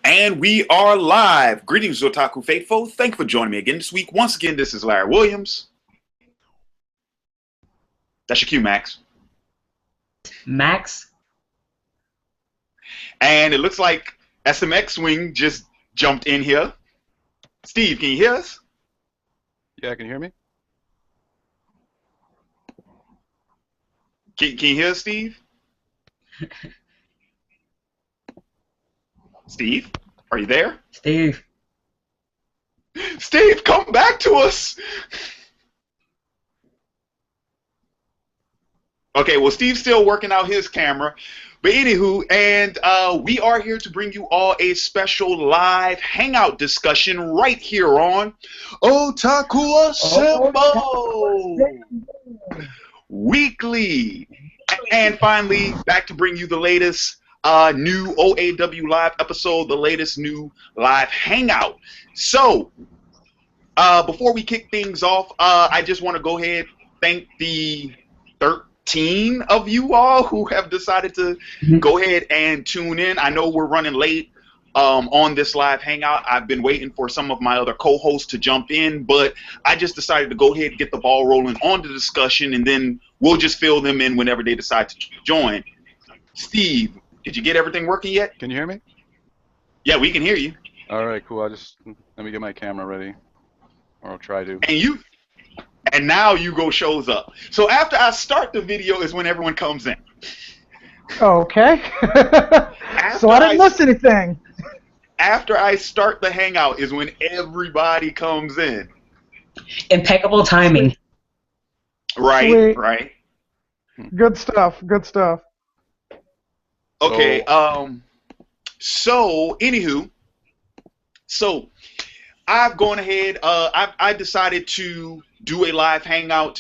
And we are live. Greetings, Otaku Faithful. Thank you for joining me again this week. Once again, this is Larry Williams. That's your cue, Max. Max? And it looks like SMX Wing just jumped in here. Steve, can you hear us? Yeah, can you hear me? Can you hear us, Steve? Steve, are you there? Steve. Steve, come back to us! Okay, well, Steve's still working out his camera. But anywho, and we are here to bring you all a special live hangout discussion right here on Otaku Assemble Weekly. And finally, back to bring you the latest new OAW live episode, the latest new live hangout. So, before we kick things off, I just want to go ahead and thank the 13 of you all who have decided to go ahead and tune in. I know we're running late on this live hangout. I've been waiting for some of my other co-hosts to jump in, but I just decided to go ahead and get the ball rolling on the discussion, and then we'll just fill them in whenever they decide to join. Steve, did you get everything working yet? Can you hear me? Yeah, we can hear you. All right, cool. Let me get my camera ready, or I'll try to. And now Hugo shows up. So after I start the video is when everyone comes in. Okay. So I didn't miss anything. After I start the hangout is when everybody comes in. Impeccable timing. Right, Sweet. right. Good stuff. Good stuff. Okay, so anywho, so I've gone ahead, I decided to do a live hangout,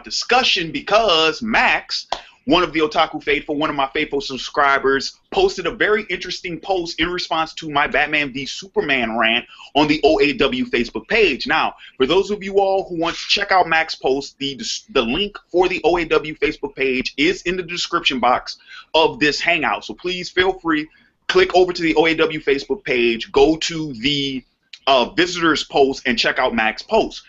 discussion because Max, one of the Otaku Faithful, one of my faithful subscribers, posted a very interesting post in response to my Batman v Superman rant on the OAW Facebook page. Now, for those of you all who want to check out Max's post, the link for the OAW Facebook page is in the description box of this hangout. So please feel free, click over to the OAW Facebook page, go to the visitors post and check out Max's post.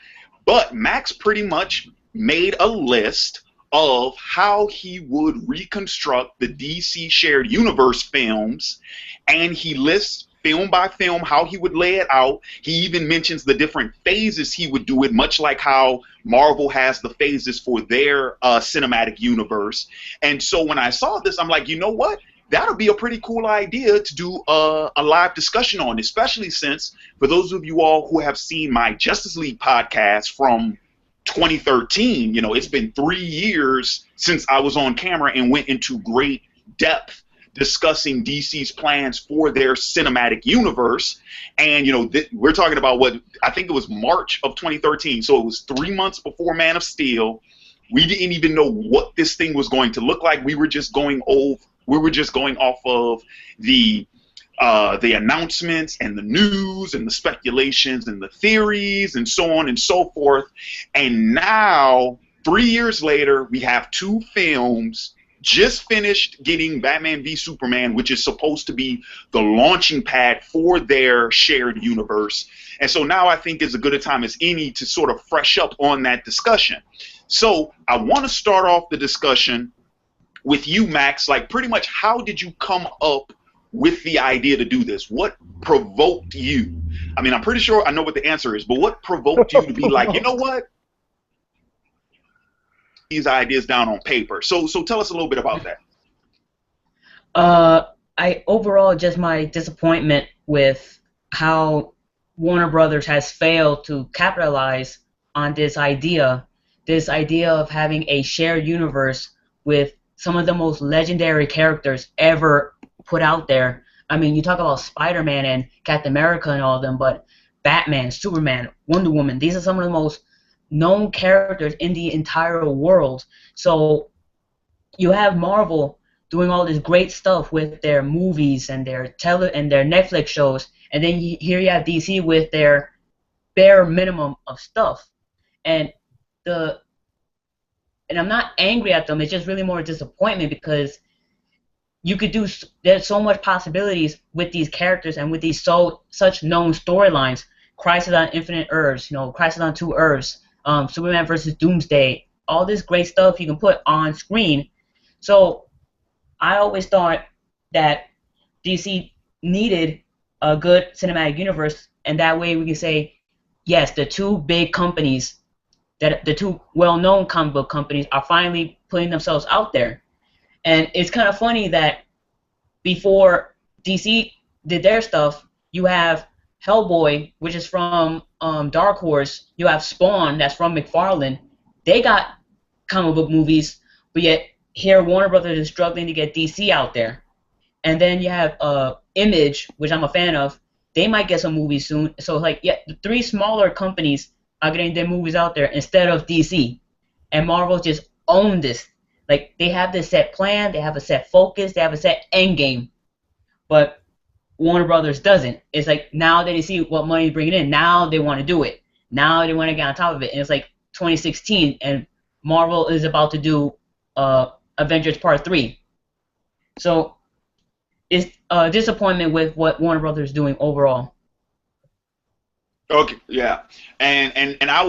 But Max pretty much made a list of how he would reconstruct the DC shared universe films, and he lists film by film how he would lay it out. He even mentions the different phases he would do it, much like how Marvel has the phases for their cinematic universe. And so when I saw this, I'm like, you know what? That'll be a pretty cool idea to do a live discussion on, especially since, for those of you all who have seen my Justice League podcast from 2013, you know, it's been 3 years since I was on camera and went into great depth discussing DC's plans for their cinematic universe. And, you know, we're talking about what I think it was March of 2013. So it was 3 months before Man of Steel. We didn't even know what this thing was going to look like. We were just going off of the announcements and the news and the speculations and the theories and so on and so forth. And now, 3 years later, we have 2 films, just finished getting Batman v Superman, which is supposed to be the launching pad for their shared universe. And so now I think is as good a time as any to sort of fresh up on that discussion. So I want to start off the discussion with you, Max. Like, pretty much, how did you come up with the idea to do this? What provoked you? I mean, I'm pretty sure I know what the answer is, but what provoked you to be like, you know what? These ideas down on paper. So tell us a little bit about that. I overall just my disappointment with how Warner Brothers has failed to capitalize on this idea of having a shared universe with some of the most legendary characters ever put out there. I mean, you talk about Spider-Man and Captain America and all of them, but Batman, Superman, Wonder Woman, these are some of the most known characters in the entire world. So you have Marvel doing all this great stuff with their movies and their Netflix shows, and then here you have DC with their bare minimum of stuff. And I'm not angry at them, it's just really more disappointment because you could do. There's so much possibilities with these characters and with these such known storylines. Crisis on Infinite Earths, Crisis on Two Earths, Superman versus Doomsday, all this great stuff you can put on screen. So I always thought that DC needed a good cinematic universe, and that way we can say, yes, the two big companies, that the two well-known comic book companies, are finally putting themselves out there. And it's kind of funny that before DC did their stuff, you have Hellboy, which is from Dark Horse. You have Spawn, that's from McFarlane. They got comic book movies, but yet here Warner Brothers is struggling to get DC out there. And then you have Image, which I'm a fan of. They might get some movies soon. So the three smaller companies are getting their movies out there instead of DC. And Marvel just owned this. Like, they have this set plan, they have a set focus, they have a set end game. But Warner Brothers doesn't. It's like, now that they see what money is bringing in, now they want to do it. Now they want to get on top of it. And it's like 2016, and Marvel is about to do Avengers Part 3. So it's a disappointment with what Warner Brothers is doing overall. Okay, yeah, and I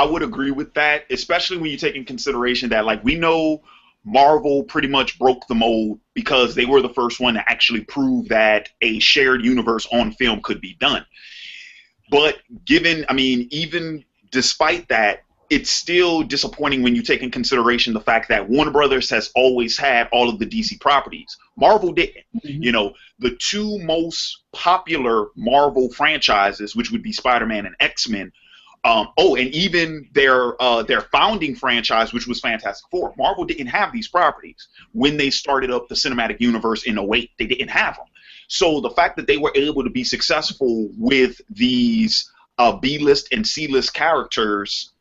would agree with that, especially when you take in consideration that, like, we know Marvel pretty much broke the mold because they were the first one to actually prove that a shared universe on film could be done. But even despite that, it's still disappointing when you take in consideration the fact that Warner Brothers has always had all of the DC properties. Marvel didn't. Mm-hmm. The two most popular Marvel franchises, which would be Spider-Man and X-Men, and even their founding franchise, which was Fantastic Four. Marvel didn't have these properties when they started up the cinematic universe in 2008. They didn't have them. So the fact that they were able to be successful with these B-list and C-list characters,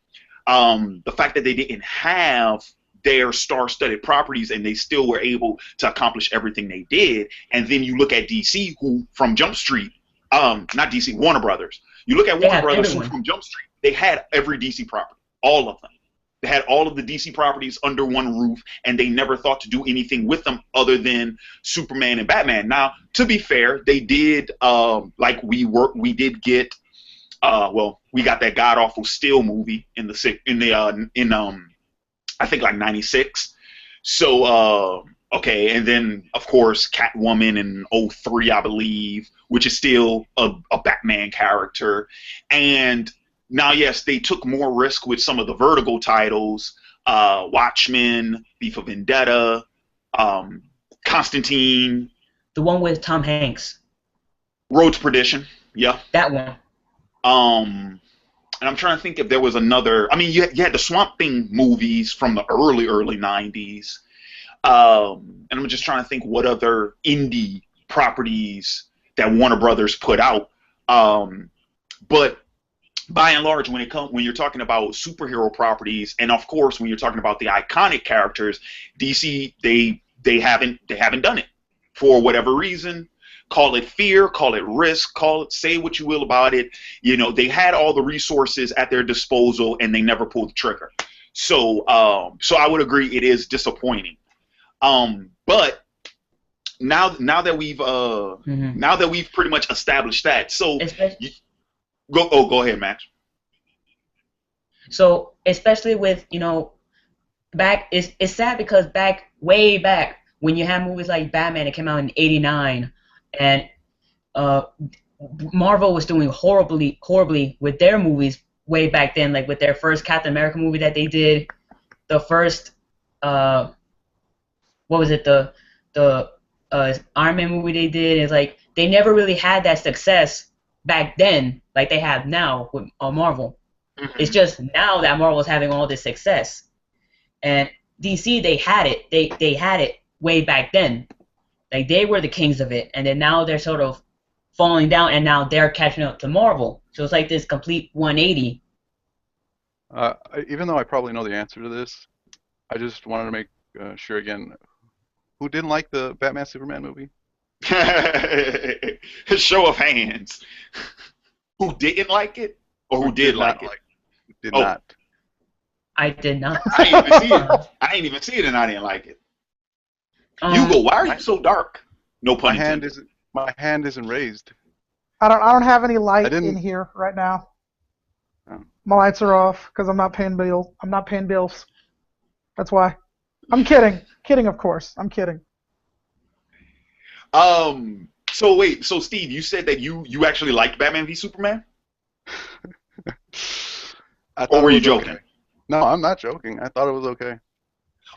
the fact that they didn't have their star-studded properties and they still were able to accomplish everything they did. And then you look at DC, who from Jump Street, not DC, Warner Brothers. You look at Warner Brothers, who from Jump Street, they had every DC property, all of them. They had all of the DC properties under one roof, and they never thought to do anything with them other than Superman and Batman. Now, to be fair, they did we got that god awful Steel movie in I think like 96. So okay, and then of course Catwoman in 2003, I believe, which is still a Batman character. And now, yes, they took more risk with some of the Vertigo titles, Watchmen, V for Vendetta, Constantine, the one with Tom Hanks, Road to Perdition. Yeah, that one. And I'm trying to think if there was another. I mean, you had the Swamp Thing movies from the early 90s. And I'm just trying to think what other indie properties that Warner Brothers put out. But by and large, when you're talking about superhero properties, and of course when you're talking about the iconic characters, DC they haven't done it for whatever reason. Call it fear, call it risk, say what you will about it. They had all the resources at their disposal and they never pulled the trigger. So I would agree it is disappointing. But now that we've pretty much established that, so go ahead, Max. So especially with back, it's sad because way back when you have movies like Batman that came out in '89. And Marvel was doing horribly with their movies way back then, like with their first Captain America movie that they did, the first what was it, the Iron Man movie they did. It's like they never really had that success back then like they have now with Marvel. Mm-hmm. It's just now that Marvel is having all this success, and DC they had it. They had it way back then. Like, they were the kings of it, and then now they're sort of falling down, and now they're catching up to Marvel. So it's like this complete 180. Even though I probably know the answer to this, I just wanted to make sure again, who didn't like the Batman Superman movie? Show of hands. Who didn't like it, or who did like it? Did not. I did not. I didn't even see it. I didn't even see it, and I didn't like it. Hugo, why are My, you so dark? No my pun hand intended. isn't my hand isn't raised. I don't have any I light in didn't. here right now. Oh. My lights are off because I'm not paying bills. I'm not paying bills. That's why. I'm kidding. Kidding, of course. I'm kidding. So wait, so Steve, you said that you actually liked Batman v Superman, I or thought it were you was okay. joking? No, I'm not joking. I thought it was okay.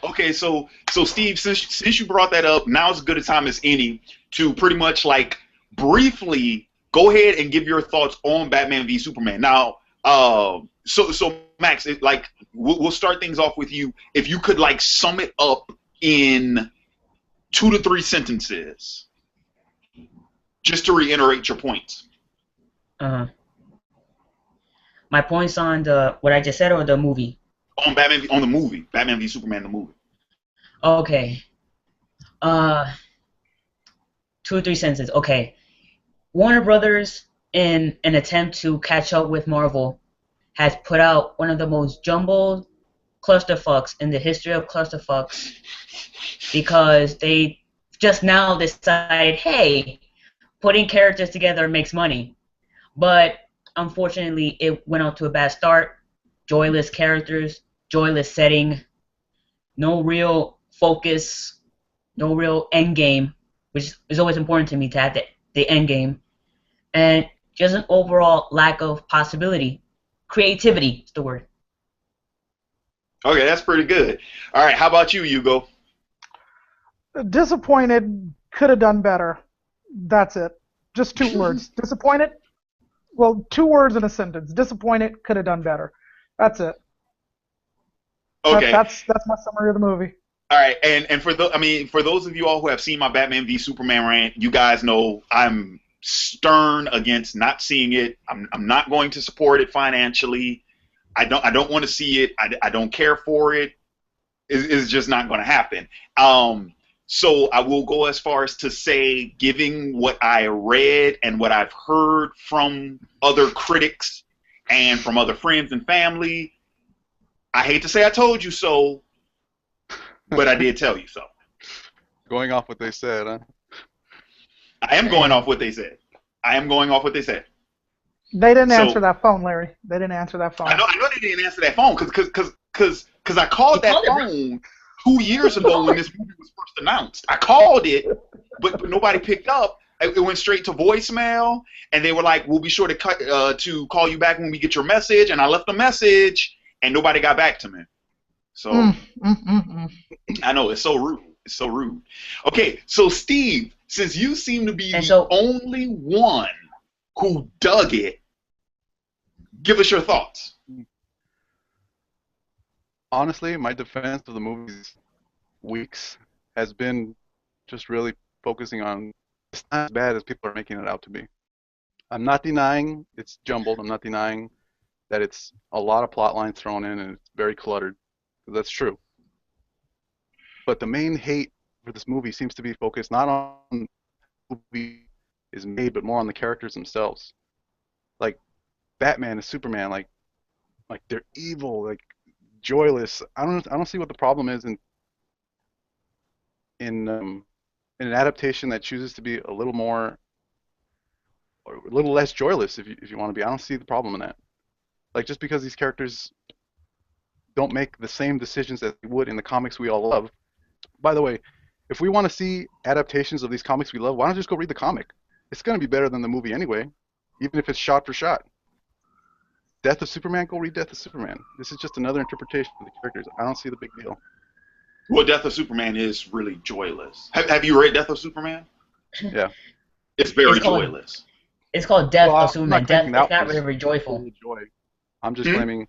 Okay, so Steve, since you brought that up, now's as good a time as any to pretty much like briefly go ahead and give your thoughts on Batman v Superman. Now, so Max, like we'll start things off with you. If you could like sum it up in 2 to 3 sentences, just to reiterate your points Uh, my points on the what I just said or the movie. on on the movie, Batman v Superman, the movie. Okay. Uh, 2 or 3 sentences. Okay. Warner Brothers, in an attempt to catch up with Marvel, has put out one of the most jumbled clusterfucks in the history of clusterfucks because they just now decide, hey, putting characters together makes money. But unfortunately, it went out to a bad start. Joyless characters, joyless setting, no real focus, no real end game, which is always important to me to have the end game, and just an overall lack of possibility. Creativity is the word. Okay, that's pretty good. All right, how about you, Hugo? Disappointed. Could have done better. That's it. Just 2 words. Disappointed. Well, 2 words in a sentence. Disappointed. Could have done better. That's it. That, Okay. that's my summary of the movie. All right, and for those of you all who have seen my Batman v Superman rant, you guys know I'm stern against not seeing it. I'm not going to support it financially. I don't want to see it. I don't care for it. It's just not going to happen. So I will go as far as to say, giving what I read and what I've heard from other critics and from other friends and family, I hate to say I told you so, but I did tell you so. Going off what they said, huh? I am going And off what they said. I am going off what they said. They didn't answer So that phone, Larry. They didn't answer that I phone. know they didn't answer that phone because I you called that called it, bro. phone 2 years You ago called when it. this movie was first announced. I called it, but nobody picked up. It went straight to voicemail, and they were like, "We'll be sure to call you back when we get your message." And I left a message, and nobody got back to me. So Mm, mm, mm, mm. I know it's so rude. It's so rude. Okay, so Steve, since you seem to be And the so, only one who dug it, give us your thoughts. Honestly, my defense of the movie's weeks has been just really focusing on it's not as bad as people are making it out to be. I'm not denying it's jumbled. I'm not denying that it's a lot of plot lines thrown in and it's very cluttered. That's true. But the main hate for this movie seems to be focused not on the movie is made, but more on the characters themselves. Like Batman and Superman, like they're evil, like joyless. I don't see what the problem is in in an adaptation that chooses to be a little more or a little less joyless if you want to be. I don't see the problem in that. Like just because these characters don't make the same decisions that they would in the comics we all love. By the way, if we want to see adaptations of these comics we love, why don't you just go read the comic? It's going to be better than the movie anyway, even if it's shot for shot. Death of Superman, go read Death of Superman. This is just another interpretation of the characters. I don't see the big deal. Well, Death of Superman is really joyless. Have you read Death of Superman? Yeah. It's it's very called joyless. it's called Well, Death of I'm not Superman. claiming Death. It's that not really was very joyful. full of joy. I'm just Hmm? claiming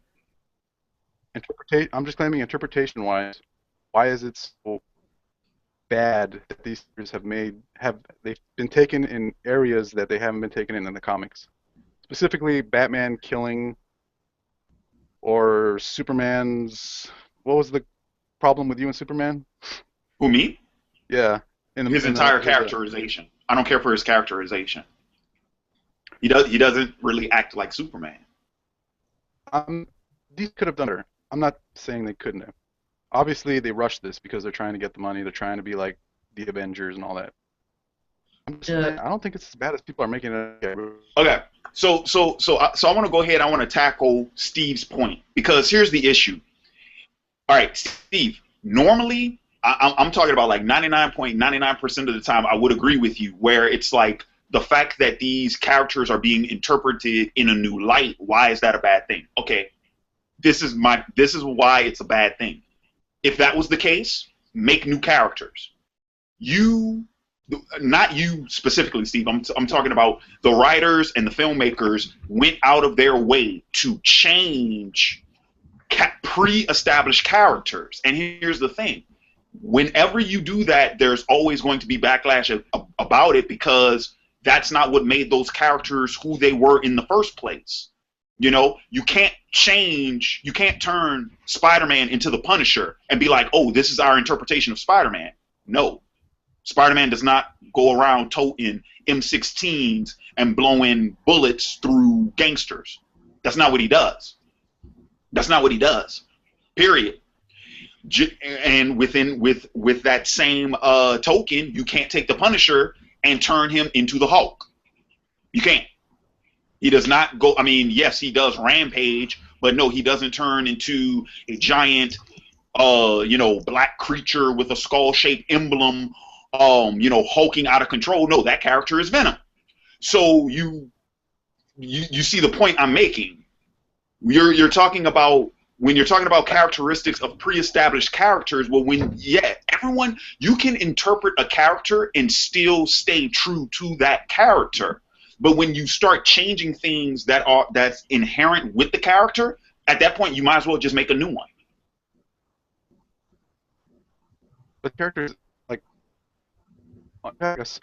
interpretation-wise, why is it so bad that these characters they've been taken in areas that they haven't been taken in the comics? Specifically, Batman killing or Superman's. What was the problem with you and Superman? Who, me? Yeah, in His the in the entire his characterization. I don't care for his characterization. He doesn't really act like Superman. these could have done better. I'm not saying they couldn't have. Obviously, they rushed this because they're trying to get the money. They're trying to be like the Avengers and all that. I'm just The saying, I don't think it's as bad as people are making it. Okay. So I want to go ahead. I want to tackle Steve's point because here's the issue. All right, Steve. Normally, I'm talking about like 99.99% of the time, I would agree with you. Where it's like the fact that these characters are being interpreted in a new light. Why is that a bad thing? Okay, this is why it's a bad thing. If that was the case, make new characters. You, not you specifically, Steve. I'm talking about the writers and the filmmakers went out of their way to change pre-established characters. And here's the thing. Whenever you do that, there's always going to be backlash about it because that's not what made those characters who they were in the first place. You know, you can't turn Spider-Man into the Punisher and be like, oh, this is our interpretation of Spider-Man. No. Spider-Man does not go around toting M16s and blowing bullets through gangsters. That's not what he does. That's not what he does. Period. And with that same token, you can't take the Punisher and turn him into the Hulk. You can't. He does not go. I mean, yes, he does rampage, but no, he doesn't turn into a giant, black creature with a skull-shaped emblem, hulking out of control. No, that character is Venom. So you see the point I'm making. You're talking about when you're talking about characteristics of pre-established characters. Well, everyone, you can interpret a character and still stay true to that character. But when you start changing things that's inherent with the character, at that point you might as well just make a new one. The characters, like, I guess,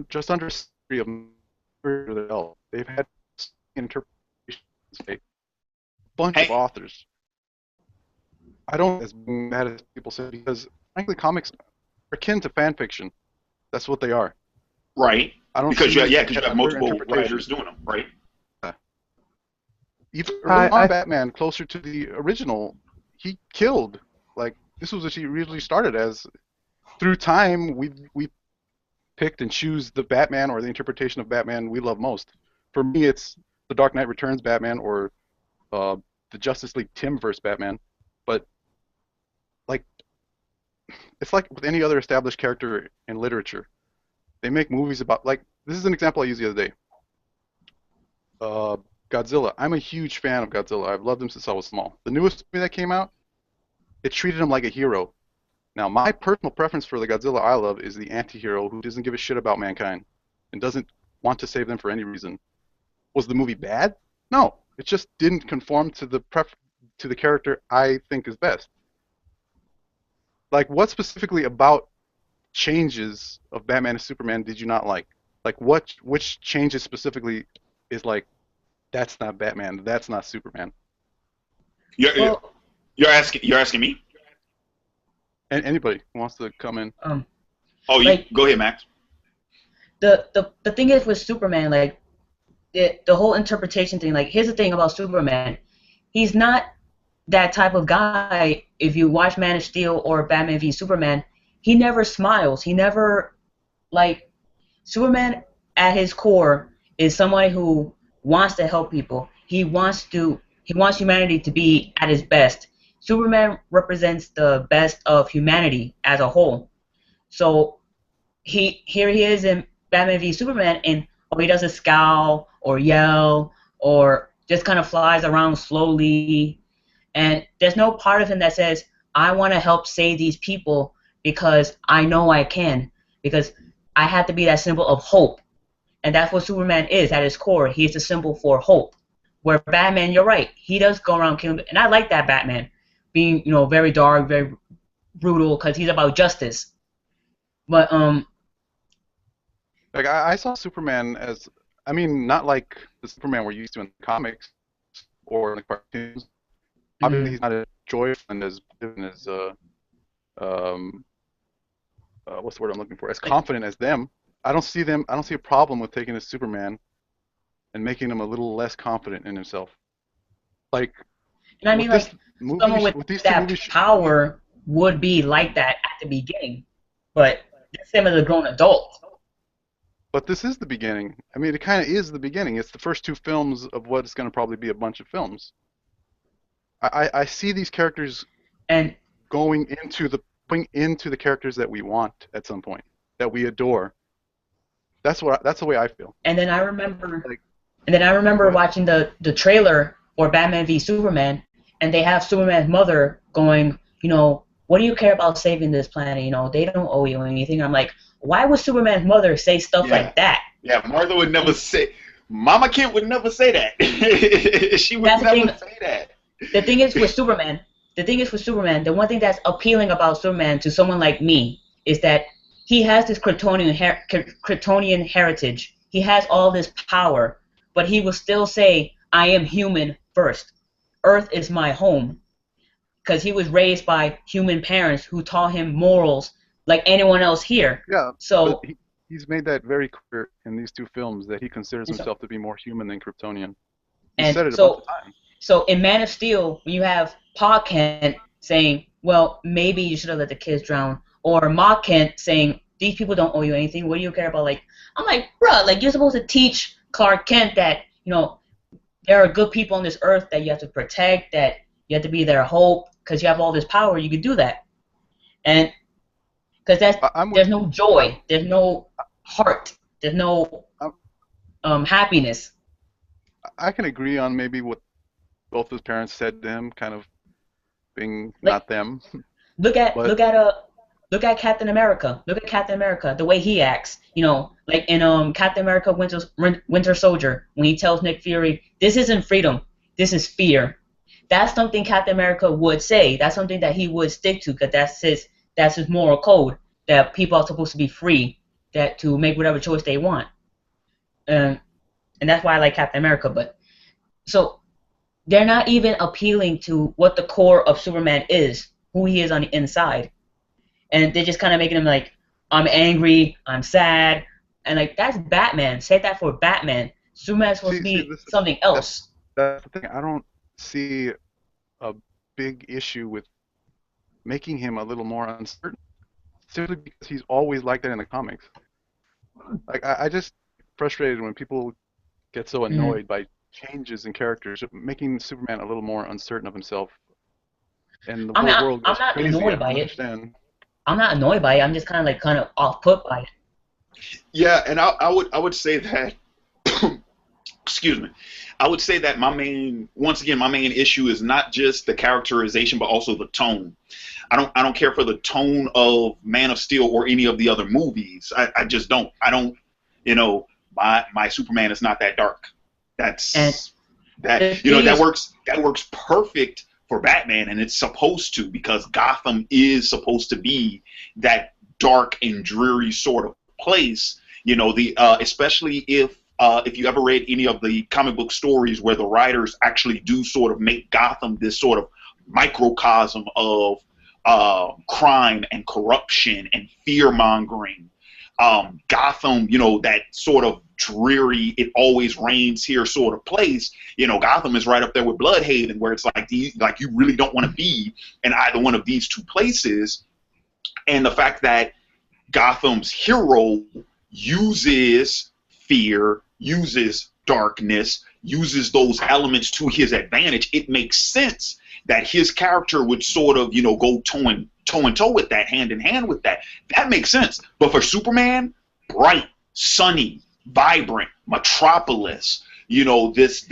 just under 3 of them, they've had interpretations. A bunch of authors. I don't as bad as people say because frankly, comics are akin to fan fiction. That's what they are. Right. I don't because you see have multiple writers doing them, right? Even early on Batman, closer to the original, he killed. Like, this was what he originally started as. Through time, we picked and choose the Batman or the interpretation of Batman we love most. For me, it's the Dark Knight Returns Batman or the Justice League Timverse Batman. But like, it's like with any other established character in literature. They make movies about, like, this is an example I used the other day. Godzilla. I'm a huge fan of Godzilla. I've loved him since I was small. The newest movie that came out, it treated him like a hero. Now, my personal preference for the Godzilla I love is the anti-hero who doesn't give a shit about mankind and doesn't want to save them for any reason. Was the movie bad? No. It just didn't conform to the character I think is best. Like, what specifically about changes of Batman and Superman did you not like? Like, which changes specifically is like, that's not Batman, that's not Superman? You're asking me? And anybody who wants to come in. Go ahead, Max. The thing is with Superman, like the whole interpretation thing. Like, here's the thing about Superman, he's not that type of guy. If you watch Man of Steel or Batman v Superman, he never smiles. He never, like, Superman at his core is somebody who wants to help people. He wants humanity to be at its best. Superman represents the best of humanity as a whole. So here he is in Batman v Superman, and he doesn't scowl or yell or just kind of flies around slowly. And there's no part of him that says, I want to help save these people because I know I can, because I have to be that symbol of hope. And that's what Superman is at his core. He's a symbol for hope. Where Batman, you're right, he does go around killing. And I like that Batman being, very dark, very brutal, because he's about justice. But like, I saw Superman as, I mean, not like the Superman we're used to in the comics or in the cartoons. Obviously, he's not as joyful and as what's the word I'm looking for? As confident as them. I don't see a problem with taking a Superman and making him a little less confident in himself. Like, and I mean, like, someone with that power would be like that at the beginning. but that's him as a grown adult. But this is the beginning. I mean, it kind of is the beginning. It's the first two films of what is going to probably be a bunch of films. I see these characters And going into the characters that we want at some point, that we adore. That's the way I feel. and then I remember Like, and then I go remember ahead. watching the trailer for Batman v Superman, and they have Superman's mother going, what do you care about saving this planet? They don't owe you anything. I'm like, why would Superman's mother say stuff Yeah. like that? Yeah, Martha would never say. Mama Kent would never say that. She would That's the never thing. say that. The thing is with Superman, the one thing that's appealing about Superman to someone like me is that he has this Kryptonian heritage. He has all this power, but he will still say, I am human first. Earth is my home. Because he was raised by human parents who taught him morals like anyone else here. Yeah, but So, he's made that very clear in these two films that he considers and so, himself to be more human than Kryptonian. He and said it a bunch so of times. So in Man of Steel, when you have Pa Kent saying, well, maybe you should have let the kids drown, or Ma Kent saying, these people don't owe you anything, what do you care about? Like, I'm like, bruh, like you're supposed to teach Clark Kent that, there are good people on this earth that you have to protect, that you have to be their hope, because you have all this power, you can do that. And because I'm there's with no you. joy, there's no heart, there's no happiness. I can agree on maybe what both his parents said to him, kind of being Like, not them. Look at But Captain America. Look at Captain America, the way he acts. Like in Captain America Winter Soldier, when he tells Nick Fury, "This isn't freedom, this is fear." That's something Captain America would say. That's something that he would stick to, because that's his moral code. That people are supposed to be free, that to make whatever choice they want. And that's why I like Captain America. But so they're not even appealing to what the core of Superman is, who he is on the inside. And they're just kind of making him like, I'm angry, I'm sad, and like that's Batman. Say that for Batman. Superman's supposed to see, be something else. that's the thing. I don't see a big issue with making him a little more uncertain, simply because he's always like that in the comics. Like I just frustrated when people get so Mhm. annoyed by changes in characters, making Superman a little more uncertain of himself, and the I mean, whole world I'm goes not crazy. I annoyed don't by it. understand. I'm not annoyed by it. I'm just kind of off put by it. Yeah, and I would say that. Excuse me. I would say that once again, my main issue is not just the characterization, but also the tone. I don't care for the tone of Man of Steel or any of the other movies. I just don't. I don't. My Superman is not that dark. And That's the that. thing That is, works perfect for Batman, and it's supposed to, because Gotham is supposed to be that dark and dreary sort of place. Especially if you ever read any of the comic book stories where the writers actually do sort of make Gotham this sort of microcosm of crime and corruption and fear mongering. Gotham, that sort of dreary, it always rains here sort of place. Gotham is right up there with Bloodhaven, where it's like you really don't want to be in either one of these two places. And the fact that Gotham's hero uses fear, uses darkness, uses those elements to his advantage, it makes sense that his character would sort of, go toe and toe with that, hand in hand with that. That makes sense. But for Superman, bright, sunny, vibrant, metropolis, what's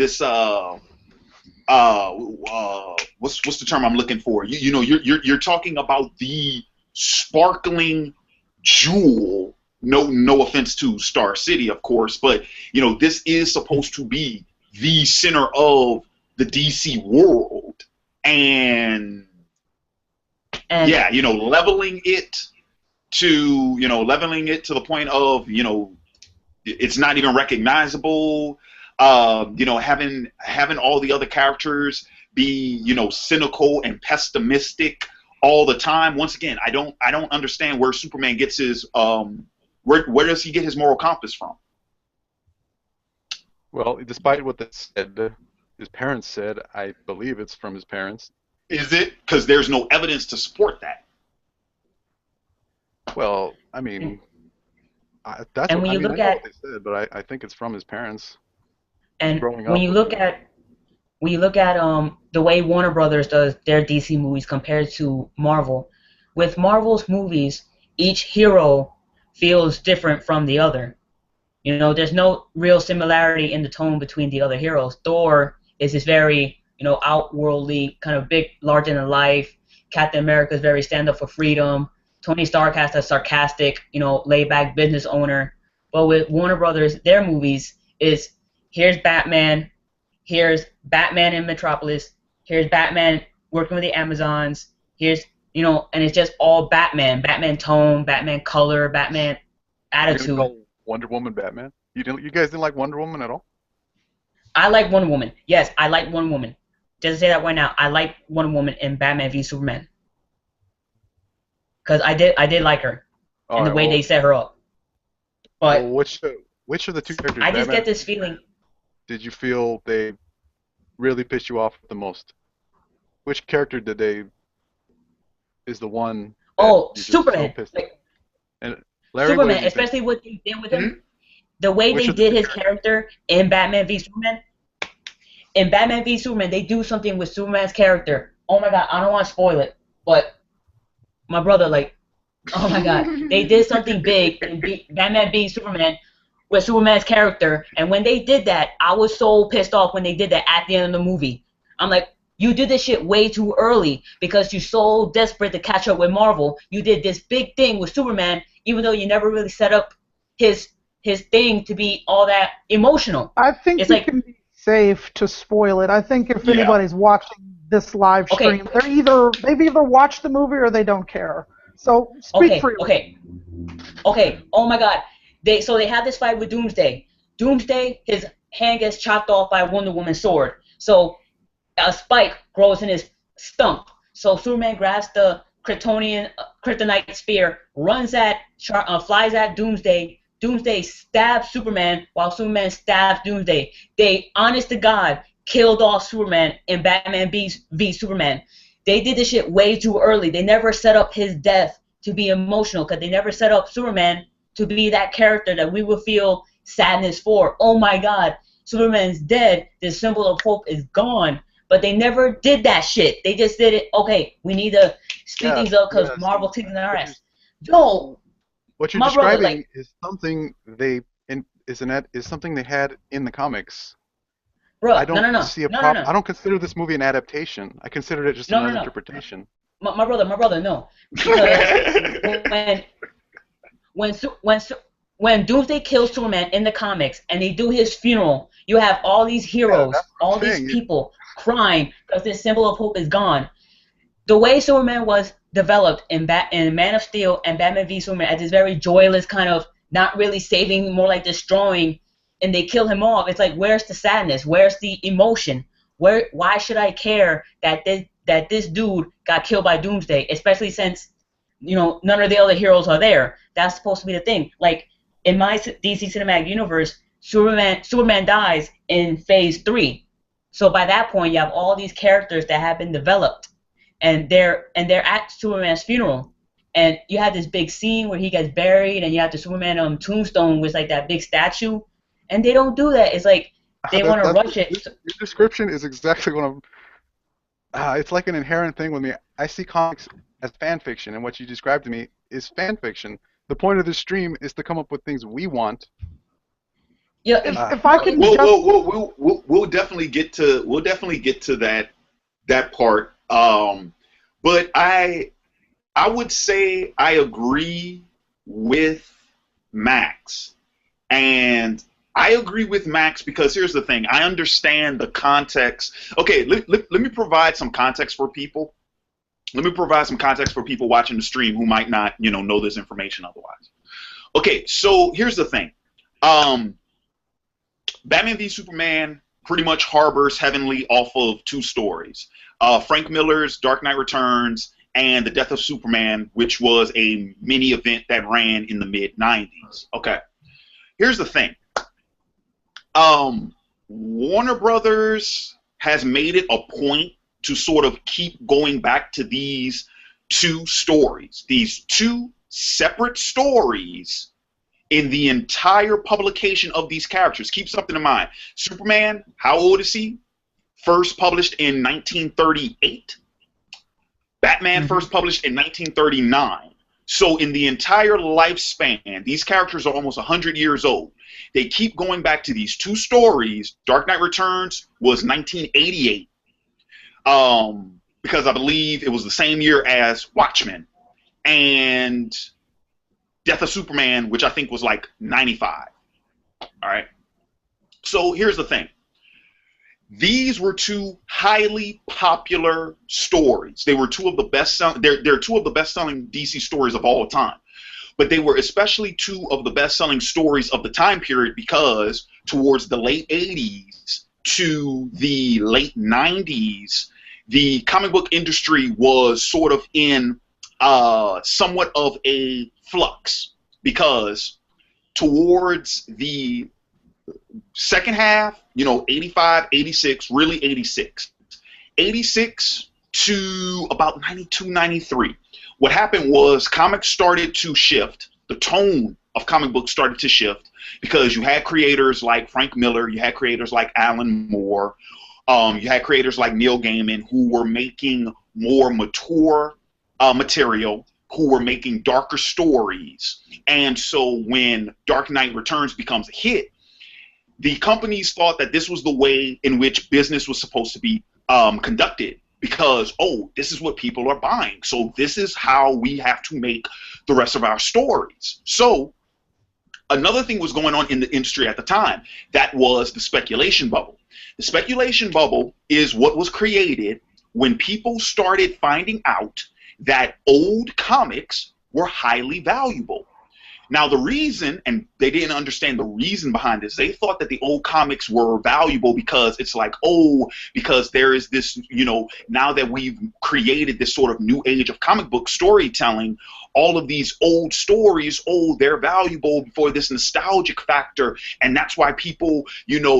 the term I'm looking for? You're talking about the sparkling jewel. No offense to Star City, of course, but this is supposed to be the center of the DC world, and and yeah, leveling it to the point of it's not even recognizable. Having all the other characters be cynical and pessimistic all the time. Once again, I don't understand where Superman gets his where does he get his moral compass from? Well, despite what they said, his parents said, I believe it's from his parents. Is it? Because there's no evidence to support that. Well, I mean, that's And what when I you mean. I look know what at they said, but I think it's from his parents and growing when up you with look him. at when you look at the way Warner Brothers does their DC movies compared to Marvel, with Marvel's movies, each hero feels different from the other. You know, there's no real similarity in the tone between the other heroes. Thor is this very, outworldly, kind of big, larger than life. Captain America is very stand up for freedom. Tony Stark has a sarcastic, laid back business owner. But with Warner Brothers, their movies is here's Batman, here's Batman in Metropolis, here's Batman working with the Amazons, here's, and it's just all Batman, Batman tone, Batman color, Batman You're gonna attitude. call Wonder Woman Batman? You guys didn't like Wonder Woman at all? I like Wonder Woman. Yes, I like Wonder Woman. Just to say that right now, I like Wonder Woman in Batman v Superman. Because I did like her All and the right. way they set her up. Well, But which of the two characters, I just Batman get and this Superman, feeling. did you feel they really pissed you off the most? Which character is the one that Oh, you're just so Superman. pissed off? Like, And Larry, what did Superman, you think? especially what they did with Hmm? him. The way Which they of the did two his characters? character in Batman v Superman. In Batman v Superman, they do something with Superman's character. Oh my god, I don't want to spoil it. But my brother, like, oh my god, they did something big in Batman v Superman with Superman's character, and when they did that, I was so pissed off when they did that at the end of the movie. I'm like, you did this shit way too early because you're so desperate to catch up with Marvel. You did this big thing with Superman, even though you never really set up his thing to be all that emotional. I think It's you like, can be safe to spoil it. I think if Yeah. anybody's watching this live okay, stream, they've either watched the movie or they don't care. So speak okay, freely. okay, okay. Oh my God, they have this fight with Doomsday. Doomsday, his hand gets chopped off by Wonder Woman's sword. So a spike grows in his stump. So Superman grabs the kryptonite spear, flies at Doomsday. Doomsday stabs Superman while Superman stabs Doomsday. They, honest to God, killed off Superman in Batman v Superman. They did this shit way too early. They never set up his death to be emotional because they never set up Superman to be that character that we would feel sadness for. Oh my God, Superman's dead. The symbol of hope is gone. But they never did that shit. They just did it. Okay, we need to speed Yeah, things up because yeah. Marvel See, taking their what ass. Yo, you're my brother, describing like, is something is something they had in the comics. bro, I no, don't no, no, see a no, no, no, I don't consider this movie an adaptation. I consider it just no, no, another no. interpretation. My brother, no, because when when when Doomsday kills Superman in the comics and they do his funeral, you have all these Yeah, heroes, that's what all I'm these saying. people crying because this symbol of hope is gone. The way Superman was developed in Man of Steel and Batman v Superman as this very joyless kind of not really saving, more like destroying, and they kill him off. It's like, where's the sadness? Where's the emotion? Why should I care that this dude got killed by Doomsday, especially since none of the other heroes are there? That's supposed to be the thing. Like in my DC Cinematic Universe, Superman dies in Phase 3. So by that point, you have all these characters that have been developed and they're at Superman's funeral, and you have this big scene where he gets buried, and you have the Superman tombstone with like that big statue, and they don't do that. It's like they want to rush it. Your description is exactly what I'm. It's like an inherent thing with me. I see comics as fan fiction, and what you described to me is fan fiction. The point of this stream is to come up with things we want. Yeah, If I can We'll, just we'll definitely get to that part. But I would say I agree with Max, and I agree with Max because here's the thing. I understand the context. Okay, let me provide some context for people. Let me provide some context for people watching the stream who might not, know this information otherwise. Okay, so here's the thing. Batman v Superman pretty much harbors heavily off of two stories. Frank Miller's Dark Knight Returns and The Death of Superman, which was a mini event that ran in the mid-90s. Okay, here's the thing. Warner Brothers has made it a point to sort of keep going back to these two stories, these two separate stories in the entire publication of these characters. Keep something in mind. Superman, how old is he? First published in 1938. Batman first published in 1939. So in the entire lifespan, these characters are almost 100 years old. They keep going back to these two stories. Dark Knight Returns was 1988, because I believe it was the same year as Watchmen. And Death of Superman, which I think was like 95. All right. So here's the thing. These were two highly popular stories. They were two of the best-selling. They're two of the best-selling DC stories of all time. But they were especially two of the best-selling stories of the time period because towards the late 80s to the late 90s, the comic book industry was sort of in somewhat of a flux, because towards the second half, 85, 86, really 86. 86 to about 92, 93. What happened was comics started to shift. The tone of comic books started to shift because you had creators like Frank Miller, you had creators like Alan Moore, you had creators like Neil Gaiman who were making more mature material, who were making darker stories. And so when Dark Knight Returns becomes a hit, the companies thought that this was the way in which business was supposed to be conducted, because, oh, this is what people are buying, so this is how we have to make the rest of our stories. So another thing was going on in the industry at the time. That was the speculation bubble. The speculation bubble is what was created when people started finding out that old comics were highly valuable. Now, the reason, and they didn't understand the reason behind this, they thought that the old comics were valuable because it's like, oh, because there is this, now that we've created this sort of new age of comic book storytelling, all of these old stories, oh, they're valuable for this nostalgic factor, and that's why people,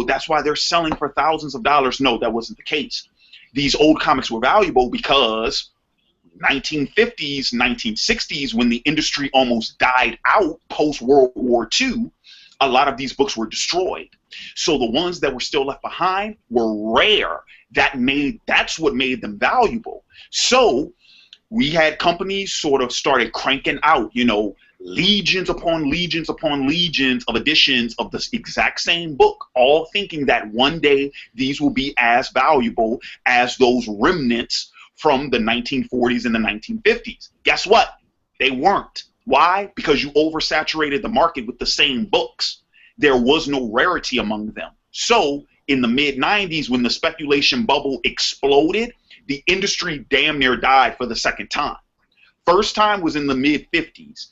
that's why they're selling for thousands of dollars. No, that wasn't the case. These old comics were valuable because 1950s, 1960s, when the industry almost died out post-World War II, a lot of these books were destroyed. So the ones that were still left behind were rare. That's what made them valuable. So we had companies sort of started cranking out, legions upon legions upon legions of editions of this exact same book, all thinking that one day these will be as valuable as those remnants from the 1940s and the 1950s. Guess what? They weren't. Why? Because you oversaturated the market with the same books. There was no rarity among them. So in the mid-90s, when the speculation bubble exploded, the industry damn near died for the second time. First time was in the mid-50s.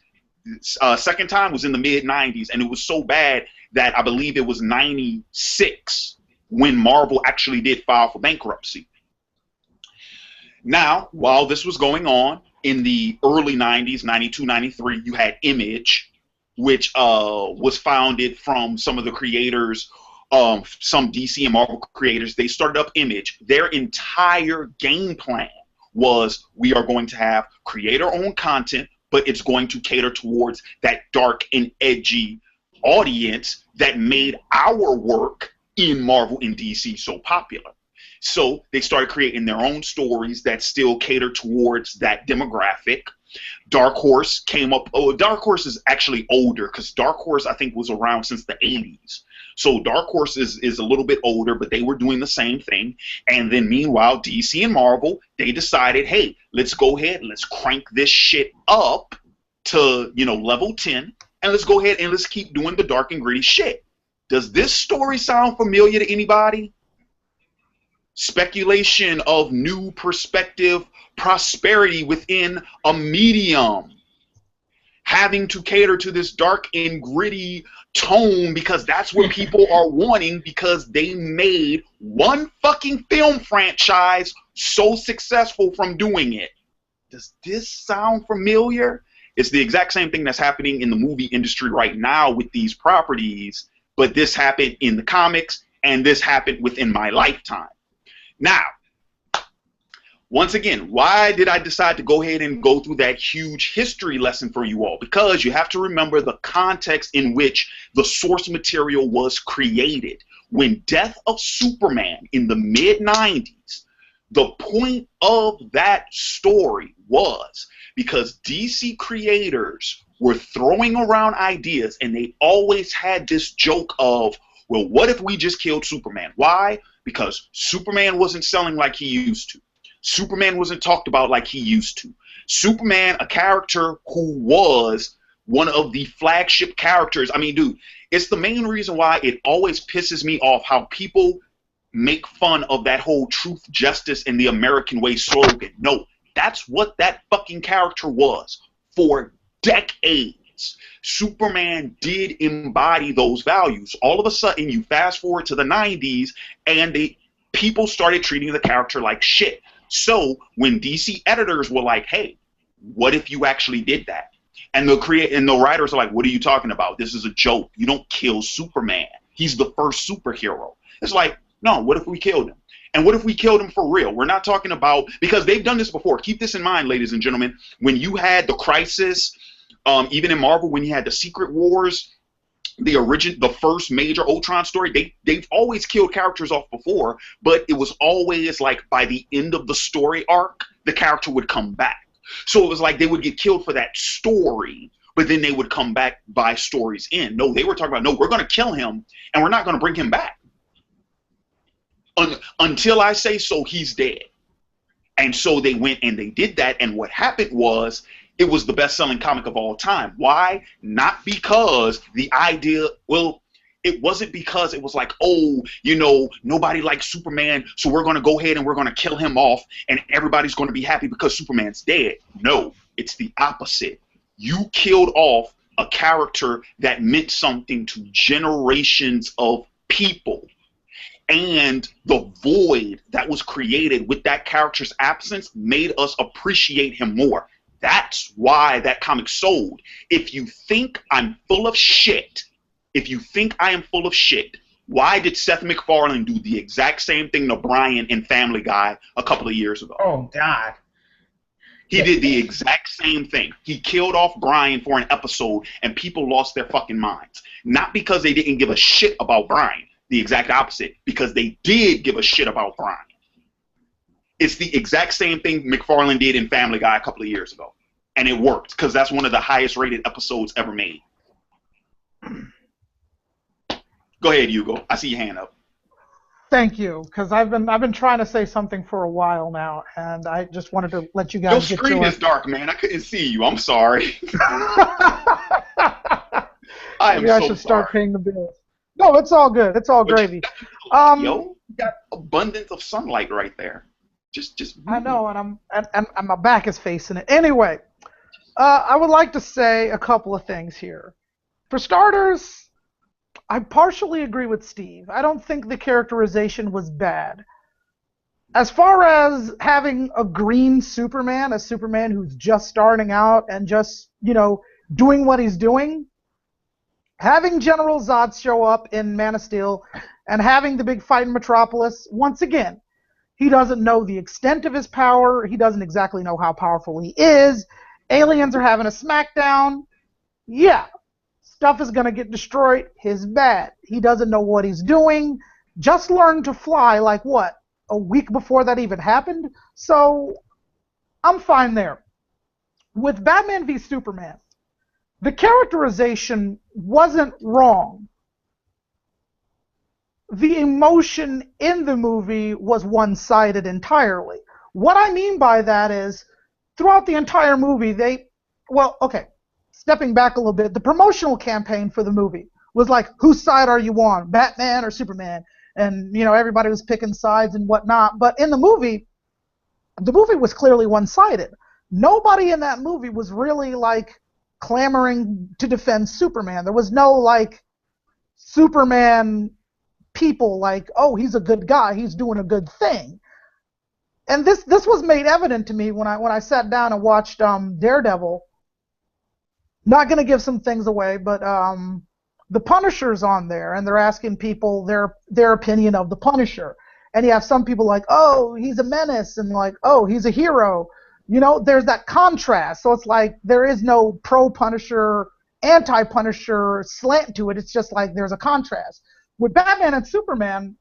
Second time was in the mid-90s, and it was so bad that I believe it was 96 when Marvel actually did file for bankruptcy. Now, while this was going on, in the early 90s, 92, 93, you had Image, which was founded from some of the creators, some DC and Marvel creators. They started up Image. Their entire game plan was, we are going to have creator-owned content, but it's going to cater towards that dark and edgy audience that made our work in Marvel and DC so popular. So they started creating their own stories that still cater towards that demographic. Dark Horse came up. Oh, Dark Horse is actually older, because Dark Horse, I think, was around since the 80s. So Dark Horse is a little bit older, but they were doing the same thing. And then meanwhile, DC and Marvel, they decided, hey, let's go ahead and let's crank this shit up to, level 10, and let's go ahead and let's keep doing the dark and gritty shit. Does this story sound familiar to anybody? Speculation of new perspective, prosperity within a medium, having to cater to this dark and gritty tone because that's what people are wanting, because they made one fucking film franchise so successful from doing it. Does this sound familiar? It's the exact same thing that's happening in the movie industry right now with these properties, but this happened in the comics, and this happened within my lifetime. Now, once again, why did I decide to go ahead and go through that huge history lesson for you all? Because you have to remember the context in which the source material was created. When Death of Superman in the mid-90s, the point of that story was because DC creators were throwing around ideas, and they always had this joke of, well, what if we just killed Superman? Why? Because Superman wasn't selling like he used to. Superman wasn't talked about like he used to. Superman, a character who was one of the flagship characters. I mean, dude, it's the main reason why it always pisses me off how people make fun of that whole truth, justice, and the American way slogan. No, that's what that fucking character was for decades. Superman did embody those values. All of a sudden, you fast forward to the 90s, and people started treating the character like shit. So when DC editors were like, hey, what if you actually did that? And the writers are like, what are you talking about? This is a joke. You don't kill Superman. He's the first superhero. It's like, no, what if we killed him? And what if we killed him for real? We're not talking about, because they've done this before. Keep this in mind, ladies and gentlemen. When you had the Crisis, even in Marvel, when you had the Secret Wars, the first major Ultron story, they've always killed characters off before, but it was always like by the end of the story arc, the character would come back. So it was like they would get killed for that story, but then they would come back by story's end. No, they were talking about, no, we're going to kill him, and we're not going to bring him back. Until I say so, he's dead. And so they went and they did that, and what happened was, it was the best-selling comic of all time. Why? Not because the idea, well, it wasn't because it was like, oh, you know, nobody likes Superman, so we're going to go ahead and we're going to kill him off, and everybody's going to be happy because Superman's dead. No, it's the opposite. You killed off a character that meant something to generations of people. And the void that was created with that character's absence made us appreciate him more. That's why that comic sold. If you think I'm full of shit, if you think I am full of shit, why did Seth MacFarlane do the exact same thing to Brian in Family Guy a couple of years ago? Oh, God. He did the exact same thing. He killed off Brian for an episode, and people lost their fucking minds. Not because they didn't give a shit about Brian. The exact opposite. Because they did give a shit about Brian. It's the exact same thing MacFarlane did in Family Guy a couple of years ago. And it worked, because that's one of the highest rated episodes ever made. Go ahead, Hugo. I see your hand up. Thank you, because I've been trying to say something for a while now, and I just wanted to let you guys Your get screen to is dark, man. I couldn't see you. I'm sorry. Maybe I am I so should start sorry. paying the bills. No, it's all good. It's all gravy. Yo, you got abundance of sunlight right there. Just. I know, and my back is facing it. Anyway, I would like to say a couple of things here. For starters, I partially agree with Steve. I don't think the characterization was bad. As far as having a green Superman, a Superman who's just starting out and just, doing what he's doing, having General Zod show up in Man of Steel and having the big fight in Metropolis, once again, he doesn't know the extent of his power. He doesn't exactly know how powerful he is. Aliens are having a smackdown. Yeah, stuff is going to get destroyed. His bad. He doesn't know what he's doing. Just learned to fly like what? A week before that even happened? So, I'm fine there. With Batman v Superman, the characterization wasn't wrong. The emotion in the movie was one-sided entirely. What I mean by that is, throughout the entire movie, stepping back a little bit, the promotional campaign for the movie was like, whose side are you on, Batman or Superman? And, everybody was picking sides and whatnot. But in the movie was clearly one-sided. Nobody in that movie was really, clamoring to defend Superman. There was no, Superman people oh, he's a good guy, he's doing a good thing. And this was made evident to me when I sat down and watched Daredevil. Not going to give some things away, but the Punisher's on there, and they're asking people their opinion of the Punisher. and you have some people like, oh, he's a menace, and like, oh, he's a hero. There's that contrast. So it's like there is no pro-Punisher, anti-Punisher slant to it. It's just like there's a contrast. With Batman and Superman,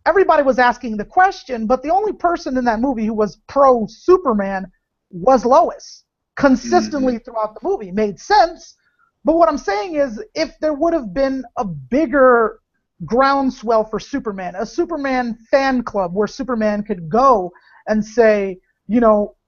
everybody was asking the question, but the only person in that movie who was pro-Superman was Lois. Consistently throughout the movie. Made sense. But what I'm saying is, if there would have been a bigger groundswell for Superman, a Superman fan club where Superman could go and say,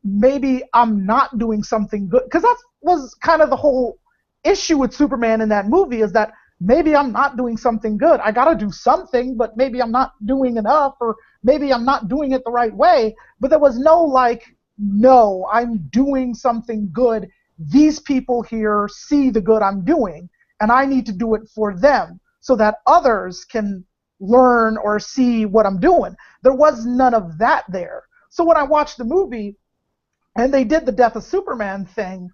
maybe I'm not doing something good. Because that was kind of the whole issue with Superman in that movie, is that maybe I'm not doing something good. I got to do something, but maybe I'm not doing enough, or maybe I'm not doing it the right way. But there was no like, no, I'm doing something good. These people here see the good I'm doing, and I need to do it for them so that others can learn or see what I'm doing. There was none of that there. So when I watched the movie and they did the Death of Superman thing,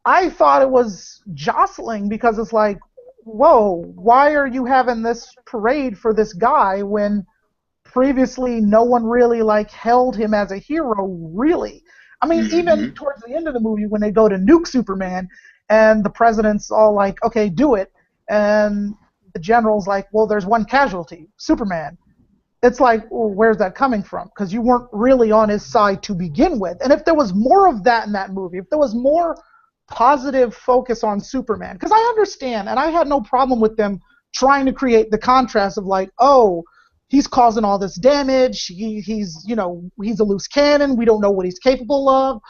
I thought it was jostling, because it's like, whoa, why are you having this parade for this guy when previously no one really like held him as a hero, really? I mean, even towards the end of the movie when they go to nuke Superman and the president's all like, okay, do it, and the general's like, well, there's one casualty, Superman. It's like, well, where's that coming from? Because you weren't really on his side to begin with. And if there was more of that in that movie, if there was more positive focus on Superman, because I understand, and I had no problem with them trying to create the contrast of like, oh, he's causing all this damage, he's a loose cannon, we don't know what he's capable of.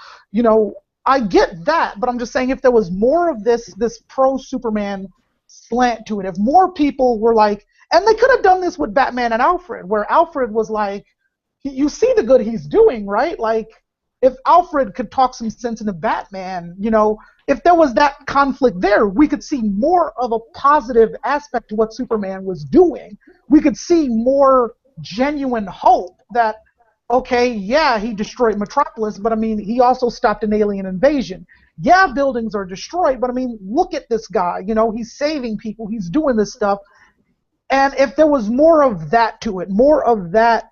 I get that, but I'm just saying, if there was more of this pro-Superman slant to it, if more people were like, and they could have done this with Batman and Alfred, where Alfred was like, you see the good he's doing, right? Like, if Alfred could talk some sense into Batman, if there was that conflict there, we could see more of a positive aspect to what Superman was doing. We could see more genuine hope that, okay, yeah, he destroyed Metropolis, but I mean, he also stopped an alien invasion. Yeah, buildings are destroyed, but I mean, look at this guy. He's saving people, he's doing this stuff. And if there was more of that to it, more of that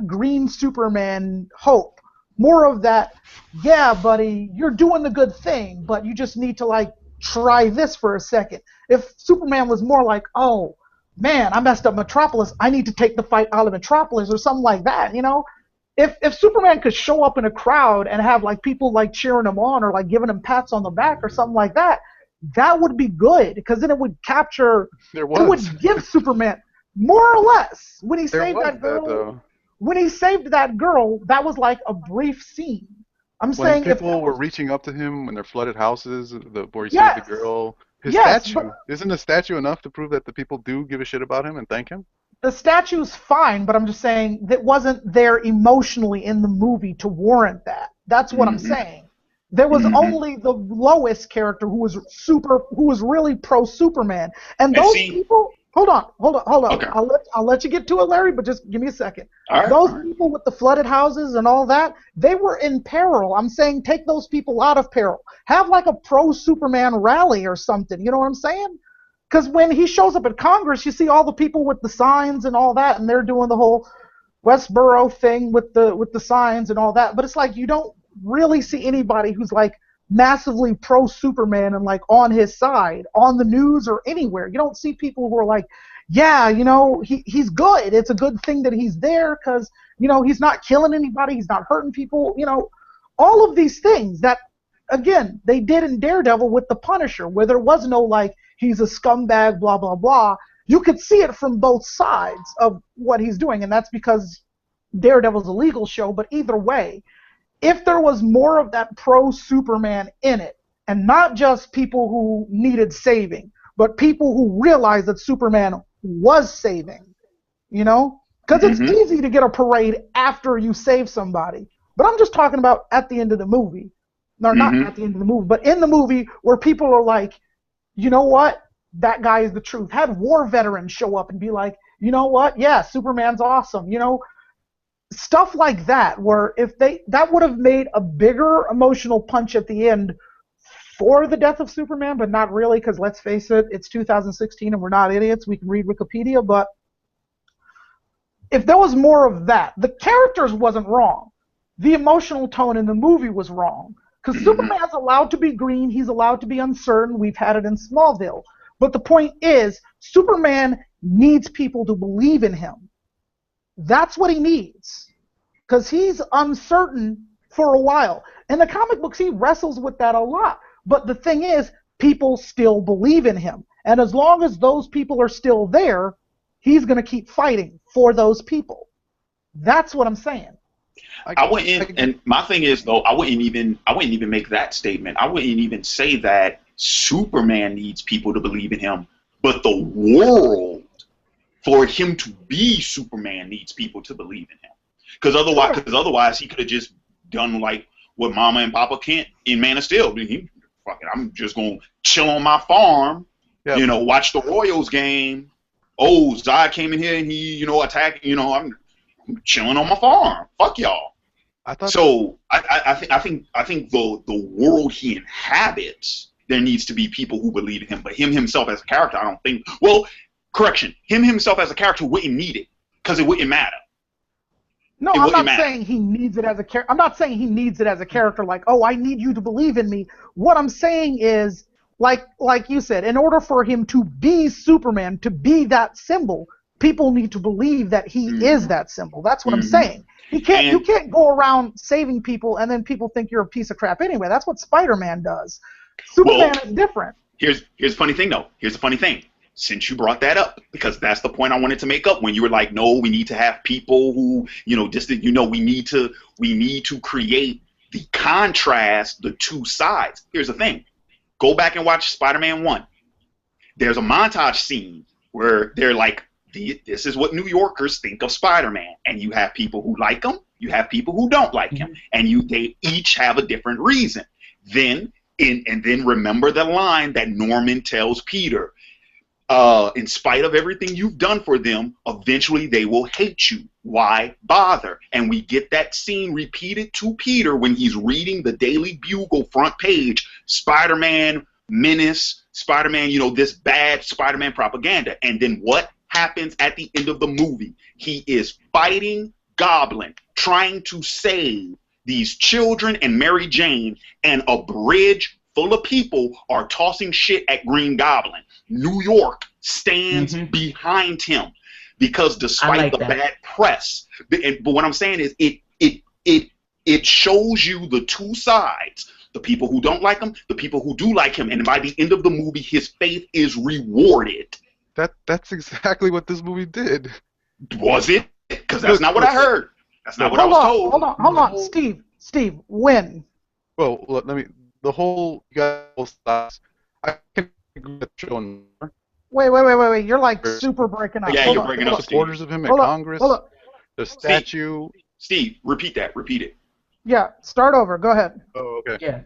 green Superman hope, more of that, yeah, buddy, you're doing the good thing, but you just need to, like, try this for a second. If Superman was more like, oh, man, I messed up Metropolis, I need to take the fight out of Metropolis, or something like that, If Superman could show up in a crowd and have, like, people, like, cheering him on or, like, giving him pats on the back or something like that, that would be good, because then it would capture, it would give Superman, more or less, when he saved that girl. When he saved that girl, that was like a brief scene. I'm saying when people were reaching up to him when they're flooded houses, where he yes, saved the girl, his yes, statue, isn't the statue enough to prove that the people do give a shit about him and thank him? The statue's fine, but I'm just saying that wasn't there emotionally in the movie to warrant that. That's what I'm saying. There was only the Lois character who was really pro Superman, and those people. Hold on. Okay. I'll let you get to it, Larry, but just give me a second. All right, those people with the flooded houses and all that, they were in peril. I'm saying take those people out of peril. Have like a pro-Superman rally or something. You know what I'm saying? Because when he shows up at Congress, you see all the people with the signs and all that, and they're doing the whole Westboro thing with the signs and all that. But it's like you don't really see anybody who's like massively pro-Superman and like on his side on the news or anywhere. You don't see people who are like, yeah, he's good. It's a good thing that he's there because, he's not killing anybody. He's not hurting people. All of these things that, again, they did in Daredevil with the Punisher, where there was no like, he's a scumbag, blah, blah, blah. You could see it from both sides of what he's doing, and that's because Daredevil's a legal show, but either way, if there was more of that pro-Superman in it, and not just people who needed saving, but people who realized that Superman was saving, because it's easy to get a parade after you save somebody. But I'm just talking about at the end of the movie. No, not at the end of the movie, but in the movie where people are like, you know what? That guy is the truth. Had war veterans show up and be like, you know what? Yeah, Superman's awesome. Stuff like that, where that would have made a bigger emotional punch at the end for the death of Superman, but not really, because let's face it, it's 2016 and we're not idiots. We can read Wikipedia, but if there was more of that, the characters wasn't wrong. The emotional tone in the movie was wrong. Because Superman's allowed to be green, he's allowed to be uncertain. We've had it in Smallville. But the point is, Superman needs people to believe in him. That's what he needs. Because he's uncertain for a while. In the comic books, he wrestles with that a lot. But the thing is, people still believe in him. And as long as those people are still there, he's going to keep fighting for those people. That's what I'm saying. I wouldn't, and my thing is though, I wouldn't even make that statement. I wouldn't even say that Superman needs people to believe in him, but the world, for him to be Superman, needs people to believe in him. Because otherwise, he could have just done like what Mama and Papa Kent in Man of Steel. I'm just gonna chill on my farm, watch the Royals game. Oh, Zod came in here and he, attacked. I'm chilling on my farm. Fuck y'all. I think the world he inhabits, there needs to be people who believe in him. But him himself as a character, I don't think. Well, correction. Him himself as a character wouldn't need it because it wouldn't matter. No, I'm not saying he needs it as a character. I'm not saying he needs it as a character. Like, oh, I need you to believe in me. What I'm saying is, like you said, in order for him to be Superman, to be that symbol, people need to believe that he is that symbol. That's what I'm saying. You can't go around saving people and then people think you're a piece of crap anyway. That's what Spider-Man does. Superman is different. Here's the funny thing though. Here's the funny thing. Since you brought that up, because that's the point I wanted to make up when you were like, no, we need to have people who, we need to create the contrast, the two sides. Here's the thing. Go back and watch Spider-Man 1. There's a montage scene where they're like, this is what New Yorkers think of Spider-Man, and you have people who like him, you have people who don't like him, and they each have a different reason. Then remember the line that Norman tells Peter, in spite of everything you've done for them, eventually they will hate you. Why bother? And we get that scene repeated to Peter when he's reading the Daily Bugle front page, Spider-Man menace, Spider-Man, this bad Spider-Man propaganda. And then what happens at the end of the movie? He is fighting Goblin, trying to save these children and Mary Jane, and a bridge full of people are tossing shit at Green Goblin. New York stands behind him because despite the bad press, but what I'm saying is it shows you the two sides. The people who don't like him, the people who do like him, and by the end of the movie, his faith is rewarded. That's exactly what this movie did. Was it? Because that's not what I heard. That's not what I was told. Hold on, Steve, when? Well, let me. The whole thoughts. I can agree with showing. Wait. You're like super breaking up. Yeah, you're breaking up. Supporters of him at Congress. The statue. Steve, repeat that. Repeat it. Yeah, start over. Go ahead. Oh, okay. Yeah.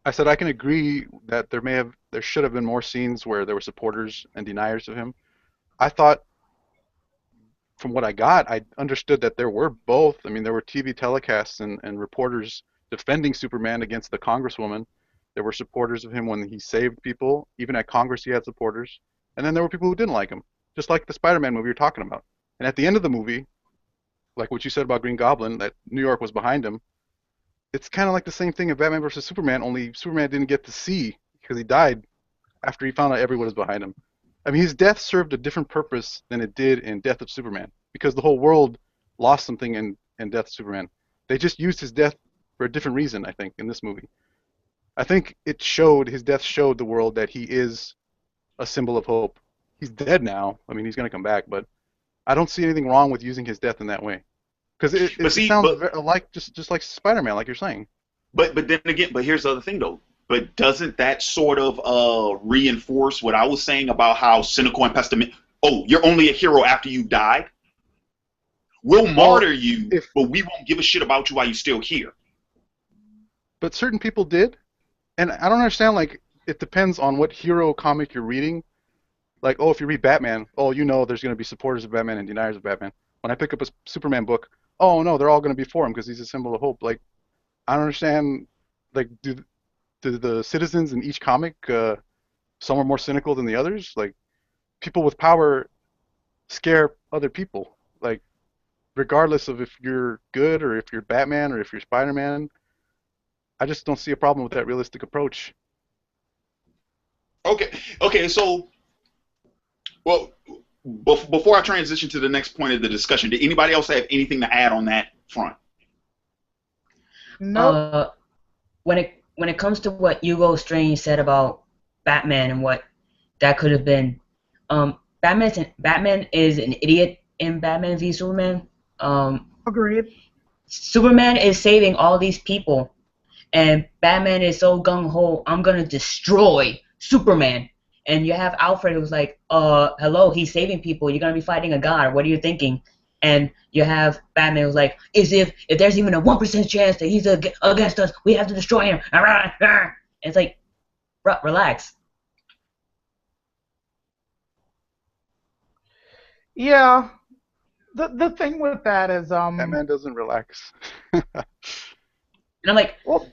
I said I can agree that there should have been more scenes where there were supporters and deniers of him. I thought, from what I got, I understood that there were both. I mean, there were TV telecasts and reporters defending Superman against the Congresswoman. There were supporters of him when he saved people. Even at Congress, he had supporters. And then there were people who didn't like him, just like the Spider-Man movie you're talking about. And at the end of the movie, like what you said about Green Goblin, that New York was behind him, it's kind of like the same thing in Batman vs. Superman, only Superman didn't get to see because he died after he found out everyone was behind him. I mean, his death served a different purpose than it did in Death of Superman, because the whole world lost something in Death of Superman. They just used his death for a different reason, I think, in this movie. I think his death showed the world that he is a symbol of hope. He's dead now. I mean, he's going to come back, but I don't see anything wrong with using his death in that way. Because it sounds like just like Spider-Man, like you're saying. But then again, here's the other thing though. But doesn't that sort of reinforce what I was saying about how cynical and pessimistic? Oh, you're only a hero after you died. We'll martyr you, but we won't give a shit about you while you're still here. But certain people did, and I don't understand. Like, it depends on what hero comic you're reading. Like, if you read Batman, there's going to be supporters of Batman and deniers of Batman. When I pick up a Superman book, no, they're all going to be for him because he's a symbol of hope. Like, I don't understand. Like, do the citizens in each comic, some are more cynical than the others? Like, people with power scare other people. Like, regardless of if you're good or if you're Batman or if you're Spider-Man, I just don't see a problem with that realistic approach. Okay. Okay. So, well, before I transition to the next point of the discussion, did anybody else have anything to add on that front? Nope. When it comes to what Hugo Strange said about Batman and what that could have been, Batman is an idiot in Batman v Superman. Agreed. Superman is saving all these people, and Batman is so gung ho, I'm gonna destroy Superman. And you have Alfred who's like, hello, he's saving people. You're gonna be fighting a god. What are you thinking? And you have Batman who's like, if there's even a 1% chance that he's against us, we have to destroy him. And it's like, bro, relax. Yeah. The thing with that is Batman doesn't relax. And I'm like, well,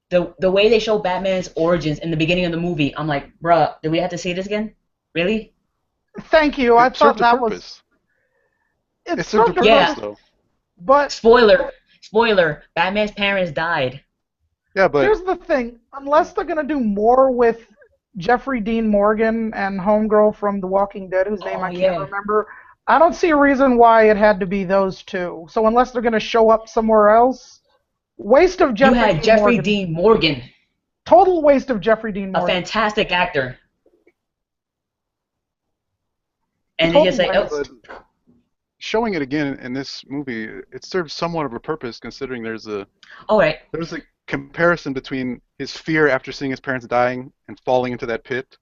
the way they show Batman's origins in the beginning of the movie, I'm like, bruh, do we have to see this again? Really? thank you. I It thought served a that purpose. was It served a purpose, Yeah. though. But Spoiler, Batman's parents died. Yeah, but here's the thing: unless they're gonna do more with Jeffrey Dean Morgan and Homegirl from The Walking Dead, whose name I can't Yeah. remember, I don't see a reason why it had to be those two. So unless they're gonna show up somewhere else, waste of You Jeffrey had Dean Jeffrey Morgan. Dean Morgan, Total waste of Jeffrey Dean a Morgan. fantastic actor. And Total they just say, waste. oh, but showing it again in this movie, it serves somewhat of a purpose, considering there's a alright. comparison between his fear after seeing his parents dying and falling into that pit,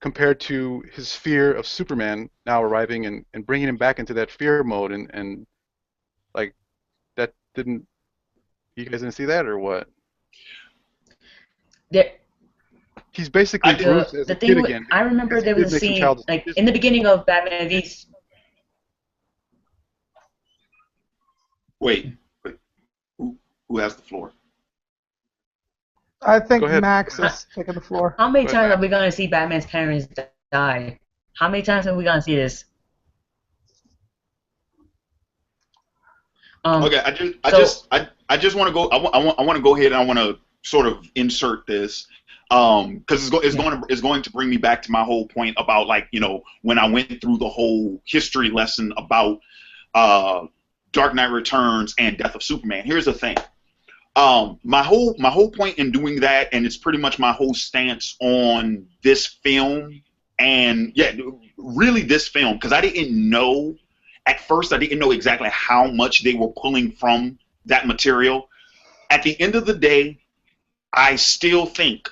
compared to his fear of Superman now arriving and bringing him back into that fear mode, and like that didn't. You guys didn't see that or what? He's basically I did. Bruce as The a thing kid with, again. I remember Because he there was did a make some scene, childish like, decisions. in the beginning of Batman v... Wait. Who has the floor? I think Go ahead. Max is taking the floor. How many But- times are we going to see Batman's parents die? How many times are we going to see this? Okay, I just want to go. I want to go ahead and I want to sort of insert this because it's going to bring me back to my whole point about, like, when I went through the whole history lesson about Dark Knight Returns and Death of Superman. Here's the thing. My whole point in doing that, and it's pretty much my whole stance on this film, and yeah, really this film, because I didn't know. At first, I didn't know exactly how much they were pulling from that material. At the end of the day, I still think,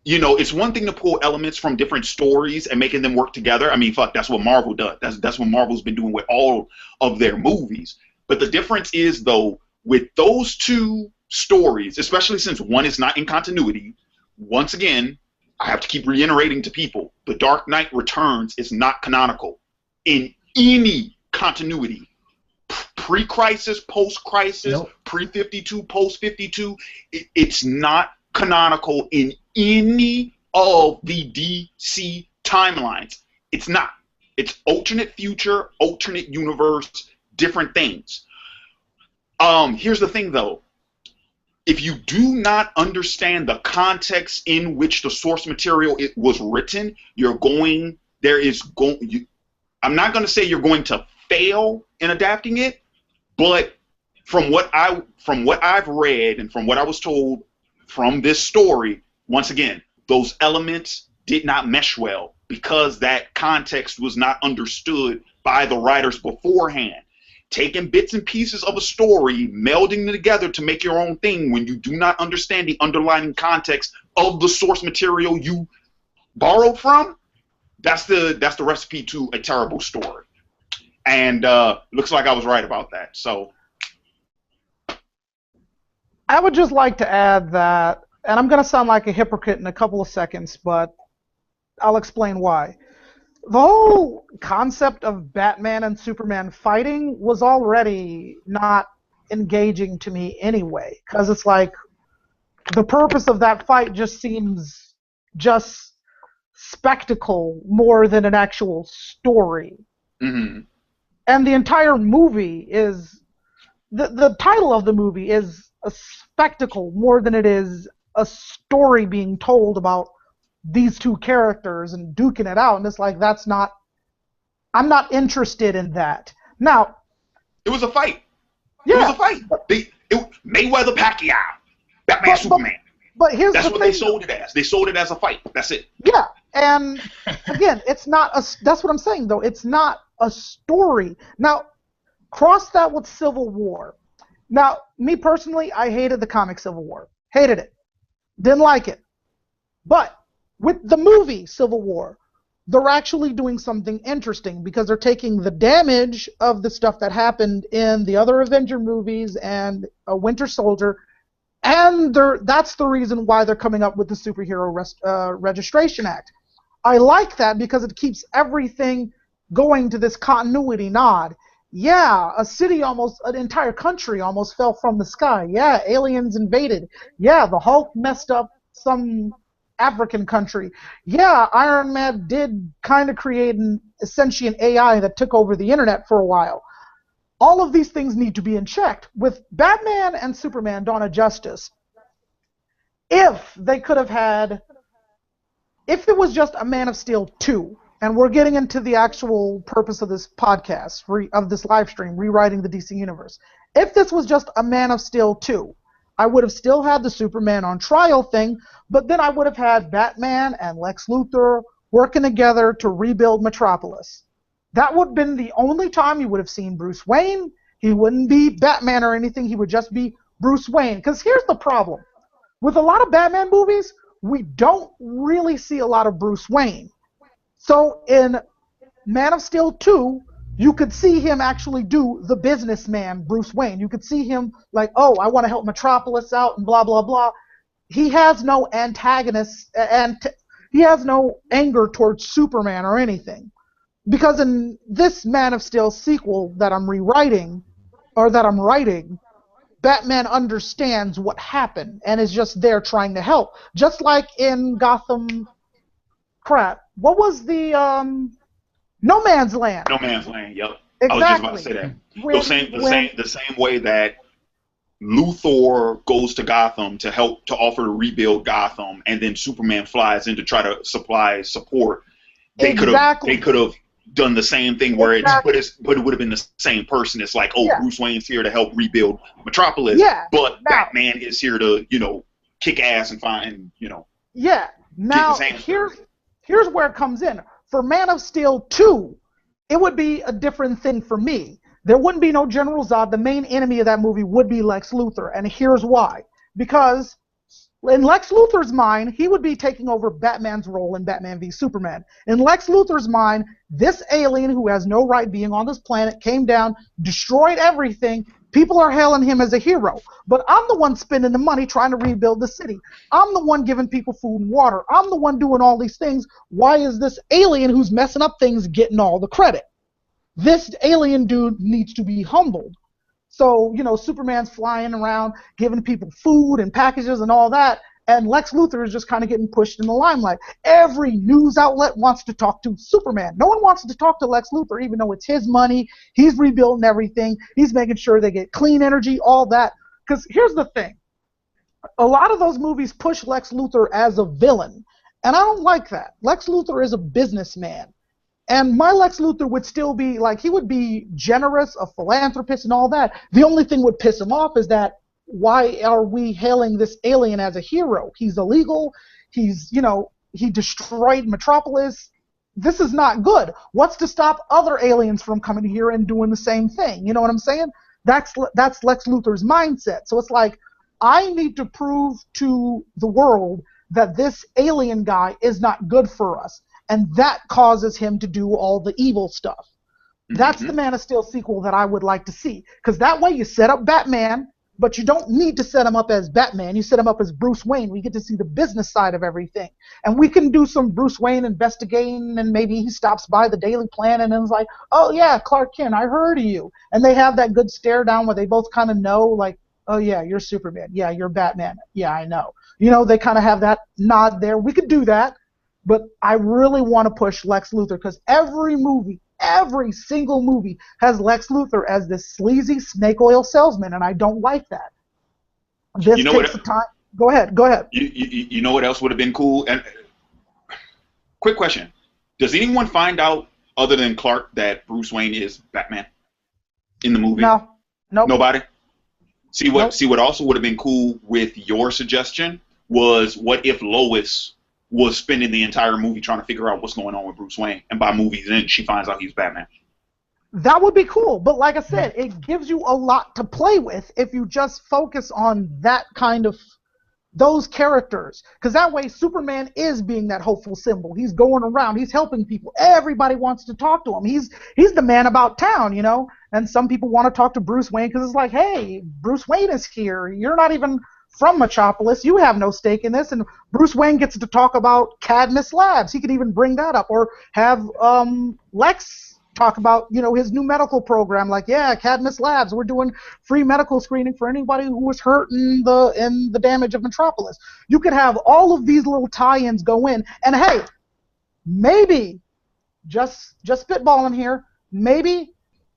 it's one thing to pull elements from different stories and making them work together. I mean, fuck, that's what Marvel does. That's what Marvel's been doing with all of their movies. But the difference is, though, with those two stories, especially since one is not in continuity, once again, I have to keep reiterating to people, The Dark Knight Returns is not canonical in any continuity, pre-crisis, post-crisis, Nope. pre-52, post-52. It's not canonical in any of the DC timelines. It's not. It's alternate future, alternate universe, different things. Here's the thing, though. If you do not understand the context in which the source material was written, I'm not going to say you're going to fail in adapting it, but from what I've read and from what I was told from this story, once again, those elements did not mesh well because that context was not understood by the writers beforehand. Taking bits and pieces of a story, melding them together to make your own thing when you do not understand the underlying context of the source material you borrowed from, that's the recipe to a terrible story. And looks like I was right about that. So I would just like to add that, and I'm going to sound like a hypocrite in a couple of seconds, but I'll explain why. The whole concept of Batman and Superman fighting was already not engaging to me anyway, because it's like the purpose of that fight just seems just spectacle more than an actual story. mm-hmm. And the entire movie is the title of the movie is a spectacle more than it is a story being told about these two characters and duking it out. And it's like I'm not interested in that. Now, It was a fight. It was yeah, a fight. Mayweather Pacquiao, Batman but Superman. but here's That's the what thing. they sold it as. They sold it as a fight. That's it. Yeah, and again, it's not a. That's what I'm saying though. It's not a story. Now, cross that with Civil War. Now, me personally, I hated the comic Civil War. Hated it. Didn't like it. But with the movie Civil War, they're actually doing something interesting because they're taking the damage of the stuff that happened in the other Avenger movies and Winter Soldier, and that's the reason why they're coming up with the Superhero Registration Act. I like that because it keeps everything going to this continuity nod. Yeah, an entire country almost fell from the sky. Yeah, aliens invaded. Yeah, the Hulk messed up some African country. Yeah, Iron Man did kind of create an sentient AI that took over the internet for a while. All of these things need to be in check. With Batman and Superman Dawn of Justice, if they could have had, if it was just a Man of Steel 2, and we're getting into the actual purpose of this podcast, of this live stream, rewriting the DC Universe, if this was just a Man of Steel 2, I would have still had the Superman on trial thing, but then I would have had Batman and Lex Luthor working together to rebuild Metropolis. That would have been the only time you would have seen Bruce Wayne. He wouldn't be Batman or anything. He would just be Bruce Wayne. Because here's the problem. With a lot of Batman movies, we don't really see a lot of Bruce Wayne. So in Man of Steel 2, you could see him actually do the businessman Bruce Wayne. You could see him like, oh, I want to help Metropolis out and blah, blah, blah. He has no antagonist, and he has no anger towards Superman or anything. Because in this Man of Steel sequel that I'm rewriting, or that I'm writing, Batman understands what happened and is just there trying to help. Just like in Gotham, what was the, No Man's Land. No Man's Land, yep. Exactly. I was just about to say that. The same way that Luthor goes to Gotham to offer to rebuild Gotham, and then Superman flies in to try to supply support. They could have done the same thing where but it would have been the same person. It's like, Bruce Wayne's here to help rebuild Metropolis, but Batman is here to, kick ass and find, Yeah. Now here's where it comes in. For Man of Steel 2, it would be a different thing for me. There wouldn't be no General Zod. The main enemy of that movie would be Lex Luthor, and here's why. Because in Lex Luthor's mind, he would be taking over Batman's role in Batman v Superman. In Lex Luthor's mind, this alien who has no right being on this planet came down, destroyed everything. People are hailing him as a hero. But I'm the one spending the money trying to rebuild the city. I'm the one giving people food and water. I'm the one doing all these things. Why is this alien who's messing up things getting all the credit? This alien dude needs to be humbled. So, Superman's flying around, giving people food and packages and all that, and Lex Luthor is just kind of getting pushed in the limelight. Every news outlet wants to talk to Superman. No one wants to talk to Lex Luthor, even though it's his money. He's rebuilding everything. He's making sure they get clean energy, all that. Because here's the thing. A lot of those movies push Lex Luthor as a villain, and I don't like that. Lex Luthor is a businessman. And my Lex Luthor would still be, he would be generous, a philanthropist and all that. The only thing would piss him off is that, why are we hailing this alien as a hero? He's illegal. He's, he destroyed Metropolis. This is not good. What's to stop other aliens from coming here and doing the same thing? You know what I'm saying? That's Lex Luthor's mindset. So it's like, I need to prove to the world that this alien guy is not good for us. And that causes him to do all the evil stuff. That's the Man of Steel sequel that I would like to see. Because that way you set up Batman, but you don't need to set him up as Batman. You set him up as Bruce Wayne. We get to see the business side of everything. And we can do some Bruce Wayne investigating, and maybe he stops by the Daily Planet and is like, oh, yeah, Clark Kent, I heard of you. And they have that good stare down where they both kind of know, like, oh, yeah, you're Superman. Yeah, you're Batman. Yeah, I know. They kind of have that nod there. We could do that. But I really want to push Lex Luthor because every movie every single movie has Lex Luthor as this sleazy snake oil salesman, and I don't like that. This You know takes the what? time. Go ahead. Go ahead. You know what else would have been cool? And quick question: does anyone find out other than Clark that Bruce Wayne is Batman in the movie? No. Nope. Nobody. Nope. See what also would have been cool with your suggestion was what if Lois was spending the entire movie trying to figure out what's going on with Bruce Wayne, and by movie's end she finds out he's Batman. That would be cool, but like I said, it gives you a lot to play with if you just focus on that kind of those characters, because that way Superman is being that hopeful symbol. He's going around, he's helping people. Everybody wants to talk to him. He's the man about town, you know. And some people want to talk to Bruce Wayne because it's like, hey, Bruce Wayne is here. You're not even from Metropolis. You have no stake in this. And Bruce Wayne gets to talk about Cadmus Labs. He could even bring that up, or have Lex talk about, you know, his new medical program. Like, yeah, Cadmus Labs, we're doing free medical screening for anybody who was hurt in the damage of Metropolis. You could have all of these little tie-ins go in, and hey, maybe, just spitballing here, maybe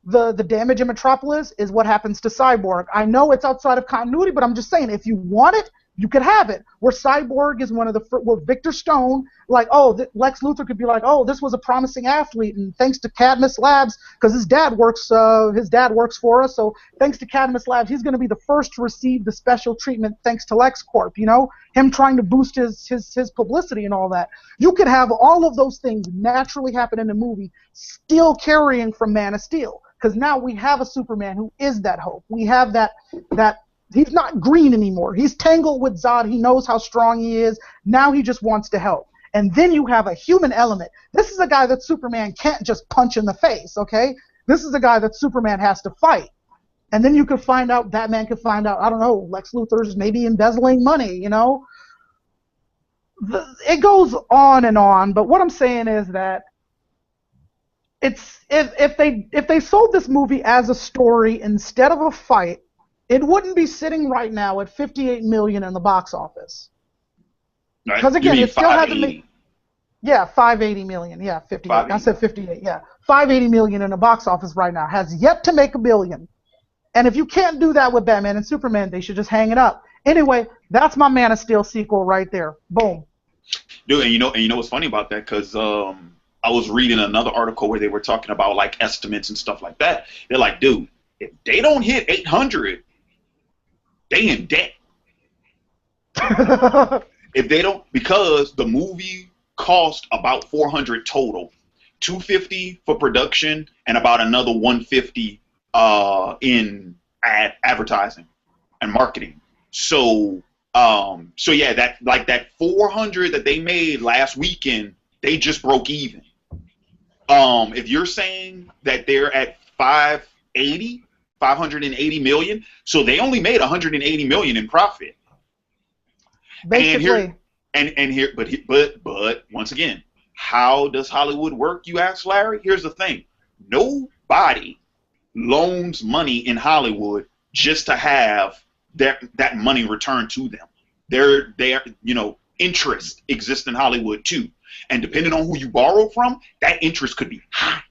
the damage in Metropolis is what happens to Cyborg. I know it's outside of continuity, but I'm just saying, if you want it, you could have it. Where Cyborg is one of the where Victor Stone, like, Lex Luthor could be like, oh, this was a promising athlete, and thanks to Cadmus Labs, because his dad works for us, so thanks to Cadmus Labs, he's going to be the first to receive the special treatment thanks to LexCorp. You know, him trying to boost his publicity and all that. You could have all of those things naturally happen in the movie, still carrying from Man of Steel, because now we have a Superman who is that hope. We have that. He's not green anymore. He's tangled with Zod. He knows how strong he is. Now he just wants to help. And then you have a human element. This is a guy that Superman can't just punch in the face, okay? This is a guy that Superman has to fight. And then you could find out, Batman could find out, I don't know, Lex Luthor's maybe embezzling money, you know? It goes on, but what I'm saying is that if they sold this movie as a story instead of a fight, it wouldn't be sitting right now at $58 million in the box office. Because again, it still hasn't made. Yeah, $580 million. Yeah, 58. I said 58. Yeah, $580 million in the box office right now. Has yet to make $1 billion. And if you can't do that with Batman and Superman, they should just hang it up. Anyway, that's my Man of Steel sequel right there. Boom. Dude, and you know what's funny about that? Because I was reading another article where they were talking about like estimates and stuff like that. They're like, dude, if they don't hit 800. They in debt. If they don't, because the movie cost about 400 total, 250 for production and about another 150 in advertising and marketing. So yeah, that 400 that they made last weekend, they just broke even. If you're saying that they're at 580 million, so they only made 180 million in profit. Basically. But once again, how does Hollywood work, you ask, Larry? Here's the thing. Nobody loans money in Hollywood just to have that money returned to them. Their interest exists in Hollywood too. And depending on who you borrow from, that interest could be high.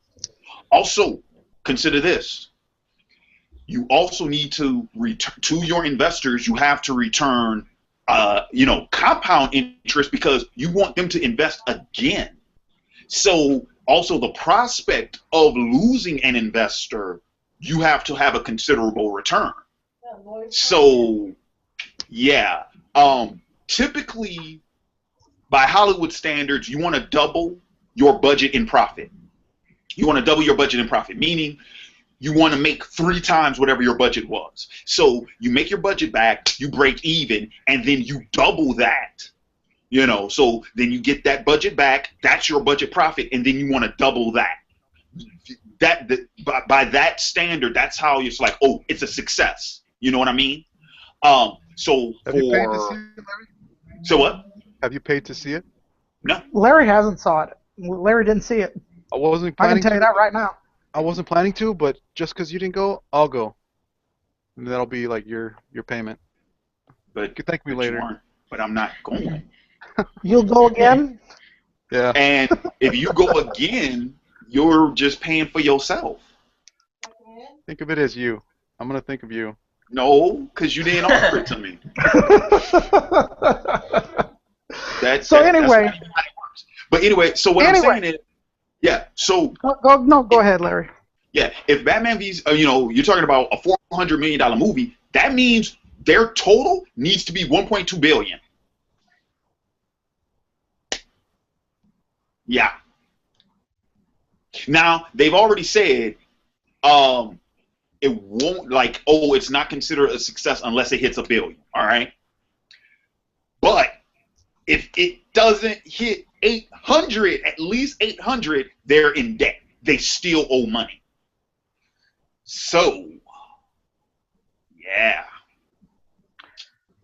Also, consider this. You also need to return to your investors. You have to return, compound interest, because you want them to invest again. So also the prospect of losing an investor, you have to have a considerable return. So, yeah, typically by Hollywood standards, you want to double your budget in profit. You want to double your budget in profit, meaning you want to make 3 times whatever your budget was. So you make your budget back, you break even, and then you double that. So then you get that budget back, that's your budget profit, and then you want to double that. By that standard, that's how it's like, oh, it's a success. You know what I mean? Have you paid to see it, Larry? So what? Have you paid to see it? No. Larry hasn't saw it. Larry didn't see it. I wasn't I planning can tell you that right now. I wasn't planning to, but just because you didn't go, I'll go. And that'll be like your payment. But you can thank me later. But I'm not going. You'll go again? Yeah. And if you go again, you're just paying for yourself. Think of it as you. I'm gonna think of you. No, because you didn't offer it to me. So anyway, that's not how it works. But anyway, so what I'm saying is, yeah. So go ahead, Larry. yeah, if Batman vs. You're talking about a $400 million movie, that means their total needs to be 1.2 billion. Yeah. Now they've already said, it won't it's not considered a success unless it hits a billion. All right. But if it doesn't hit 800, at least 800, they're in debt. They still owe money. So, yeah.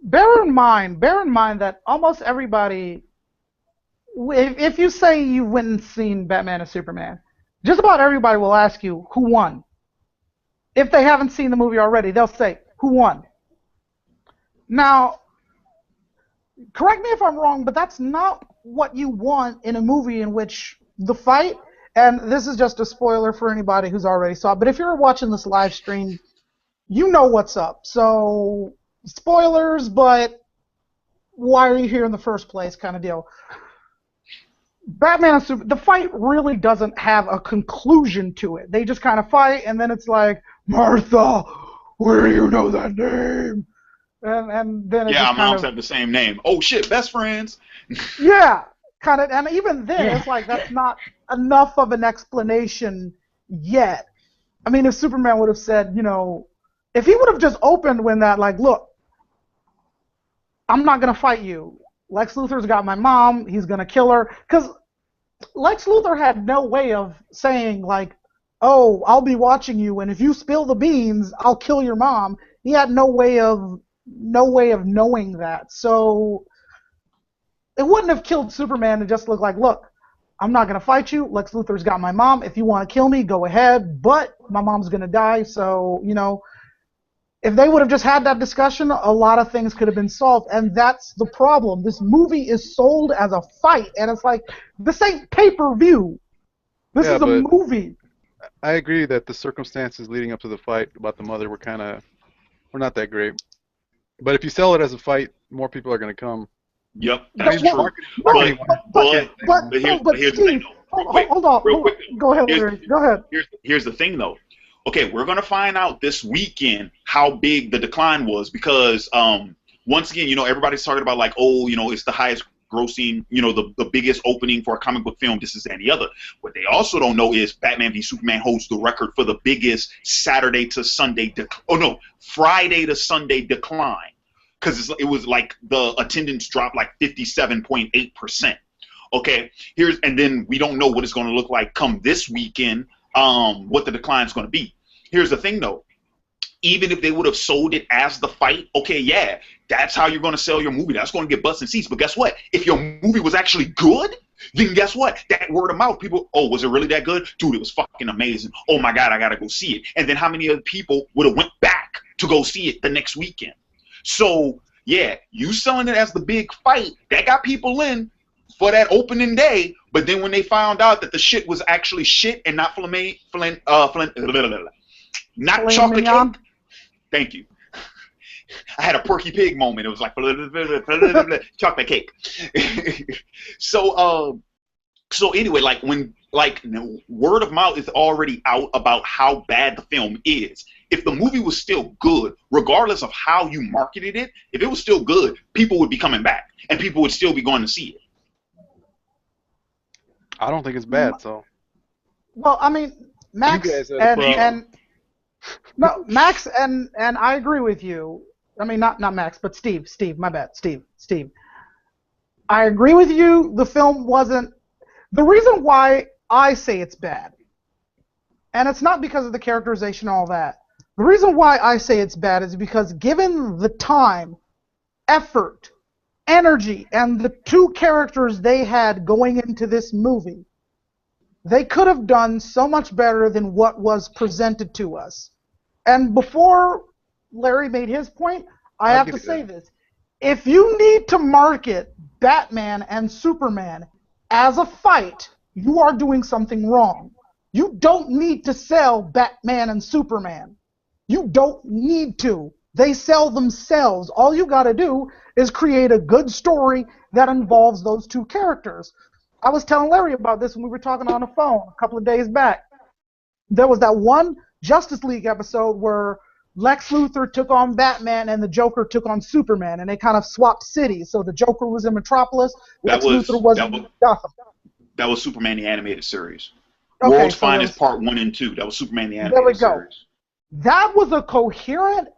Bear in mind that almost everybody, if you say you went and seen Batman and Superman, just about everybody will ask you who won. If they haven't seen the movie already, they'll say, who won? Now, correct me if I'm wrong, but that's not what you want in a movie in which the fight, and this is just a spoiler for anybody who's already saw it, but if you're watching this live stream, you know what's up. So, spoilers, but why are you here in the first place kind of deal. Batman and Superman, the fight really doesn't have a conclusion to it. They just kind of fight, and then it's like, Martha, where do you know that name? And then it yeah, just our moms have the same name. Oh shit, best friends. Yeah, kind of, and even then, it's like that's not enough of an explanation yet. I mean, if Superman would have said, if he would have just opened when that, like, look, I'm not gonna fight you. Lex Luthor's got my mom. He's gonna kill her. Because Lex Luthor had no way of saying, like, oh, I'll be watching you, and if you spill the beans, I'll kill your mom. He had no way of knowing that. So it wouldn't have killed Superman to just look like, look, I'm not gonna fight you. Lex Luthor's got my mom. If you want to kill me, go ahead. But my mom's gonna die. So if they would have just had that discussion, a lot of things could have been solved, and that's the problem. This movie is sold as a fight, and it's like, this ain't pay-per-view. This is a movie. I agree that the circumstances leading up to the fight about the mother were not that great. But if you sell it as a fight, more people are going to come. Yep, that's true. But here's the thing, though. Hold on. Go ahead, Larry. Go ahead. Here's the thing, though. Okay, we're going to find out this weekend how big the decline was because, once again, everybody's talking about like, it's the highest grossing, the biggest opening for a comic book film, this, and the other. What they also don't know is Batman v Superman holds the record for the biggest Friday to Sunday decline because it was like the attendance dropped like 57.8%. Okay, and then we don't know what it's going to look like come this weekend. What the decline is going to be. Here's the thing, though. Even if they would have sold it as the fight, okay, yeah, that's how you're going to sell your movie. That's going to get butts and seats. But guess what? If your movie was actually good, then guess what? That word of mouth, people, oh, was it really that good? Dude, it was fucking amazing. Oh, my God, I got to go see it. And then how many other people would have went back to go see it the next weekend? So, yeah, you selling it as the big fight, that got people in for that opening day, but then when they found out that the shit was actually shit and not not chocolate cake. Thank you. I had a Porky Pig moment. It was like chocolate cake. So anyway, like when word of mouth is already out about how bad the film is. If the movie was still good, regardless of how you marketed it, if it was still good, people would be coming back and people would still be going to see it. I don't think it's bad, so. Well, I mean, Max Max and I agree with you. I mean, not Max, but Steve, my bad, Steve. I agree with you. The film wasn't. The reason why I say it's bad, and it's not because of the characterization and all that. The reason why I say it's bad is because given the time, effort, energy, and the two characters they had going into this movie, they could have done so much better than what was presented to us. And before Larry made his point, I have to say this. If you need to market Batman and Superman as a fight, you are doing something wrong. You don't need to sell Batman and Superman. You don't need to. They sell themselves. All you got to do is create a good story that involves those two characters. I was telling Larry about this when we were talking on the phone a couple of days back. There was that one Justice League episode where Lex Luthor took on Batman and the Joker took on Superman, and they kind of swapped cities. So the Joker was in Metropolis, Lex Luthor was in Gotham. That was Superman the Animated Series. Okay, World's so Finest Part 1 and 2. That was Superman the there Animated we go. Series. That was a coherent,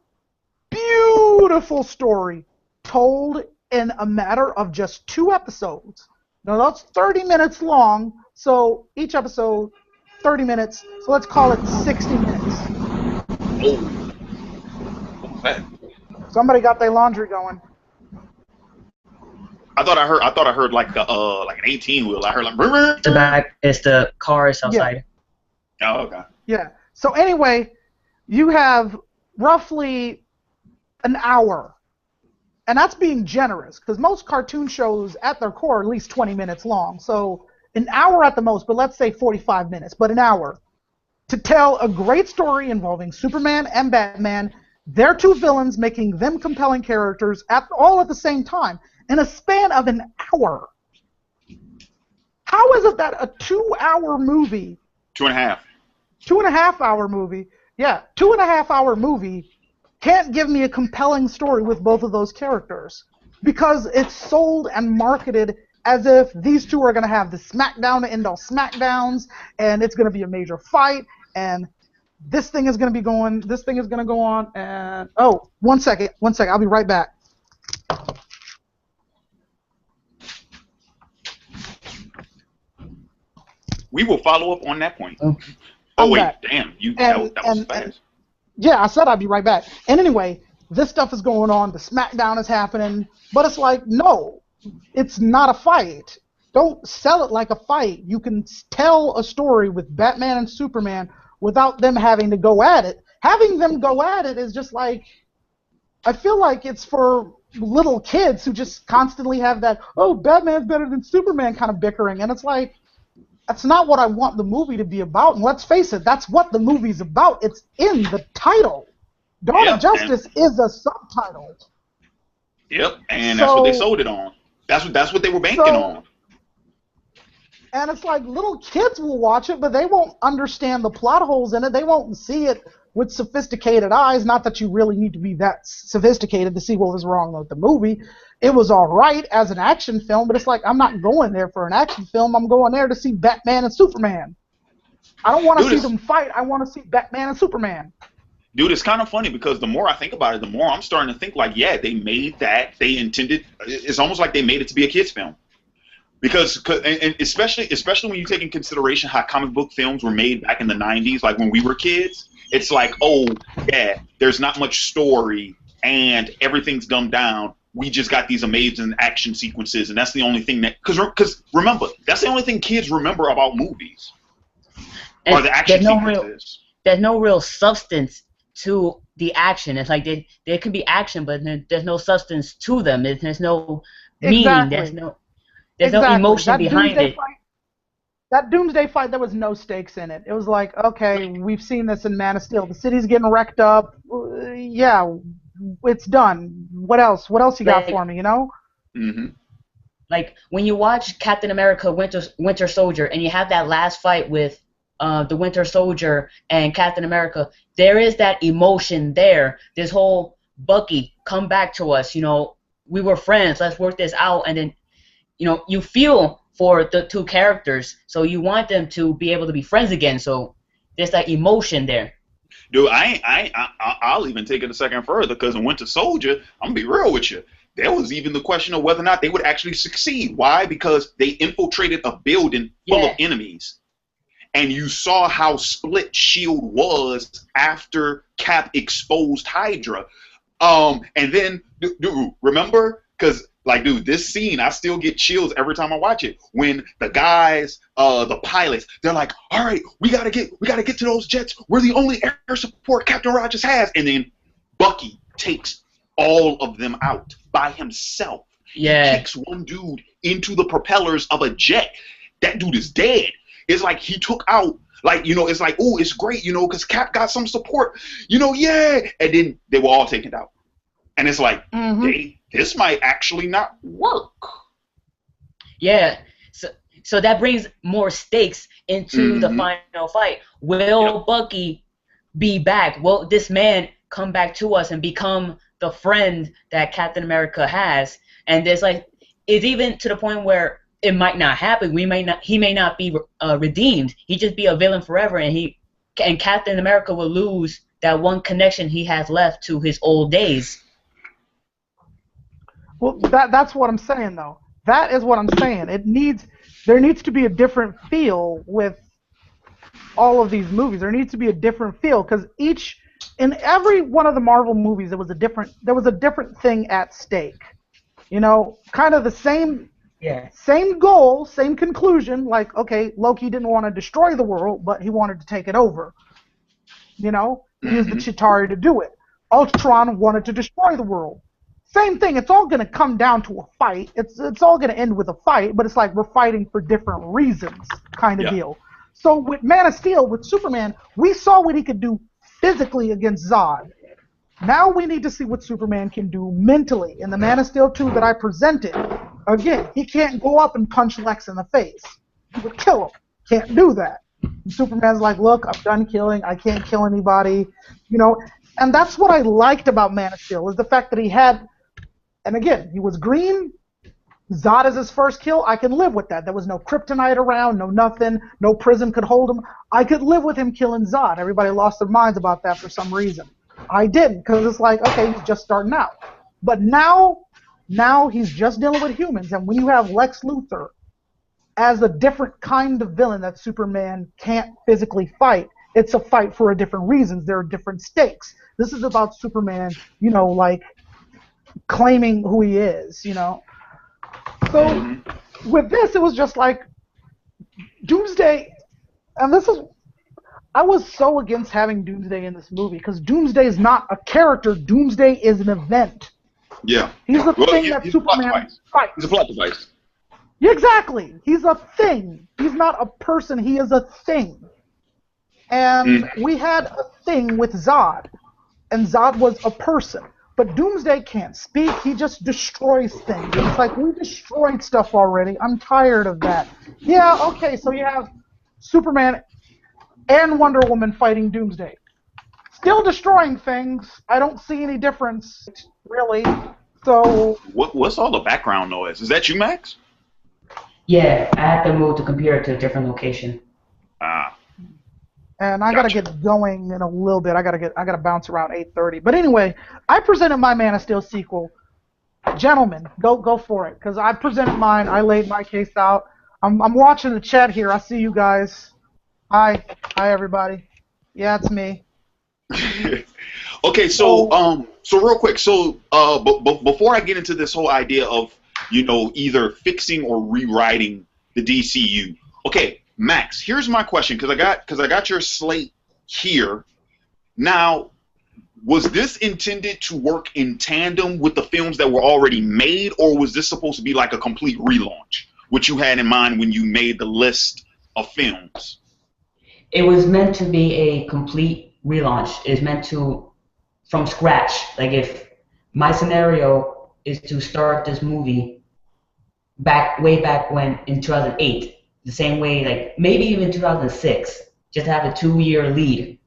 beautiful story told in a matter of just 2 episodes. Now that's 30 minutes long, so each episode 30 minutes, so let's call it 60 minutes. Oh. What was that? Somebody got their laundry going. I thought I heard like an 18-wheel. I heard like The back is the cars outside. Yeah. Oh, okay. Yeah. So anyway, you have roughly an hour. And that's being generous, because most cartoon shows at their core are at least 20 minutes long. So an hour at the most, but let's say 45 minutes, but an hour to tell a great story involving Superman and Batman, their two villains, making them compelling characters all at the same time in a span of an hour. How is it that a 2-hour movie, 2.5. 2.5-hour movie, 2.5-hour movie can't give me a compelling story with both of those characters? Because it's sold and marketed as if these two are going to have the smackdown to end all smackdowns, and it's going to be a major fight, and this thing is going to go on, and... Oh, one second, I'll be right back. We will follow up on that point. I'm wait, back. damn, that was fast. Yeah, I said I'd be right back. And anyway, this stuff is going on, the smackdown is happening, but it's like, no, it's not a fight. Don't sell it like a fight. You can tell a story with Batman and Superman without them having to go at it. Having them go at it is just like, I feel like it's for little kids who just constantly have that, oh, Batman's better than Superman kind of bickering, and it's like, that's not what I want the movie to be about. And let's face it, that's what the movie's about. It's in the title. Dawn of Justice is a subtitle. Yep, and that's what they sold it on. That's what they were banking on. And it's like little kids will watch it, but they won't understand the plot holes in it. They won't see it with sophisticated eyes. Not that you really need to be that sophisticated to see what was wrong with the movie. It was all right as an action film, but it's like, I'm not going there for an action film. I'm going there to see Batman and Superman. I don't want to see them fight. I want to see Batman and Superman. Dude, it's kind of funny because the more I think about it, the more I'm starting to think like, yeah, they made that. They intended. It's almost like they made it to be a kid's film. Because and especially when you take in consideration how comic book films were made back in the 90s, like when we were kids, it's like, oh, yeah, there's not much story and everything's dumbed down. We just got these amazing action sequences, and that's the only thing that... Because remember, that's the only thing kids remember about movies. And are the action sequences. There's no real substance to the action. It's like there can be action, but there's no substance to them. There's no meaning. There's no emotion behind it. That Doomsday fight, there was no stakes in it. It was like, okay, we've seen this in Man of Steel. The city's getting wrecked up. Yeah, it's done. What else? What else you got for me, you know? Mm-hmm. Like, when you watch Captain America Winter Soldier, and you have that last fight with the Winter Soldier and Captain America, there is that emotion there. This whole, Bucky, come back to us, you know, we were friends, let's work this out, and then, you know, you feel for the two characters, so you want them to be able to be friends again, so there's that emotion there. Dude, I'll even take it a second further, because in Winter Soldier, I'm going to be real with you, there was even the question of whether or not they would actually succeed. Why? Because they infiltrated a building full of enemies. And you saw how split S.H.I.E.L.D. was after Cap exposed Hydra. And then, dude, remember? Because, like, dude, this scene, I still get chills every time I watch it. When the guys, the pilots, they're like, all right, we gotta get to those jets. We're the only air support Captain Rogers has. And then Bucky takes all of them out by himself. Yeah. He kicks one dude into the propellers of a jet. That dude is dead. It's like he took out Like, it's like, oh, it's great, because Cap got some support, yeah. And then they were all taken out. And it's like, this might actually not work. Yeah. So that brings more stakes into the final fight. Will Bucky be back? Will this man come back to us and become the friend that Captain America has? And there's like, it's even to the point where it might not happen. He may not be redeemed. He just be a villain forever, and Captain America will lose that one connection he has left to his old days. Well, that's what I'm saying, though. That is what I'm saying. There needs to be a different feel with all of these movies. There needs to be a different feel, because in every one of the Marvel movies, there was a different thing at stake. Kind of the same goal, same conclusion. Like, okay, Loki didn't want to destroy the world, but he wanted to take it over. He used the Chitauri to do it. Ultron wanted to destroy the world. Same thing. It's all going to come down to a fight. It's all going to end with a fight, but it's like we're fighting for different reasons, kind of deal. So with Man of Steel, with Superman, we saw what he could do physically against Zod. Now we need to see what Superman can do mentally. In the Man of Steel 2 that I presented, again, he can't go up and punch Lex in the face. He would kill him. Can't do that. And Superman's like, look, I'm done killing. I can't kill anybody. And that's what I liked about Man of Steel, is the fact that he had, and again, he was green. Zod is his first kill. I can live with that. There was no kryptonite around, no nothing. No prison could hold him. I could live with him killing Zod. Everybody lost their minds about that for some reason. I didn't, because it's like, okay, he's just starting out. But now he's just dealing with humans, and when you have Lex Luthor as a different kind of villain that Superman can't physically fight, it's a fight for a different reasons. There are different stakes. This is about Superman, like claiming who he is, So with this, it was just like Doomsday, and I was so against having Doomsday in this movie, because Doomsday is not a character. Doomsday is an event. Yeah. He's the thing that Superman fights. He's a plot device. Yeah, exactly. He's a thing. He's not a person. He is a thing. And we had a thing with Zod, and Zod was a person. But Doomsday can't speak. He just destroys things. It's like, we destroyed stuff already. I'm tired of that. Yeah, okay, so you have Superman and Wonder Woman fighting Doomsday. Still destroying things. I don't see any difference, really. So what's all the background noise? Is that you, Max? Yeah, I had to move the computer to a different location. And I gotta get going in a little bit. I gotta bounce around 8:30. But anyway, I presented my Man of Steel sequel. Gentlemen, go for it, because I presented mine. I laid my case out. I'm watching the chat here. I see you guys. Hi everybody. Yeah, it's me. Okay, so real quick, before I get into this whole idea of either fixing or rewriting the DCU, okay, Max, here's my question, because I got your slate here. Now, was this intended to work in tandem with the films that were already made, or was this supposed to be like a complete relaunch, which you had in mind when you made the list of films? It was meant to be a complete relaunch. It's meant to, from scratch. Like, if my scenario is to start this movie way back when, in 2008, the same way, like maybe even 2006, just to have a 2-year lead.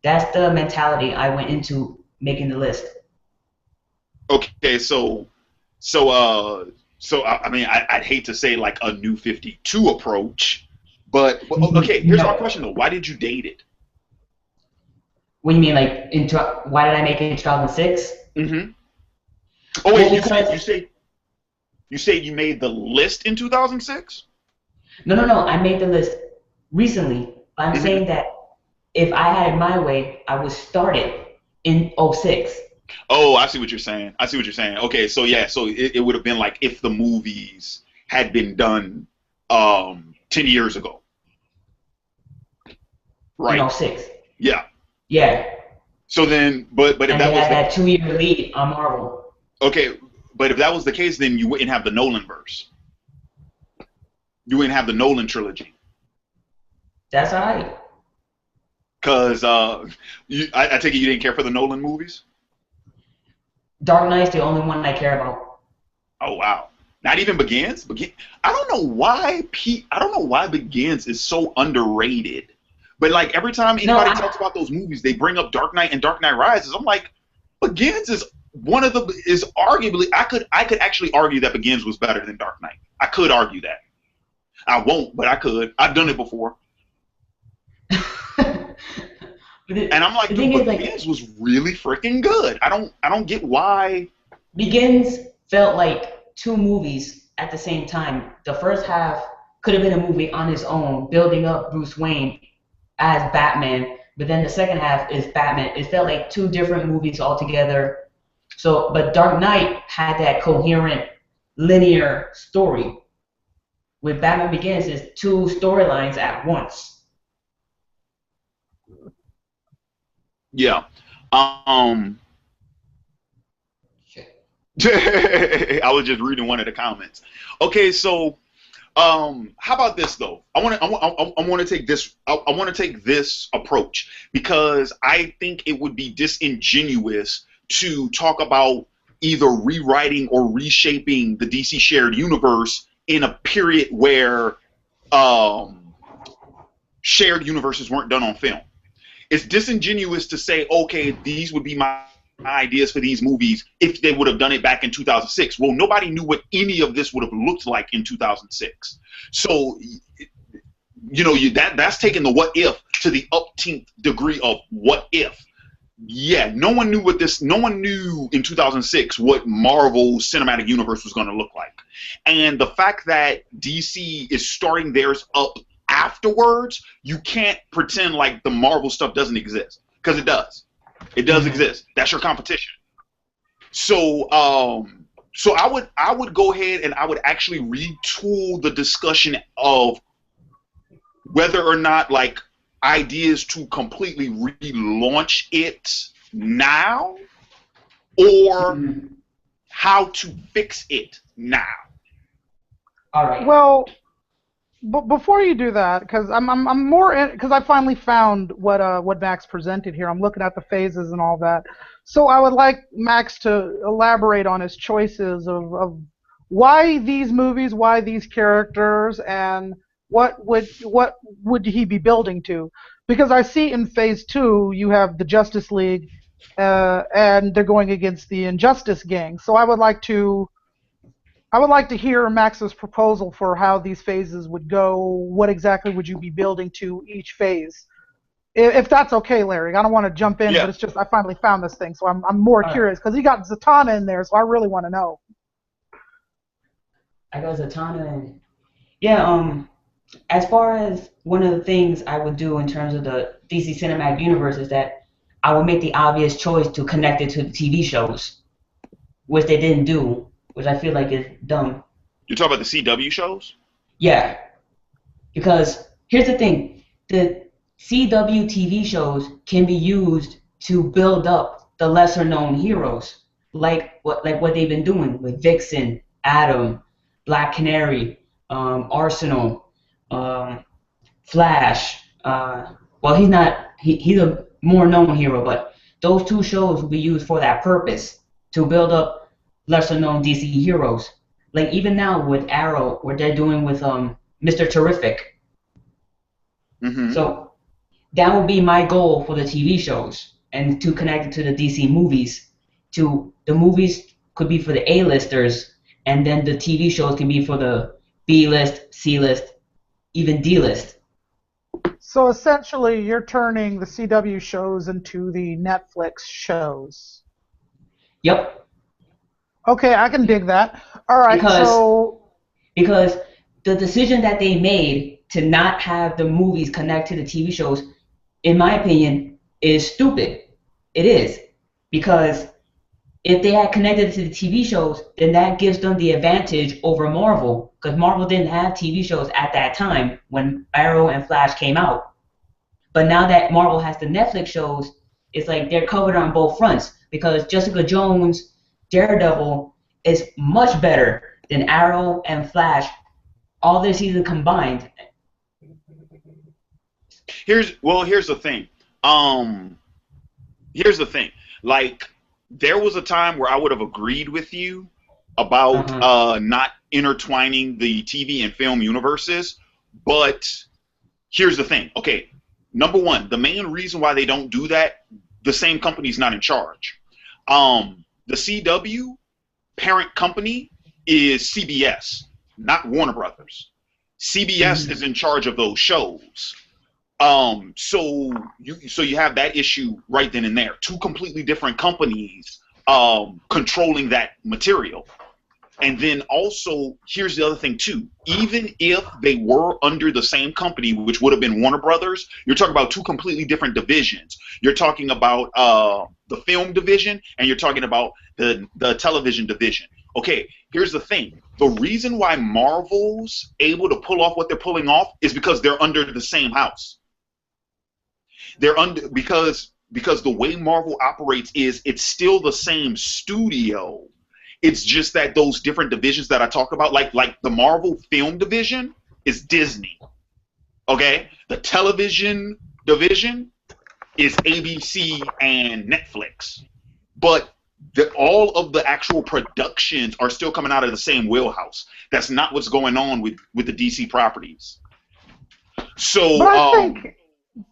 That's the mentality I went into making the list. Okay, so I mean, I'd hate to say like a New 52 approach, but okay, here's my question though: why did you date it? What do you mean, like why did I make it in 2006? Mm-hmm. Oh wait, you say you made the list in 2006? No. I made the list recently. I'm saying that if I had it my way, I would start it in 06. Oh, I see what you're saying. Okay, so yeah, so it would have been like if the movies had been done 10 years ago. Right. In 06. Yeah. Yeah. So then, but if that was that 2-year lead on Marvel. Okay, but if that was the case, then you wouldn't have the Nolan verse. You wouldn't have the Nolan trilogy. That's alright. Cause I take it you didn't care for the Nolan movies. Dark Knight's the only one I care about. Oh wow. Not even Begins. I don't know why I don't know why Begins is so underrated. But like every time No, anybody talks about those movies, they bring up Dark Knight and Dark Knight Rises. I'm like, Begins is one of the is arguably I could actually argue that Begins was better than Dark Knight. I could argue that. I won't, but I could. I've done it before. And I'm like, the dude, thing is, Begins was really freaking good. I don't get why. Begins felt like two movies at the same time. The first half could have been a movie on its own, building up Bruce Wayne as Batman, but then the second half is Batman. It felt like two different movies altogether. So, but Dark Knight had that coherent, linear story. With Batman Begins, it's two storylines at once. Yeah. I was just reading one of the comments. Okay, so how about this though? I want to take this. I want to take this approach because I think it would be disingenuous to talk about either rewriting or reshaping the DC shared universe in a period where shared universes weren't done on film. It's disingenuous to say, okay, these would be my ideas for these movies if they would have done it back in 2006. Well, nobody knew what any of this would have looked like in 2006. So, you know, that's taking the what if to the upteenth degree of what if. Yeah, no one knew in 2006 what Marvel Cinematic Universe was going to look like. And the fact that DC is starting theirs up afterwards, you can't pretend like the Marvel stuff doesn't exist, because it does. It does exist. That's your competition. So so I would go ahead and I would actually retool the discussion of whether or not like ideas to completely relaunch it now or how to fix it now. All right. Well, but before you do that, because I'm more because I finally found what Max presented here. I'm looking at the phases and all that. So I would like Max to elaborate on his choices of why these movies, why these characters, and what would he be building to? Because I see in Phase 2 you have the Justice League, and they're going against the Injustice gang. So I would like to hear Max's proposal for how these phases would go. What exactly would you be building to each phase? If that's okay, Larry. I don't want to jump in, Yeah. but it's just I finally found this thing, so I'm more curious because he got Zatanna in there, so I really want to know. I got Zatanna in. Yeah, as far as one of the things I would do in terms of the DC Cinematic Universe is that I would make the obvious choice to connect it to the TV shows, which they didn't do, which I feel like is dumb. You're talking about the CW shows? Yeah, because here's the thing. The CW TV shows can be used to build up the lesser known heroes, like what they've been doing with Vixen, Atom, Black Canary, Arsenal, Flash. Well, he's a more known hero, but those two shows will be used for that purpose, to build up lesser known DC heroes. Like even now with Arrow, what they're doing with Mr. Terrific. Mm-hmm. So that would be my goal for the TV shows, and to connect it to the DC movies. To the movies could be for the A-listers, and then the TV shows can be for the B-list, C-list, even D-list. So essentially, you're turning the CW shows into the Netflix shows. Yep. Okay, I can dig that. All right, because the decision that they made to not have the movies connect to the TV shows, in my opinion, is stupid. It is. Because if they had connected it to the TV shows, then that gives them the advantage over Marvel, because Marvel didn't have TV shows at that time when Arrow and Flash came out. But now that Marvel has the Netflix shows, it's like they're covered on both fronts, because Jessica Jones, Daredevil is much better than Arrow and Flash, all their seasons combined. Here's the thing. Um, here's the thing. Like, there was a time where I would have agreed with you about Uh-huh. not intertwining the TV and film universes, but here's the thing. Okay, number one, the main reason why they don't do that, the same company's not in charge. The CW parent company is CBS, not Warner Brothers. CBS Mhm. is in charge of those shows. So you have that issue right then and there. Two completely different companies controlling that material. And then also, here's the other thing too. Even if they were under the same company, which would have been Warner Brothers, you're talking about two completely different divisions. You're talking about the film division, and you're talking about the television division. Okay, here's the thing. The reason why Marvel's able to pull off what they're pulling off is because they're under the same house. They're under because the way Marvel operates is it's still the same studio. It's just that those different divisions that I talk about, like the Marvel film division, is Disney. Okay, the television division is ABC and Netflix. But all of the actual productions are still coming out of the same wheelhouse. That's not what's going on with the DC properties. But So, I think,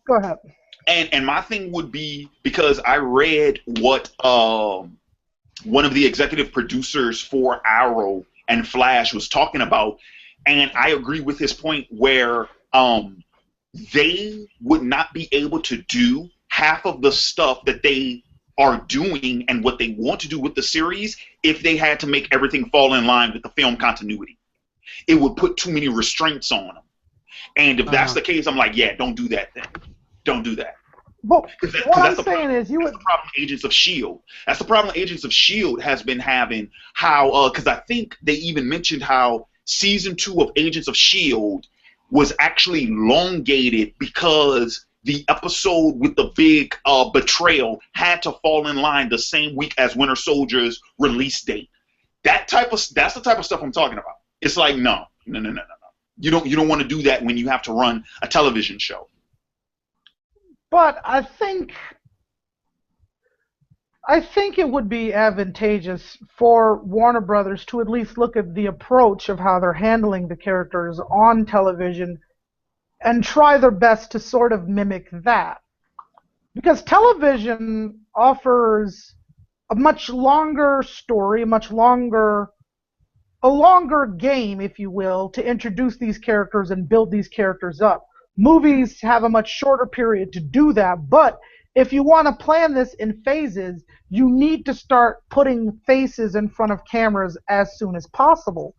go ahead. and my thing would be because I read what one of the executive producers for Arrow and Flash was talking about, and I agree with his point where they would not be able to do half of the stuff that they are doing and what they want to do with the series if they had to make everything fall in line with the film continuity. It would put too many restraints on them. And if that's Uh-huh. the case, I'm like, yeah, don't do that then. Don't do that. But Because what I'm that's the saying problem. is, you That's would. the problem. Agents of Shield. That's the problem. Agents of Shield has been having how because I think they even mentioned how season 2 of Agents of Shield was actually elongated because the episode with the big betrayal had to fall in line the same week as Winter Soldier's release date. That's the type of stuff I'm talking about. It's like no. You don't want to do that when you have to run a television show. But I think it would be advantageous for Warner Brothers to at least look at the approach of how they're handling the characters on television and try their best to sort of mimic that. Because television offers a much longer story, a longer game, if you will, to introduce these characters and build these characters up. Movies have a much shorter period to do that, but if you want to plan this in phases, you need to start putting faces in front of cameras as soon as possible.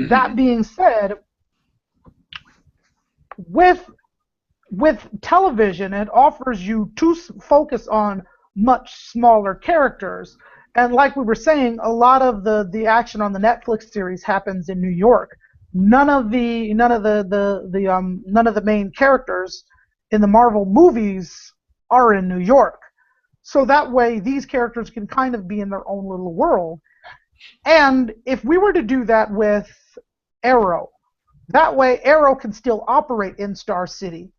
That Hmm. being said, with television, it offers you to focus on much smaller characters. And like we were saying, a lot of the action on the Netflix series happens in New York. None of the main characters in the Marvel movies are in New York. So that way these characters can kind of be in their own little world. And if we were to do that with Arrow, that way Arrow can still operate in Star City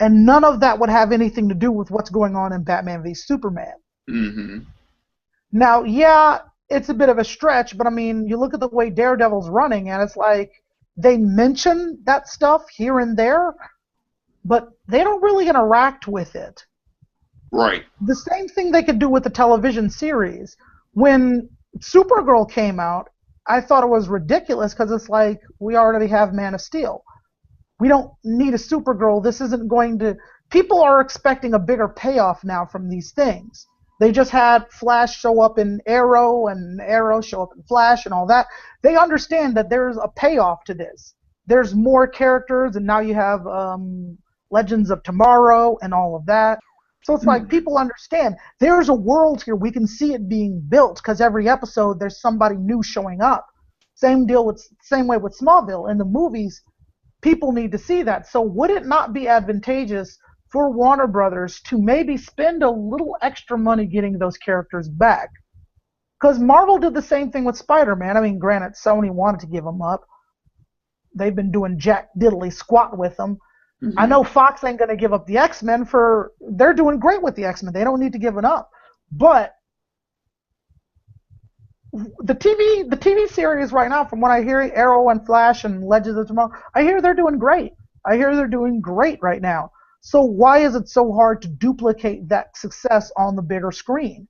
and none of that would have anything to do with what's going on in Batman v Superman. Hmm. Now, yeah, it's a bit of a stretch, but I mean, you look at the way Daredevil's running, and it's like they mention that stuff here and there, but they don't really interact with it. Right. The same thing they could do with the television series. When Supergirl came out, I thought it was ridiculous because it's like we already have Man of Steel. We don't need a Supergirl. This isn't going to. People are expecting a bigger payoff now from these things. They just had Flash show up in Arrow and Arrow show up in Flash and all that. They understand that there's a payoff to this. There's more characters, and now you have Legends of Tomorrow and all of that. So it's like Hmm. people understand there's a world here. We can see it being built because every episode there's somebody new showing up. Same way with Smallville in the movies people need to see that. So would it not be advantageous for Warner Brothers to maybe spend a little extra money getting those characters back? Because Marvel did the same thing with Spider-Man. I mean, granted, Sony wanted to give them up. They've been doing jack diddly squat with them. I know Fox ain't gonna give up the X-Men they're doing great with the X-Men. They don't need to give it up. But the TV series right now, from what I hear, Arrow and Flash and Legends of Tomorrow, I hear they're doing great. I hear they're doing great right now. So why is it so hard to duplicate that success on the bigger screen?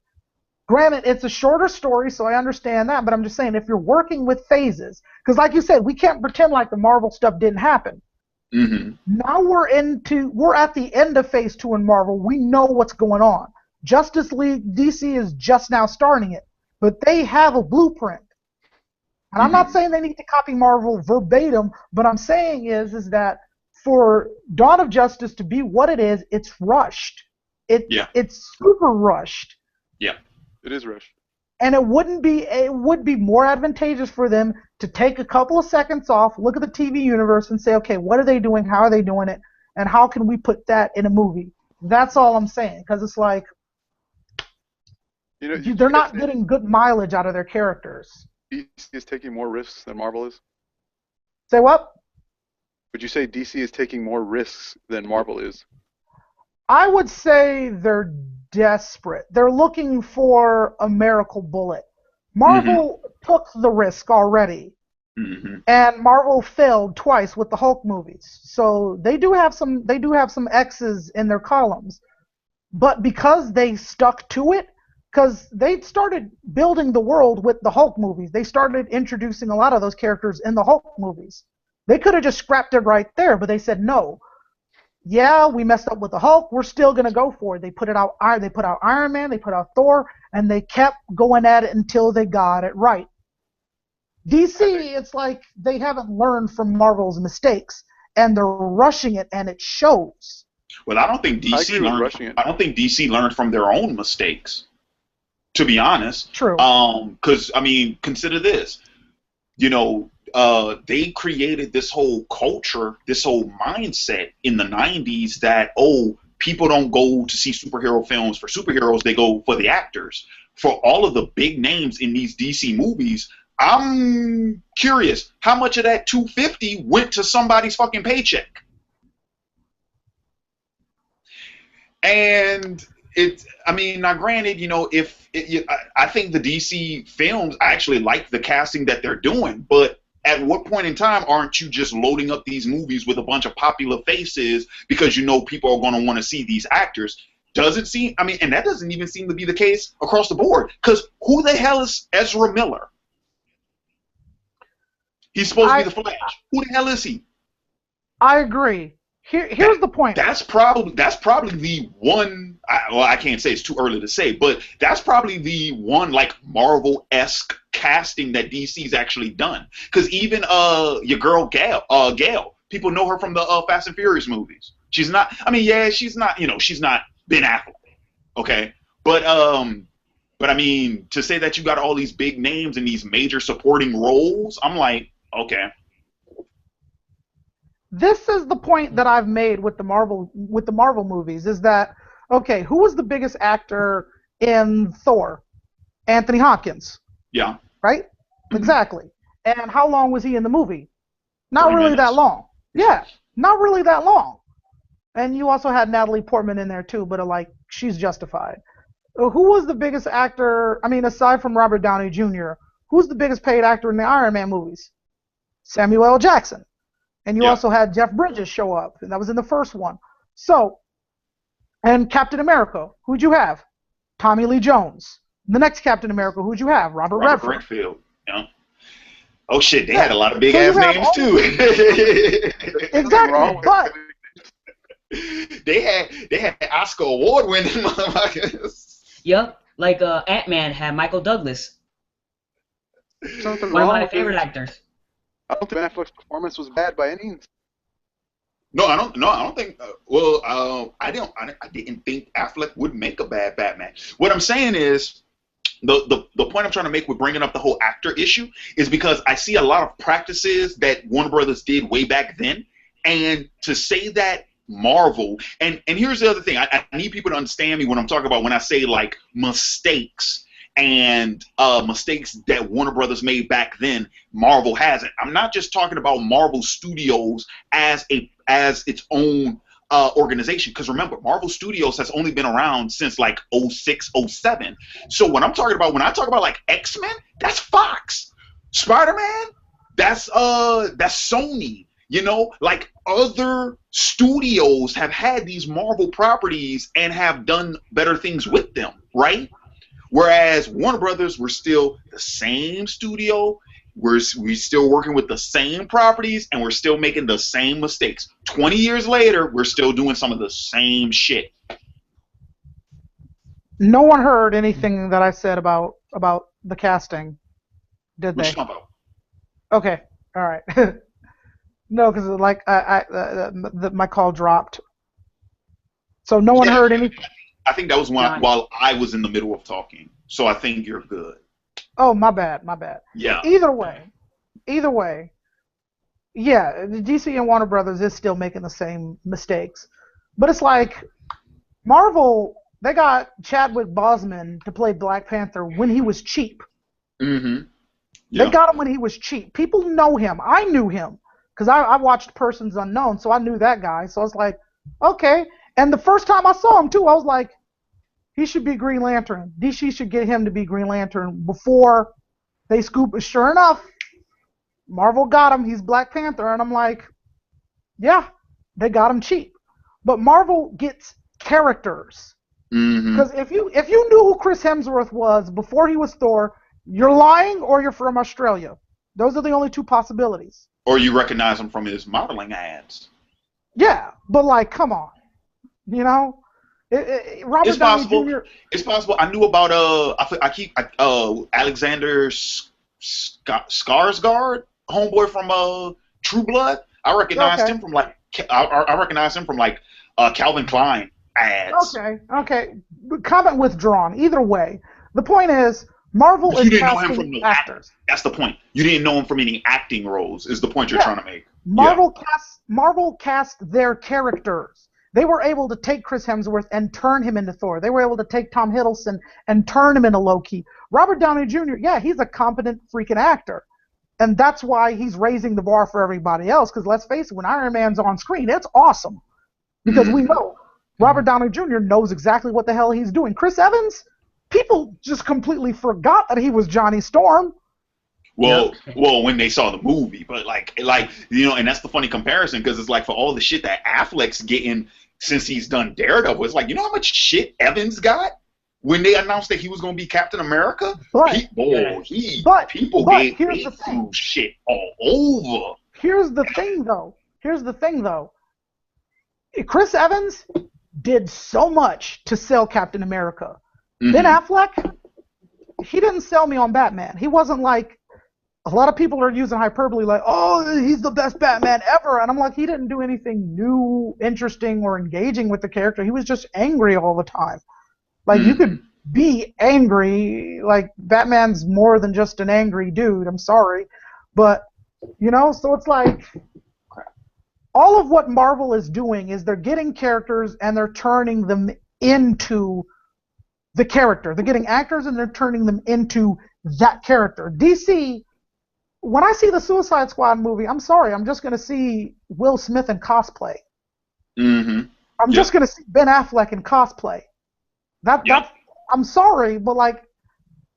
Granted, it's a shorter story, so I understand that, but I'm just saying, if you're working with phases, because like you said, we can't pretend like the Marvel stuff didn't happen. Now we're at the end of phase 2 in Marvel. We know what's going on. Justice League, DC is just now starting it, but they have a blueprint. And I'm not saying they need to copy Marvel verbatim, but I'm saying is that for Dawn of Justice to be what it is, it's rushed. It's super rushed. Yeah. It is rushed. And it would be more advantageous for them to take a couple of seconds off, look at the TV universe, and say, okay, what are they doing? How are they doing it? And how can we put that in a movie? That's all I'm saying, because it's like they're not getting good mileage out of their characters. DC is taking more risks than Marvel is? Say what? Would you say DC is taking more risks than Marvel is? I would say they're desperate. They're looking for a miracle bullet. Marvel took the risk already, and Marvel failed twice with the Hulk movies. So they do have some X's in their columns, but because they stuck to it, because they started building the world with the Hulk movies, they started introducing a lot of those characters in the Hulk movies. They could have just scrapped it right there, but they said no. Yeah, we messed up with the Hulk. We're still gonna go for it. They put out Iron Man, they put out Thor, and they kept going at it until they got it right. DC, it's like they haven't learned from Marvel's mistakes, and they're rushing it, and it shows. Well, I don't think DC learned from their own mistakes, to be honest. True. Because I mean, consider this. They created this whole culture, this whole mindset in the 90s that, people don't go to see superhero films for superheroes, they go for the actors. For all of the big names in these DC movies, I'm curious, how much of that $250 went to somebody's fucking paycheck? And now granted, I think the DC films, I actually like the casting that they're doing, but at what point in time aren't you just loading up these movies with a bunch of popular faces because people are going to want to see these actors? Doesn't seem, and that doesn't even seem to be the case across the board, because who the hell is Ezra Miller? He's supposed to be the Flash. Who the hell is he? I agree. Here's the point. That's probably the one. I can't say, it's too early to say, but that's probably the one like Marvel-esque casting that DC's actually done. Because even your girl Gail, people know her from the Fast and Furious movies. She's not. She's not. She's not Ben Affleck. Okay, but to say that you got all these big names in these major supporting roles, I'm like, okay. This is the point that I've made with the Marvel movies, is that, okay, who was the biggest actor in Thor? Anthony Hopkins. Yeah. Right? Exactly. And how long was he in the movie? Not really minutes. that long. Yeah, not really that long. And you also had Natalie Portman in there too, but she's justified. Who was the biggest actor, aside from Robert Downey Jr., who's the biggest paid actor in the Iron Man movies? Samuel L. Jackson. And you also had Jeff Bridges show up, and that was in the first one. So, and Captain America, who'd you have? Tommy Lee Jones. The next Captain America, who'd you have? Robert Redford. Yeah. Oh shit, they had a lot of big ass names too. Exactly, but they had Oscar award winning motherfuckers. Yep, like Ant-Man had Michael Douglas. Something One of wrong my with favorite it. actors. I don't think Ben Affleck's performance was bad by any means. No, I don't think. I didn't think Affleck would make a bad Batman. What I'm saying is, the point I'm trying to make with bringing up the whole actor issue is because I see a lot of practices that Warner Brothers did way back then, and to say that Marvel, and here's the other thing, I need people to understand me when I'm talking about when I say like mistakes. And mistakes that Warner Brothers made back then, Marvel hasn't. I'm not just talking about Marvel Studios as as its own organization. Because remember, Marvel Studios has only been around since like '06, '07. So when I talk about like X-Men, that's Fox. Spider-Man, that's Sony. You know, like other studios have had these Marvel properties and have done better things with them, right? Whereas Warner Brothers, we're still the same studio. We still working with the same properties, and we're still making the same mistakes. 20 years later, we're still doing some of the same shit. No one heard anything that I said about the casting, did What they? you talking about? Okay, all right. No, because like my call dropped, so no one Yeah, heard any. I think that was Johnny. while I was in the middle of talking. So I think you're good. Oh, my bad, my bad. Yeah. Either way, yeah, the DC and Warner Brothers is still making the same mistakes, but it's like Marvel. They got Chadwick Boseman to play Black Panther when he was cheap. Mm-hmm. They Yeah. got him when he was cheap. People know him. I knew him because I watched Persons Unknown, so I knew that guy. So I was like, okay. And the first time I saw him too, I was like, he should be Green Lantern. DC should get him to be Green Lantern before they scoop. Sure enough, Marvel got him. He's Black Panther, and I'm like, yeah, they got him cheap. But Marvel gets characters. Mm-hmm. Because if you knew who Chris Hemsworth was before he was Thor, you're lying or you're from Australia. Those are the only two possibilities. Or you recognize him from his modeling ads. Yeah, but like, come on, you know, Robert It's Downey possible. Jr. It's possible. I knew about Alexander Skarsgård, homeboy from True Blood. I recognized Okay. him from like I recognized him from like Calvin Klein ads. Okay. Comment withdrawn. Either way, the point is Marvel But is you didn't know him casting from no actors. That's the point. You didn't know him from any acting roles. Is the point you're Yeah. trying to make? Marvel cast their characters. They were able to take Chris Hemsworth and turn him into Thor. They were able to take Tom Hiddleston and turn him into Loki. Robert Downey Jr., yeah, he's a competent freaking actor. And that's why he's raising the bar for everybody else. Because let's face it, when Iron Man's on screen, it's awesome. Because we know Robert Downey Jr. knows exactly what the hell he's doing. Chris Evans, people just completely forgot that he was Johnny Storm. Well, when they saw the movie, but like you know, and that's the funny comparison because it's like for all the shit that Affleck's getting since he's done Daredevil, it's like you know how much shit Evans got when they announced that he was going to be Captain America. But People here's gave the thing. shit all over. Here's the thing, though. Chris Evans did so much to sell Captain America. Mm-hmm. Ben Affleck, he didn't sell me on Batman. He wasn't like a lot of people are using hyperbole like, oh, he's the best Batman ever. And I'm like, he didn't do anything new, interesting, or engaging with the character. He was just angry all the time. Like, you could be angry. Like, Batman's more than just an angry dude. I'm sorry. But, you know, so it's like all of what Marvel is doing is they're getting characters and they're turning them into the character. They're getting actors and they're turning them into that character. DC, when I see the Suicide Squad movie, I'm sorry, I'm just going to see Will Smith in cosplay. Mm-hmm. I'm just going to see Ben Affleck in cosplay. That's, I'm sorry, but like,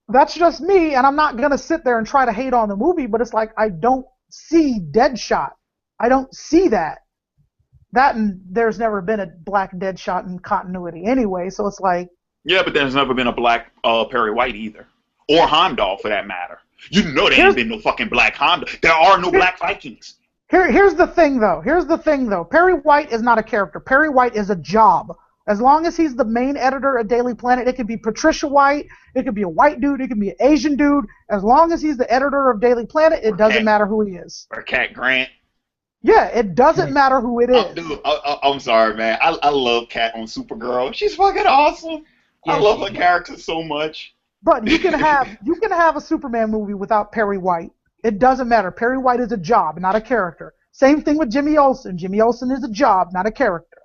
that's just me, and I'm not going to sit there and try to hate on the movie, but it's like, I don't see Deadshot. I don't see that. And there's never been a black Deadshot in continuity anyway, so it's like... Yeah, but there's never been a black Perry White either. Or Heimdall, for that matter. You know there ain't been no fucking black Heimdall. There are no black Vikings. Here's the thing, though. Perry White is not a character. Perry White is a job. As long as he's the main editor at Daily Planet, it could be Patricia White, it could be a white dude, it could be an Asian dude. As long as he's the editor of Daily Planet, it doesn't matter who he is. Or Cat Grant. Yeah, it doesn't matter who it is. Dude, I'm sorry, man. I love Cat on Supergirl. She's fucking awesome. I love her character so much. But you can have a Superman movie without Perry White. It doesn't matter. Perry White is a job, not a character. Same thing with Jimmy Olsen. Jimmy Olsen is a job, not a character.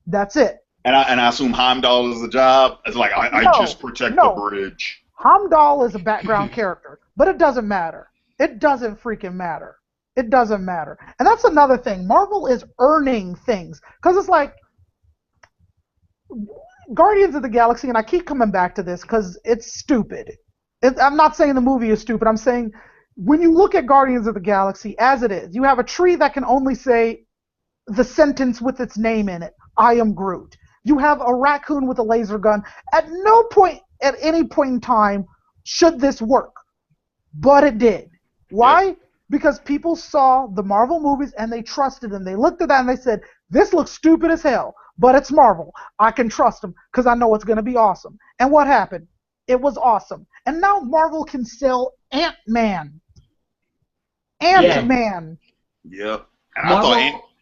That's it. And I assume Heimdall is a job. It's like I just protect the bridge. Heimdall is a background character, but it doesn't matter. It doesn't freaking matter. It doesn't matter. And that's another thing. Marvel is earning things. Because it's like Guardians of the Galaxy, and I keep coming back to this because it's stupid. I'm not saying the movie is stupid. I'm saying when you look at Guardians of the Galaxy as it is, you have a tree that can only say the sentence with its name in it, I am Groot. You have a raccoon with a laser gun. At no point, at any point in time, should this work. But it did. Why? Yep. Because people saw the Marvel movies and they trusted them. They looked at that and they said, this looks stupid as hell, but it's Marvel. I can trust them because I know it's going to be awesome. And what happened? It was awesome. And now Marvel can sell Ant-Man. Ant-Man. Yep. And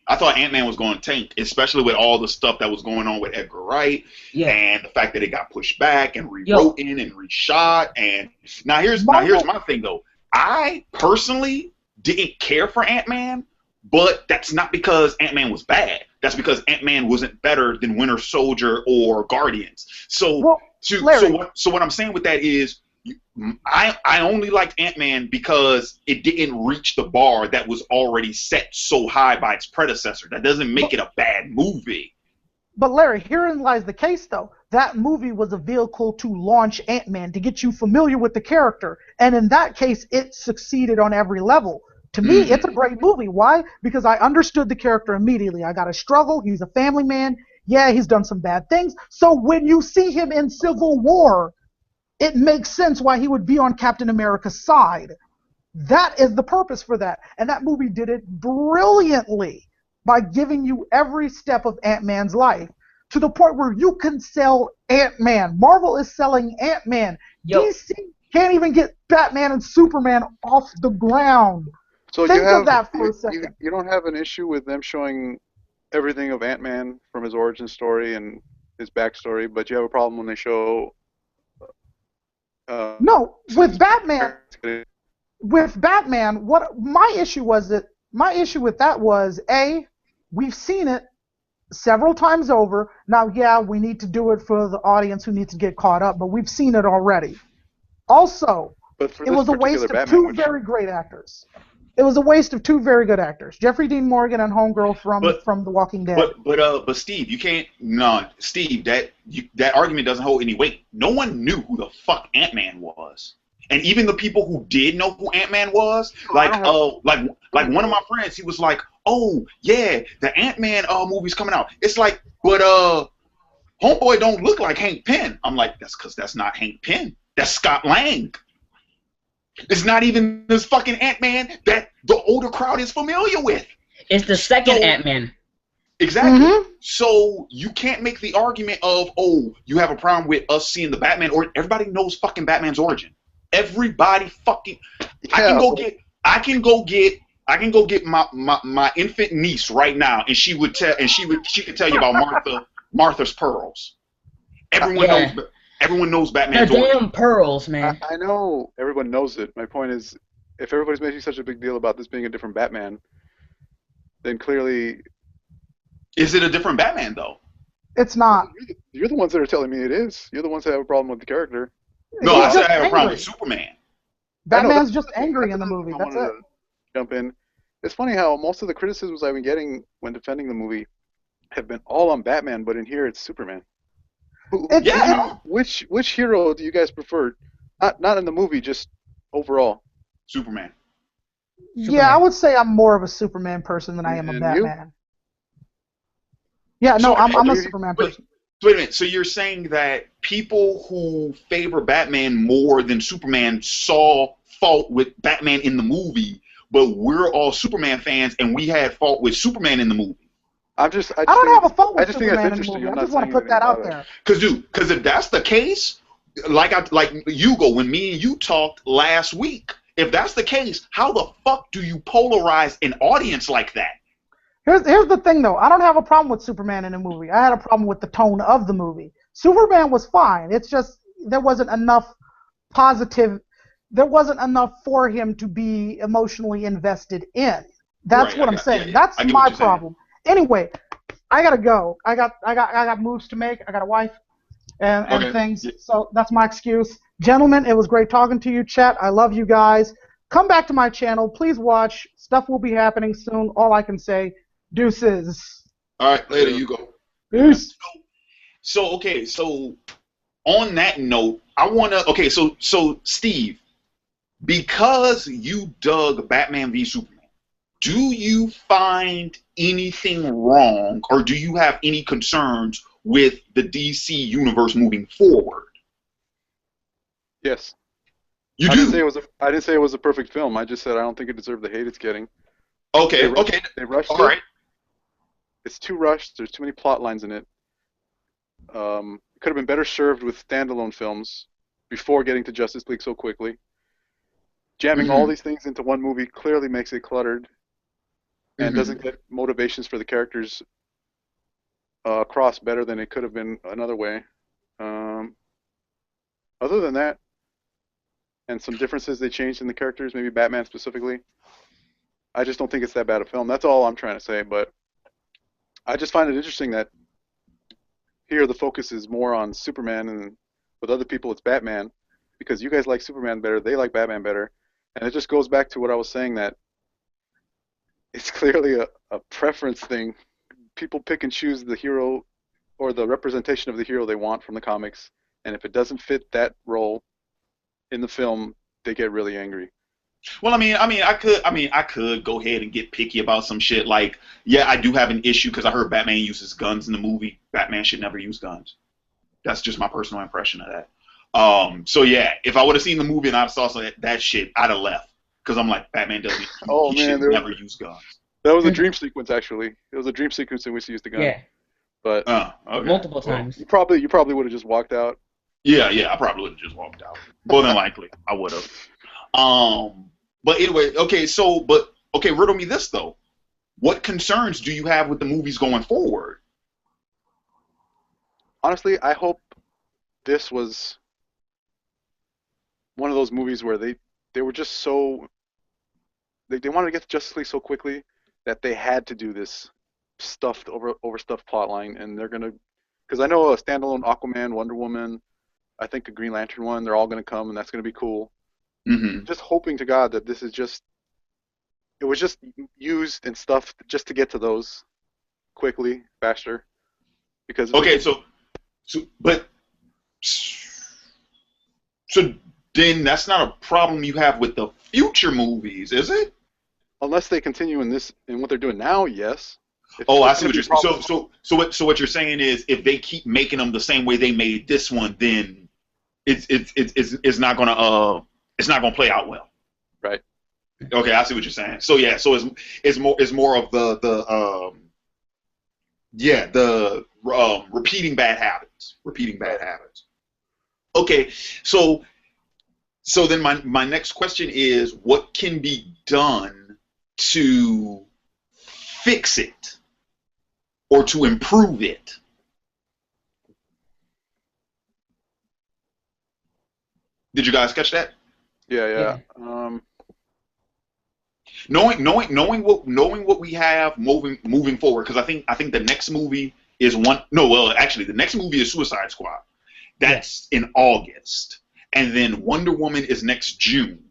I thought Ant-Man was going to tank, especially with all the stuff that was going on with Edgar Wright and the fact that it got pushed back and rewritten and reshot. And now here's my thing though. I personally didn't care for Ant-Man, but that's not because Ant-Man was bad. That's because Ant-Man wasn't better than Winter Soldier or Guardians. So what I'm saying with that is I only liked Ant-Man because it didn't reach the bar that was already set so high by its predecessor. That doesn't make it a bad movie. But Larry, herein lies the case, though. That movie was a vehicle to launch Ant-Man, to get you familiar with the character. And in that case, it succeeded on every level. To me, it's a great movie. Why? Because I understood the character immediately. I got a struggle. He's a family man. Yeah, he's done some bad things. So when you see him in Civil War, it makes sense why he would be on Captain America's side. That is the purpose for that. And that movie did it brilliantly by giving you every step of Ant-Man's life to the point where you can sell Ant-Man. Marvel is selling Ant-Man. DC can't even get Batman and Superman off the ground. So Think of that for a second. You don't have an issue with them showing everything of Ant-Man from his origin story and his backstory, but you have a problem when they show... no, with Batman... With Batman, what my issue with that was, we've seen it several times over. Now, yeah, we need to do it for the audience who needs to get caught up, but we've seen it already. Also, it was a waste of two very great actors. It was a waste of two very good actors, Jeffrey Dean Morgan and Homegirl from The Walking Dead. But Steve, you can't. No, Steve, that argument doesn't hold any weight. No one knew who the fuck Ant-Man was. And even the people who did know who Ant-Man was, like one of my friends, he was like, "Oh yeah, the Ant-Man movie's coming out." It's like, but homeboy don't look like Hank Pym. I'm like, that's because that's not Hank Pym. That's Scott Lang. It's not even this fucking Ant-Man that the older crowd is familiar with. It's the second Ant-Man. Exactly. Mm-hmm. So you can't make the argument of, oh, you have a problem with us seeing the Batman, or everybody knows fucking Batman's origin. Everybody fucking. Yeah. I can go get my infant niece right now, and she could tell you about Martha's pearls. Everyone knows Batman's origin. Damn pearls, man. I know everyone knows it. My point is, if everybody's making such a big deal about this being a different Batman, then clearly... Is it a different Batman, though? It's not. You're the ones that are telling me it is. You're the ones that have a problem with the character. No, I said I have a problem with Superman. Batman's just angry in the movie. That's it. Jump in. It's funny how most of the criticisms I've been getting when defending the movie have been all on Batman, but in here it's Superman. Which hero do you guys prefer? Not in the movie, just overall. Superman. Yeah, I would say I'm more of a Superman person than I am a Batman. You? Yeah, no, I'm a Superman person. Wait a minute. So you're saying that people who favor Batman more than Superman saw fault with Batman in the movie, but we're all Superman fans and we had fault with Superman in the movie? I don't have a fault with Superman in the movie. I just want to put that out there. Because if that's the case, like Hugo, when me and you talked last week, if that's the case, how the fuck do you polarize an audience like that? Here's the thing, though. I don't have a problem with Superman in the movie. I had a problem with the tone of the movie. Superman was fine. It's just there wasn't enough there wasn't enough for him to be emotionally invested in. That's what I'm saying. That's my problem. Anyway, I gotta go. I got moves to make. I got a wife and things. So that's my excuse. Gentlemen, it was great talking to you. Chat, I love you guys. come back to my channel. Please watch. Stuff will be happening soon. All I can say, deuces. All right, later you go. Peace. So okay, so on that note, I wanna okay, so Steve, because you dug Batman v Superman, do you find anything wrong, or do you have any concerns with the DC universe moving forward? Yes. You I didn't say do. I didn't say it was a perfect film. I just said I don't think it deserved the hate it's getting. Okay, okay, They rushed all it. right. It's too rushed. There's too many plot lines in it. It could have been better served with standalone films before getting to Justice League so quickly. Jamming all Mm-hmm. these things into one movie clearly makes it cluttered and Mm-hmm. doesn't get motivations for the characters across better than it could have been another way. Um, Other than that, and some differences they changed in the characters, maybe Batman specifically, I just don't think it's that bad a film. That's all I'm trying to say. But I just find it interesting that here the focus is more on Superman, and with other people it's Batman, because you guys like Superman better, they like Batman better, and it just goes back to what I was saying, that it's clearly a preference thing. People pick and choose the hero or the representation of the hero they want from the comics, and if it doesn't fit that role in the film, they get really angry. Well, I could go ahead and get picky about some shit. Like, yeah, I do have an issue because I heard Batman uses guns in the movie. Batman should never use guns. That's just my personal impression of that. So yeah, if I would have seen the movie and I saw that shit, I'd have left because I'm like, Batman doesn't. Oh He man, should never use guns. that was a dream sequence actually. It was a dream sequence in which he used the gun. Yeah, But Okay. multiple Well, times. you probably would have just walked out. yeah, I probably would have just walked out. More than likely, I would have. But anyway, okay, riddle me this though. What concerns do you have with the movies going forward? Honestly, I hope this was one of those movies where they were just so they wanted to get to Justice League so quickly that they had to do this stuffed overstuffed plot line, and they're gonna, because I know a standalone Aquaman, Wonder Woman, I think a Green Lantern one, they're all gonna come, and that's gonna be cool. Mm-hmm. Just hoping to God that this is just it was just used and stuffed just to get to those quickly, faster. Because if Okay, it, but so then that's not a problem you have with the future movies, is it? unless they continue in what they're doing now, yes. If Oh, I it's see gonna what be you're a saying. problem, So what you're saying is if they keep making them the same way they made this one, then it's not gonna play out well. right? Okay, I see what you're saying. So yeah, so it's more of the repeating bad habits. Repeating bad habits. Okay, so then my next question is what can be done to fix it or to improve it? Did you guys catch that? Yeah, Yeah. yeah. Knowing what we have moving forward, because I think the next movie is one. No, well, actually, the next movie is Suicide Squad. Yeah. That's in August, and then Wonder Woman is next June.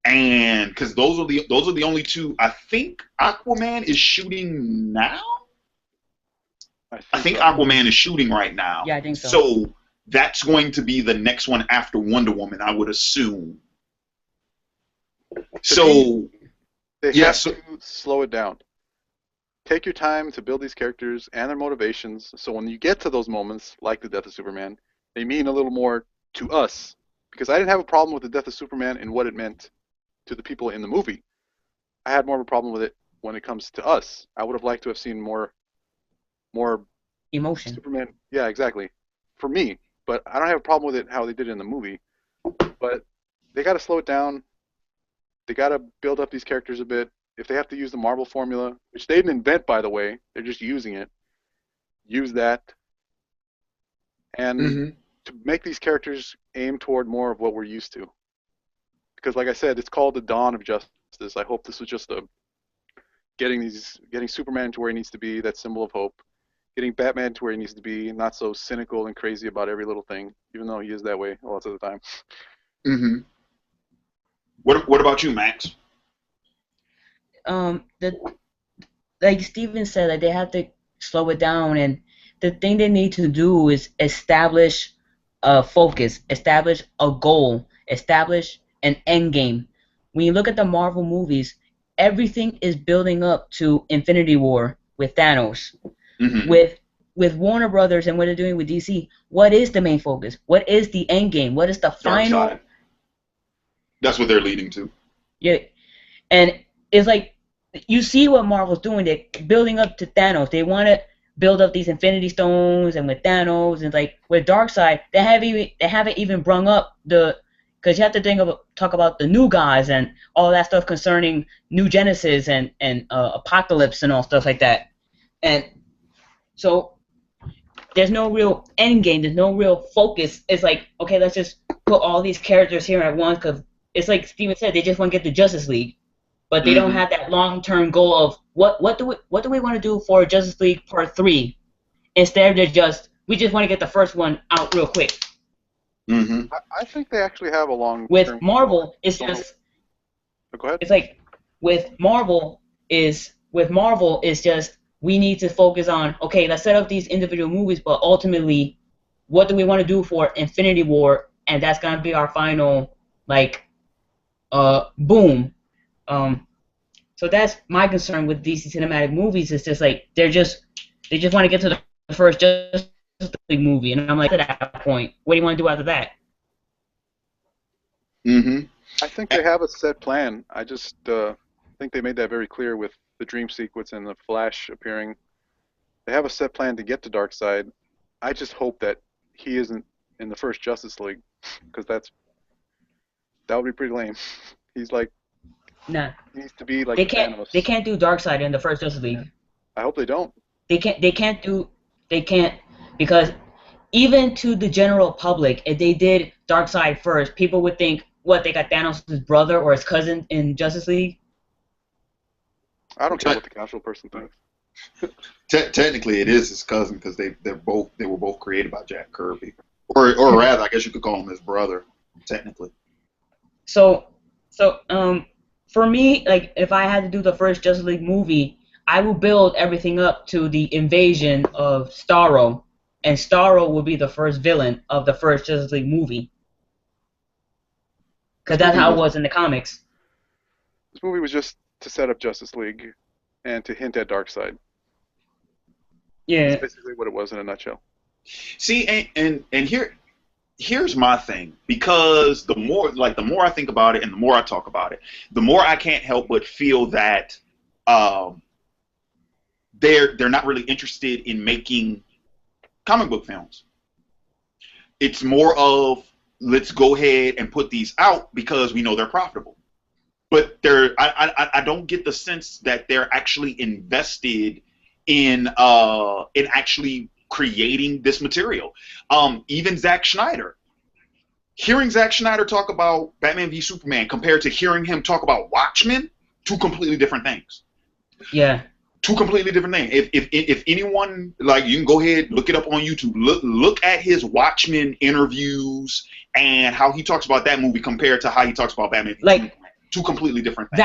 And because those are the only two. I think Aquaman is shooting now. I think So. Aquaman is shooting right now. Yeah, I think so. So that's going to be the next one after Wonder Woman, I would assume. So They yeah, have to slow it down. Take your time to build these characters and their motivations, so when you get to those moments, like the death of Superman, they mean a little more to us. Because I didn't have a problem with the death of Superman and what it meant to the people in the movie. I had more of a problem with it when it comes to us. I would have liked to have seen more Emotion. Superman. Yeah, exactly. For me, but I don't have a problem with it how they did it in the movie. But they got to slow it down. They got to build up these characters a bit. If they have to use the Marvel formula, which they didn't invent, by the way, they're just using it. Use that, and hmm to make these characters aim toward more of what we're used to. Because, like I said, it's called the dawn of justice. I hope this was just a getting Superman to where he needs to be, that symbol of hope. Getting Batman to where he needs to be, not so cynical and crazy about every little thing, even though he is that way a lot of the time. hmm What about you, Max? The like Steven said, like they have to slow it down, and the thing they need to do is establish a focus, establish a goal, establish an end game. When you look at the Marvel movies, everything is building up to Infinity War with Thanos. Hmm. With Warner Brothers and what they're doing with DC, what is the main focus? What is the end game? What is the Dark final? side. That's what they're leading to. Yeah, and it's like you see what Marvel's doing. They're building up to Thanos. They want to build up these Infinity Stones, and with Thanos, and like with Darkseid, they haven't even brung up the because you have to talk about the new guys and all that stuff concerning New Genesis and Apocalypse and all stuff like that. And so there's no real end game. There's no real focus. It's like, okay, let's just put all these characters here at once because it's like Steven said, they just want to get the Justice League, but they don't Hmm. have that long-term goal of what do we want to do for Justice League Part 3. Instead, we just want to get the first one out real quick. Hmm. I think they actually have a With long-term Marvel, it's goal. just Go ahead. it's like with Marvel is just we need to focus on, okay, let's set up these individual movies, but ultimately, what do we want to do for Infinity War? And that's gonna be our final like boom. Um, so that's my concern with DC cinematic movies. It's just like they just want to get to the first Justice League movie, and I'm like, at that point, what do you want to do after that? Hmm. I think they have a set plan. I just think they made that very clear with the dream sequence and the Flash appearing. They have a set plan to get to Darkseid. I just hope that he isn't in the first Justice League, because that would be pretty lame. He's like Nah, he needs to be like they can't Thanos. they can't do Darkseid in the first Justice League. I hope they don't. They can't because even to the general public, if they did Darkseid first, people would think what they got Thanos' brother or his cousin in Justice League. I don't care what the casual person thinks. Technically, it is his cousin because they were both created by Jack Kirby, or rather, I guess you could call him his brother. Technically. So for me, like if I had to do the first Justice League movie, I will build everything up to the invasion of Starro, and Starro will be the first villain of the first Justice League movie, because This that's movie how it was was in the comics. this movie was just to set up Justice League and to hint at Darkseid. That's Yeah, basically what it was in a nutshell. See, and here's my thing, because the more I think about it and the more I talk about it, the more I can't help but feel that um, they're not really interested in making comic book films. It's more of, let's go ahead and put these out because we know they're profitable. But I don't get the sense that they're actually invested in actually creating this material. Even Zack Snyder, hearing Zack Snyder talk about Batman v Superman compared to hearing him talk about Watchmen, two completely different things. yeah. Two completely different things. If anyone, like, you can go ahead, look it up on YouTube. Look at his Watchmen interviews and how he talks about that movie compared to how he talks about Batman v Like Superman. Two completely different things.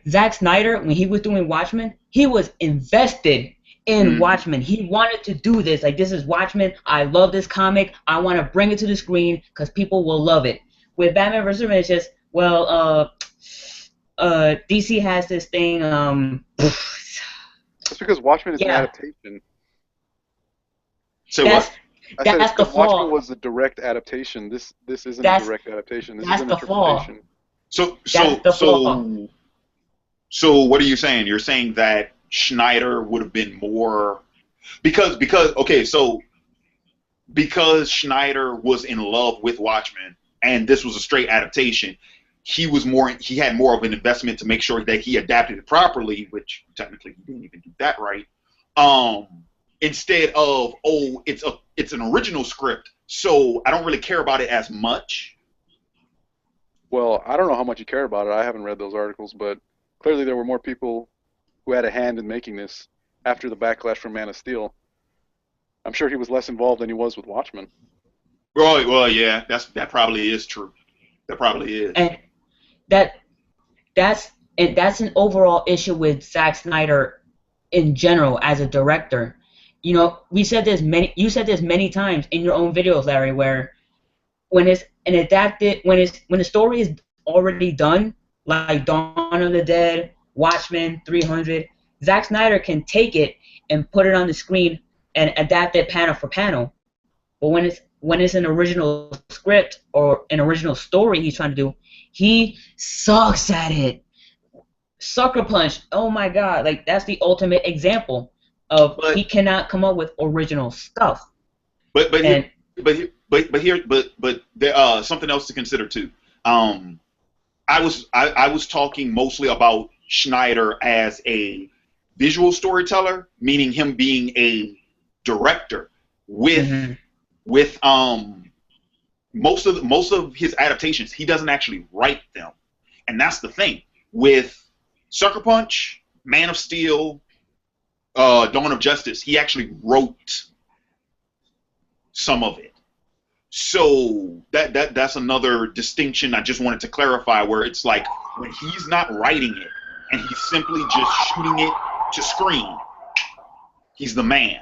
Zack Snyder, when he was doing Watchmen, he was invested in Mhm. Watchmen. He wanted to do this. Like, this is Watchmen. I love this comic. I want to bring it to the screen because people will love it. With Batman vs Superman, it's just, well, DC has this thing. That's because Watchmen is an Yeah, adaptation. Say that's what? I said it's that's the because Watchmen flaw. was a direct adaptation. This isn't a That's direct adaptation. This is that's an the flaw. interpretation. So That's so the flaw. so so what are you saying? You're saying that Schneider would have been more, because okay, so because Schneider was in love with Watchmen and this was a straight adaptation, he had more of an investment to make sure that he adapted it properly, which technically he didn't even do that right. Um, Instead of, oh, it's an original script, so I don't really care about it as much. Well, I don't know how much you care about it. I haven't read those articles, but clearly there were more people who had a hand in making this after the backlash from Man of Steel. I'm sure he was less involved than he was with Watchmen. Well, yeah, that probably is true. There probably is. And that that's an overall issue with Zack Snyder in general as a director. You know, you said this many times in your own videos, Larry, where when the story is already done, like Dawn of the Dead, Watchmen, 300, Zack Snyder can take it and put it on the screen and adapt it panel for panel. But when it's an original script or an original story he's trying to do, he sucks at it. Sucker Punch, oh my god, like that's the ultimate example of he But cannot come up with original stuff. but but here And but there something else to consider too. Um, I was talking mostly about Schneider as a visual storyteller, meaning him being a director with mhm. with most of his adaptations. He doesn't actually write them, and that's the thing with Sucker Punch, Man of Steel, Dawn of Justice. He actually wrote some of it. So that's another distinction I just wanted to clarify, where it's like when he's not writing it and he's simply just shooting it to screen, he's the man.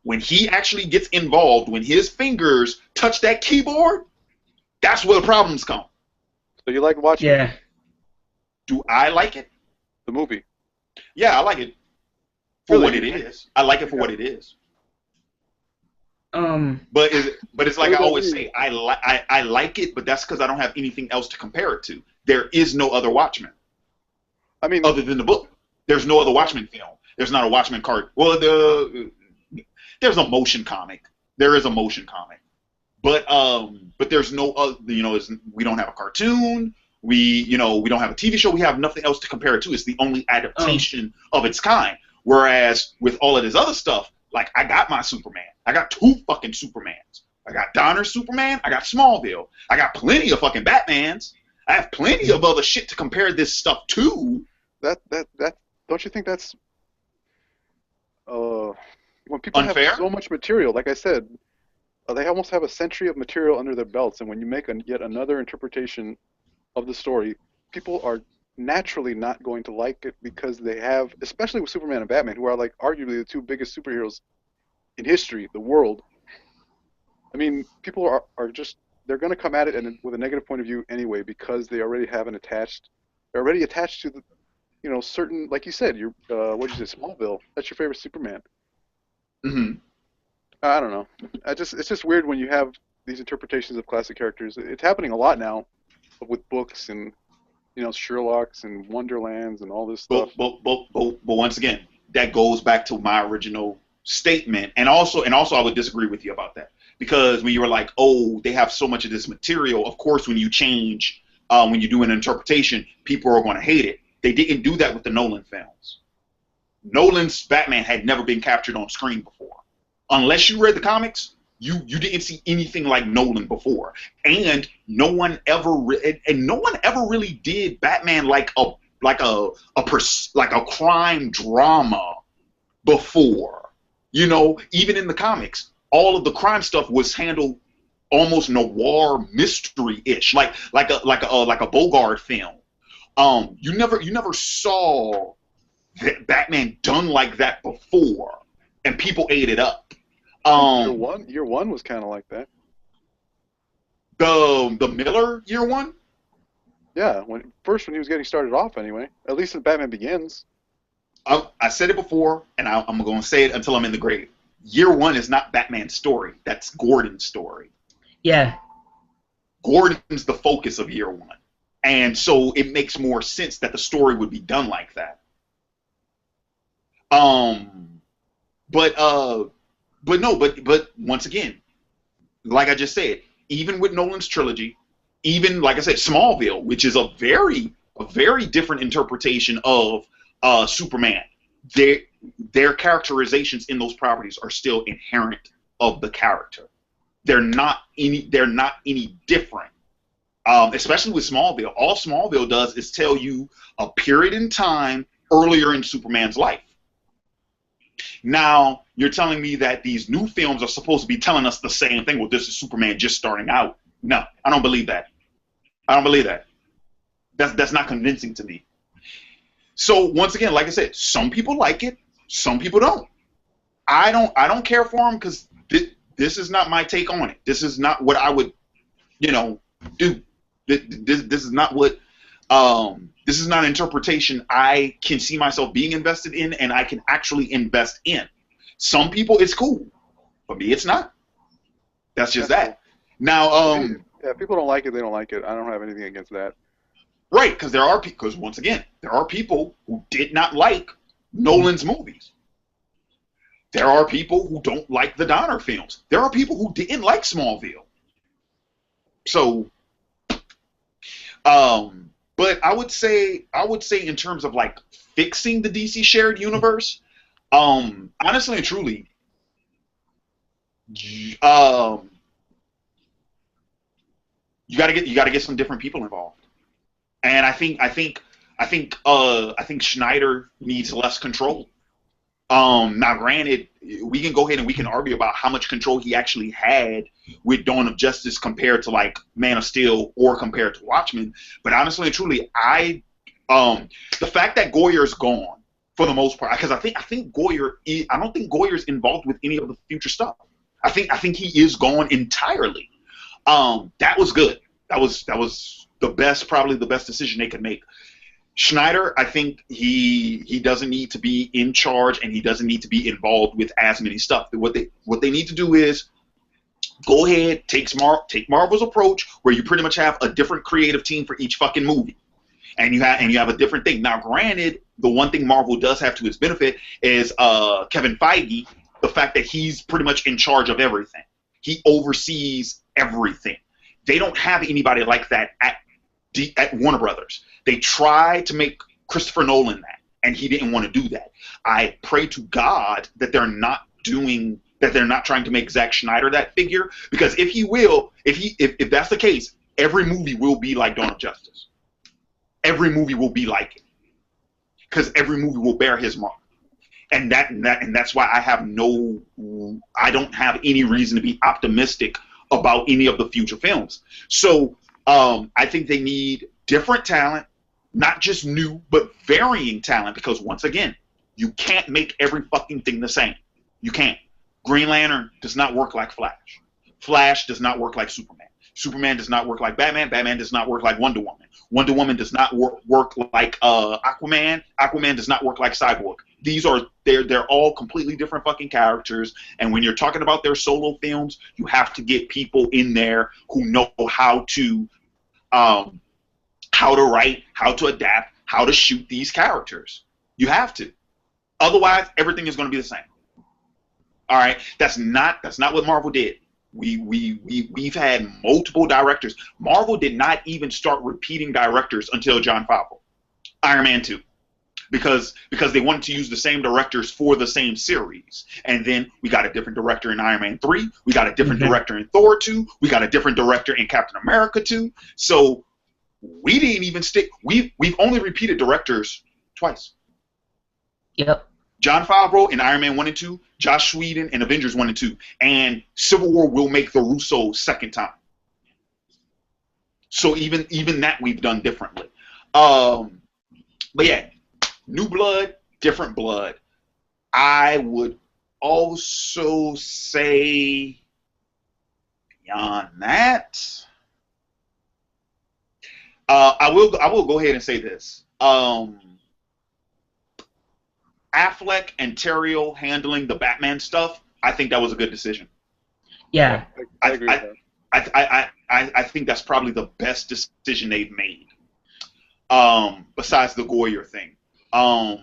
When he actually gets involved, when his fingers touch that keyboard, that's where the problems come. So you like watching Yeah. Do I like it? the movie? Yeah, I like it for Really? what it is. I like it for what it is. But it's like I always say, I like it, but that's because I don't have anything else to compare it to. There is no other Watchmen I mean, other than the book. There's no other Watchmen film. There's not a Watchmen card. Well, there's a motion comic. There is a motion comic, but there's no other. We don't have a cartoon. We don't have a TV show. We have nothing else to compare it to. It's the only adaptation of its kind. Whereas with all of this other stuff, like I got my Superman. I got 2 fucking Supermans. I got Donner's Superman. I got Smallville. I got plenty of fucking Batmans. I have plenty of other shit to compare this stuff to. that don't you think that's when people Unfair? have so much material? Like I said, they almost have a century of material under their belts, and when you make yet another interpretation of the story, people are naturally not going to like it because they have, especially with Superman and Batman, who are like arguably the 2 biggest superheroes in history, the world. I mean, people are just, they're going to come at it with a negative point of view anyway because they already have they're already attached to the, certain, like you said, what'd you say, Smallville, that's your favorite Superman. Mm-hmm. I don't know. It's just weird when you have these interpretations of classic characters. It's happening a lot now with books and, Sherlock's and Wonderlands and all this stuff. But once again, that goes back to my original statement, and also I would disagree with you about that, because when you were like, oh, they have so much of this material, of course when you change, when you do an interpretation, people are going to hate it. They didn't do that with the Nolan films. Nolan's Batman had never been captured on screen before. Unless you read the comics, you didn't see anything like Nolan before, and no one ever really did Batman like a crime drama before. Even in the comics, all of the crime stuff was handled almost noir mystery-ish, like a Bogart film. You never saw that Batman done like that before, and people ate it up. Year one was kind of like that. The Miller Year One. Yeah, when he was getting started off, anyway. At least in Batman Begins. I said it before, and I'm going to say it until I'm in the grave. Year One is not Batman's story. That's Gordon's story. Yeah. Gordon's the focus of Year One, and so it makes more sense that the story would be done like that. But once again, like I just said, even with Nolan's trilogy, even like I said, Smallville, which is a very different interpretation of Superman, their characterizations in those properties are still inherent of the character. They're not any different. Especially with Smallville, all Smallville does is tell you a period in time earlier in Superman's life. Now, you're telling me that these new films are supposed to be telling us the same thing. Well, this is Superman just starting out. No, I don't believe that. I don't believe that. That's not convincing to me. So once again, like I said, some people like it, some people don't. I don't care for him because this is not my take on it. This is not what I would, do. This is not what this is not an interpretation I can see myself being invested in and I can actually invest in. Some people it's cool. For me it's not. That's just that. Now yeah, if people don't like it, they don't like it. I don't have anything against that. right, because once again, there are people who did not like Nolan's movies. There are people who don't like the Donner films. There are people who didn't like Smallville. So, but I would say in terms of like fixing the DC shared universe, honestly and truly, um, you gotta get some different people involved. And I think Schneider needs less control. Now, granted, we can go ahead and we can argue about how much control he actually had with Dawn of Justice compared to like Man of Steel or compared to Watchmen. But honestly and truly, the fact that Goyer's gone for the most part, because I think Goyer, I don't think Goyer's involved with any of the future stuff. I think he is gone entirely. That was good. That was probably the best decision they could make. Schneider, I think he doesn't need to be in charge and he doesn't need to be involved with as many stuff. What they need to do is go ahead, take Marvel's approach where you pretty much have a different creative team for each fucking movie. And you have a different thing. Now, granted, the one thing Marvel does have to its benefit is Kevin Feige, the fact that he's pretty much in charge of everything. He oversees everything. They don't have anybody like that at Warner Brothers. They tried to make Christopher Nolan that, and he didn't want to do that. I pray to God that they're not trying to make Zack Snyder that figure, because if that's the case, every movie will be like Dawn of Justice. Every movie will be like it, because every movie will bear his mark, and that's why I don't have any reason to be optimistic about any of the future films. So I think they need different talent, not just new, but varying talent, because once again, you can't make every fucking thing the same. You can't. Green Lantern does not work like Flash. Flash does not work like Superman. Superman does not work like Batman. Batman does not work like Wonder Woman. Wonder Woman does not work like Aquaman. Aquaman does not work like Cyborg. They're all completely different fucking characters, and when you're talking about their solo films, you have to get people in there who know how to write, how to adapt, how to shoot these characters. You have to. Otherwise, everything is going to be the same. All right, that's not what Marvel did. We've had multiple directors. Marvel did not even start repeating directors until Jon Favreau, Iron Man 2, because they wanted to use the same directors for the same series. And then we got a different director in Iron Man 3. We got a different director in Thor 2. We got a different director in Captain America 2. So we didn't even stick. We've only repeated directors twice. Yep. Jon Favreau in Iron Man 1 and 2, Joss Whedon in Avengers 1 and 2, and Civil War will make the Russos second time. So even that we've done differently. But yeah, new blood, different blood. I would also say beyond that, I will go ahead and say this. Affleck and Terrio handling the Batman stuff, I think that was a good decision. Yeah. I agree with that. I think that's probably the best decision they've made. Besides the Goyer thing. I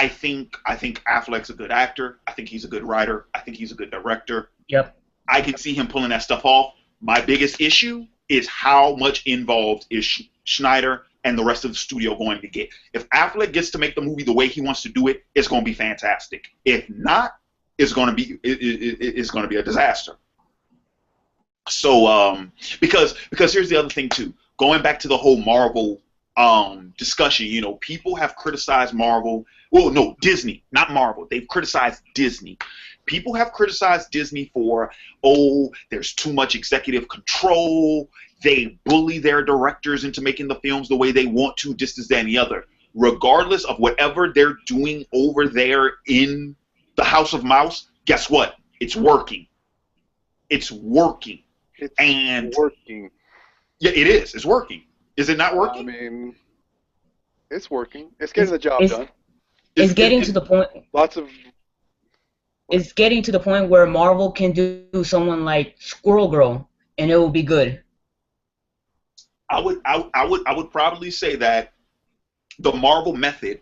think Affleck's a good actor. I think he's a good writer. I think he's a good director. Yep. I can see him pulling that stuff off. My biggest issue is how much involved is Schneider and the rest of the studio going to get. If Affleck gets to make the movie the way he wants to do it, it's going to be fantastic. If not, it's going to be a disaster. So because here's the other thing too. Going back to the whole Marvel discussion, people have criticized Marvel. Well, no, Disney, not Marvel. They've criticized Disney. People have criticized Disney for, there's too much executive control. They bully their directors into making the films the way they want to, just as any other. Regardless of whatever they're doing over there in the House of Mouse, guess what? It's working. It's working. It's working. Yeah, it is. It's working. Is it not working? I mean, it's working. It's getting the job done. It's getting to the point. Lots of. It's getting to the point where Marvel can do someone like Squirrel Girl, and it will be good. I would probably say that the Marvel method,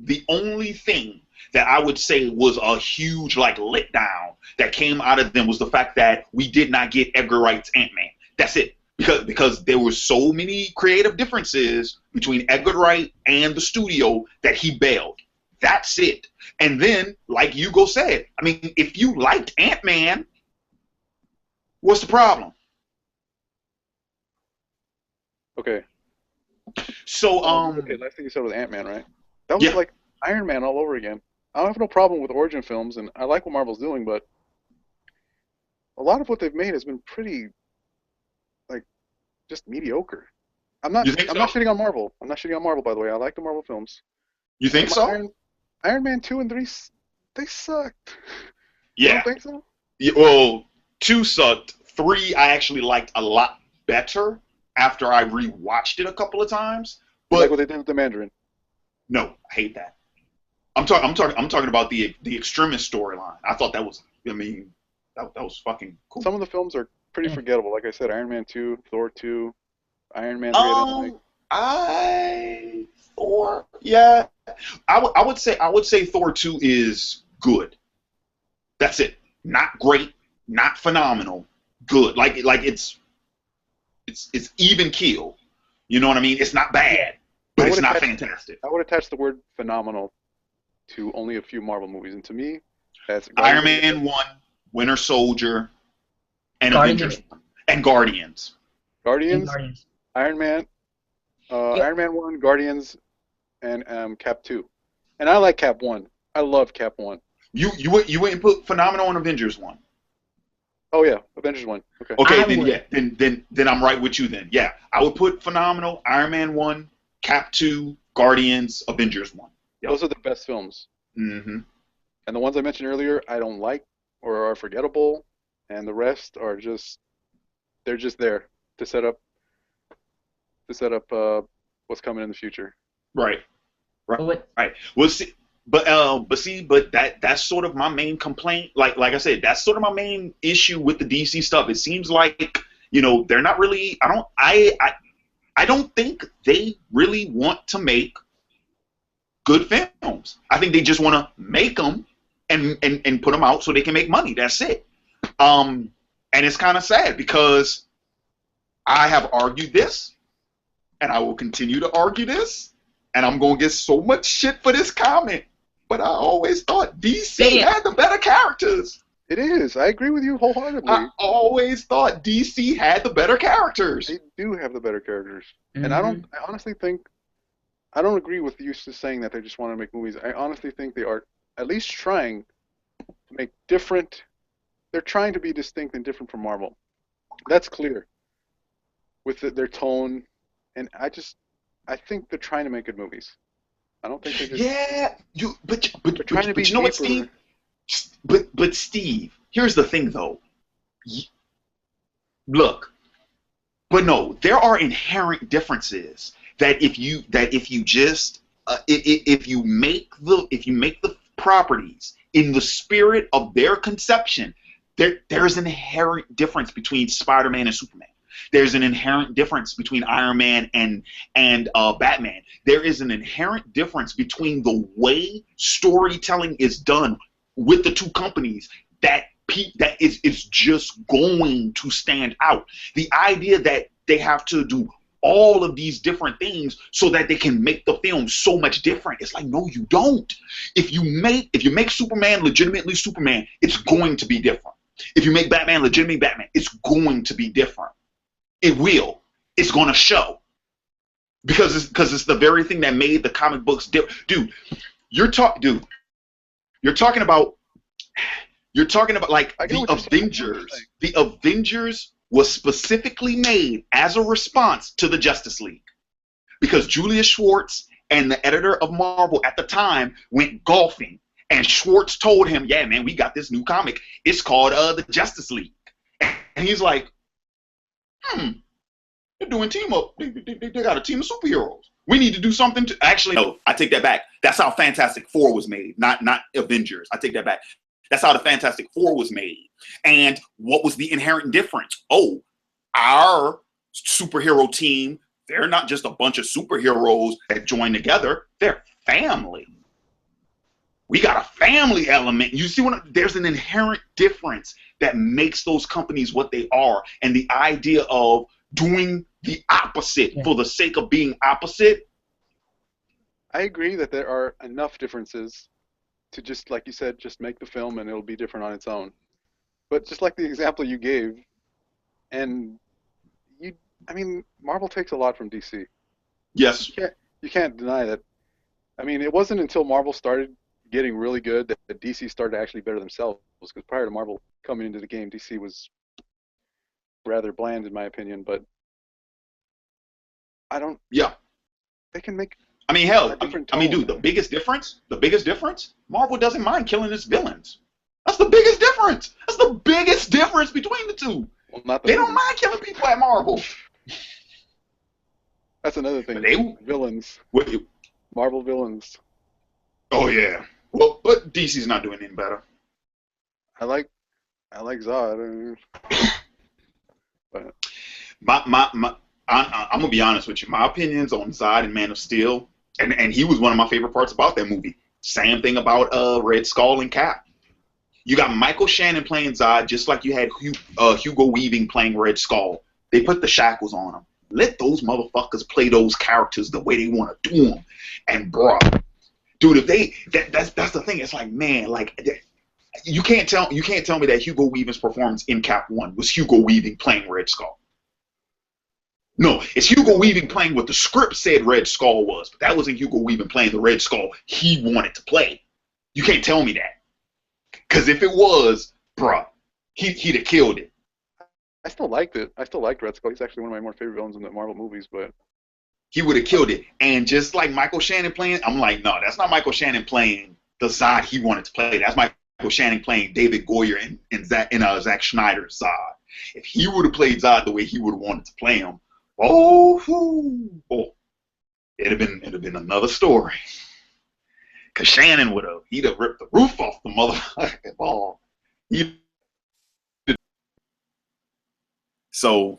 the only thing that I would say was a huge like letdown that came out of them was the fact that we did not get Edgar Wright's Ant-Man. That's it. Because there were so many creative differences between Edgar Wright and the studio that he bailed. That's it. And then, like Hugo said, I mean, if you liked Ant-Man, what's the problem? Okay. So, okay, last thing you said was Ant-Man, right? That was like Iron Man all over again. I don't have no problem with origin films, and I like what Marvel's doing, but a lot of what they've made has been pretty, like, just mediocre. I'm not shitting on Marvel. I'm not shitting on Marvel, by the way. I like the Marvel films. You think so? Iron Man 2 and 3, they sucked. Yeah. You don't think so? Yeah, well, 2 sucked. 3 I actually liked a lot better after I rewatched it a couple of times. But like what they did with the Mandarin. No, I hate that. I'm talking about the Extremis storyline. I thought that was, I mean, that was fucking cool. Some of the films are pretty forgettable. Like I said, Iron Man 2, Thor 2, Iron Man 3. Thor, yeah. I would say Thor 2 is good. That's it. Not great, not phenomenal, good. Like it's even keel. You know what I mean? It's not bad, but it's not fantastic. I would attach the word phenomenal to only a few Marvel movies, and to me, that's Iron Man 1, Winter Soldier, and Avengers 1, and Guardians. Iron Man, Iron Man 1, Guardians, and Cap 2. And I like Cap 1. I love Cap 1. You wouldn't put Phenomenal on Avengers 1? Oh yeah, Avengers 1. Okay. Okay, then I'm right with you then. Yeah, I would put Phenomenal, Iron Man 1, Cap 2, Guardians, Avengers 1. Yep. Those are the best films. Mm-hmm. And the ones I mentioned earlier, I don't like or are forgettable, and the rest are just they're just there to set up what's coming in the future. Right. Well, see, but that's sort of my main complaint. Like I said, that's sort of my main issue with the DC stuff. It seems like, you know, they're not really. I don't think they really want to make good films. I think they just want to make them and put them out so they can make money. That's it. And it's kind of sad because I have argued this, and I will continue to argue this, and I'm going to get so much shit for this comment. But I always thought DC had the better characters. It is. I agree with you wholeheartedly. I always thought DC had the better characters. They do have the better characters. Mm-hmm. And I honestly think, I don't agree with you just saying that they just want to make movies. I honestly think they are at least trying to make different, they're trying to be distinct and different from Marvel. That's clear. With their tone, and I think they're trying to make good movies. I don't think they just... But trying to be you know what, Steve? But Steve, here's the thing though. Look, but no, there are inherent differences that if you make the properties in the spirit of their conception, there's an inherent difference between Spider-Man and Superman. There's an inherent difference between Iron Man and Batman. There is an inherent difference between the way storytelling is done with the two companies that is just going to stand out. The idea that they have to do all of these different things so that they can make the film so much different. It's like, no, you don't. If you make Superman legitimately Superman, it's going to be different. If you make Batman legitimately Batman, it's going to be different. It will. It's going to show. Because it's the very thing that made the comic books different. Dude, you're talking about like the Avengers. The Avengers was specifically made as a response to the Justice League, because Julius Schwartz and the editor of Marvel at the time went golfing, and Schwartz told him, yeah, man, we got this new comic. It's called the Justice League. And he's like, they're doing team up. They got a team of superheroes. We need to do something to... Actually, no, I take that back. That's how Fantastic Four was made, not Avengers. I take that back. That's how the Fantastic Four was made. And what was the inherent difference? Oh, our superhero team, they're not just a bunch of superheroes that join together. They're family. We got a family element. You see, there's an inherent difference that makes those companies what they are. And the idea of doing the opposite for the sake of being opposite. I agree that there are enough differences to just, like you said, just make the film and it'll be different on its own. But just like the example you gave, and I mean, Marvel takes a lot from DC. Yes. You can't deny that. I mean, it wasn't until Marvel started getting really good that DC started to actually better themselves. Because prior to Marvel coming into the game, DC was rather bland in my opinion. But I don't. Yeah. They can make. I mean, hell. I mean, dude, the biggest difference. Marvel doesn't mind killing its villains. That's the biggest difference. That's the biggest difference between the two. Well, they don't mind killing people at Marvel. That's another thing. Villains. Marvel villains. Oh yeah. Well, but DC's not doing any better. I like Zod. But I'm gonna be honest with you. My opinions on Zod and Man of Steel, and he was one of my favorite parts about that movie. Same thing about Red Skull and Cap. You got Michael Shannon playing Zod, just like you had Hugo Weaving playing Red Skull. They put the shackles on him. Let those motherfuckers play those characters the way they want to do them. And bruh, dude, if they that's the thing. It's like, man, like you can't tell me that Hugo Weaving's performance in Cap 1 was Hugo Weaving playing Red Skull. No, it's Hugo Weaving playing what the script said Red Skull was, but that wasn't Hugo Weaving playing the Red Skull he wanted to play. You can't tell me that. Because if it was, bruh, he'd have killed it. I still liked it. I still liked Red Skull. He's actually one of my more favorite villains in the Marvel movies, but he would have killed it. And just like Michael Shannon playing, I'm like, no, that's not Michael Shannon playing the Zod he wanted to play. That's Michael Shannon playing David Goyer and Zack Snyder's Zod. If he would have played Zod the way he would have wanted to play him, it'd have been another story. Cause Shannon he'd have ripped the roof off the motherfucking ball. So,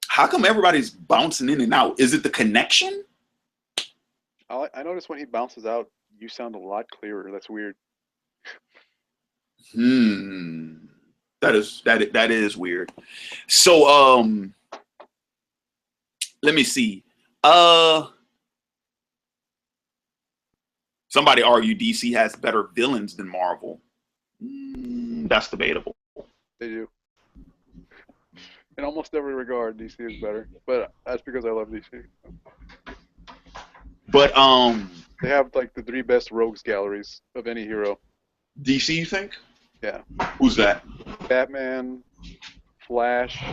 how come everybody's bouncing in and out? Is it the connection? I noticed when he bounces out, you sound a lot clearer. That's weird. That is weird. So, let me see. Somebody argued DC has better villains than Marvel. That's debatable. They do. In almost every regard, DC is better. But that's because I love DC. But they have like the 3 best rogues galleries of any hero. DC, you think? Yeah. Who's that? Batman, Flash.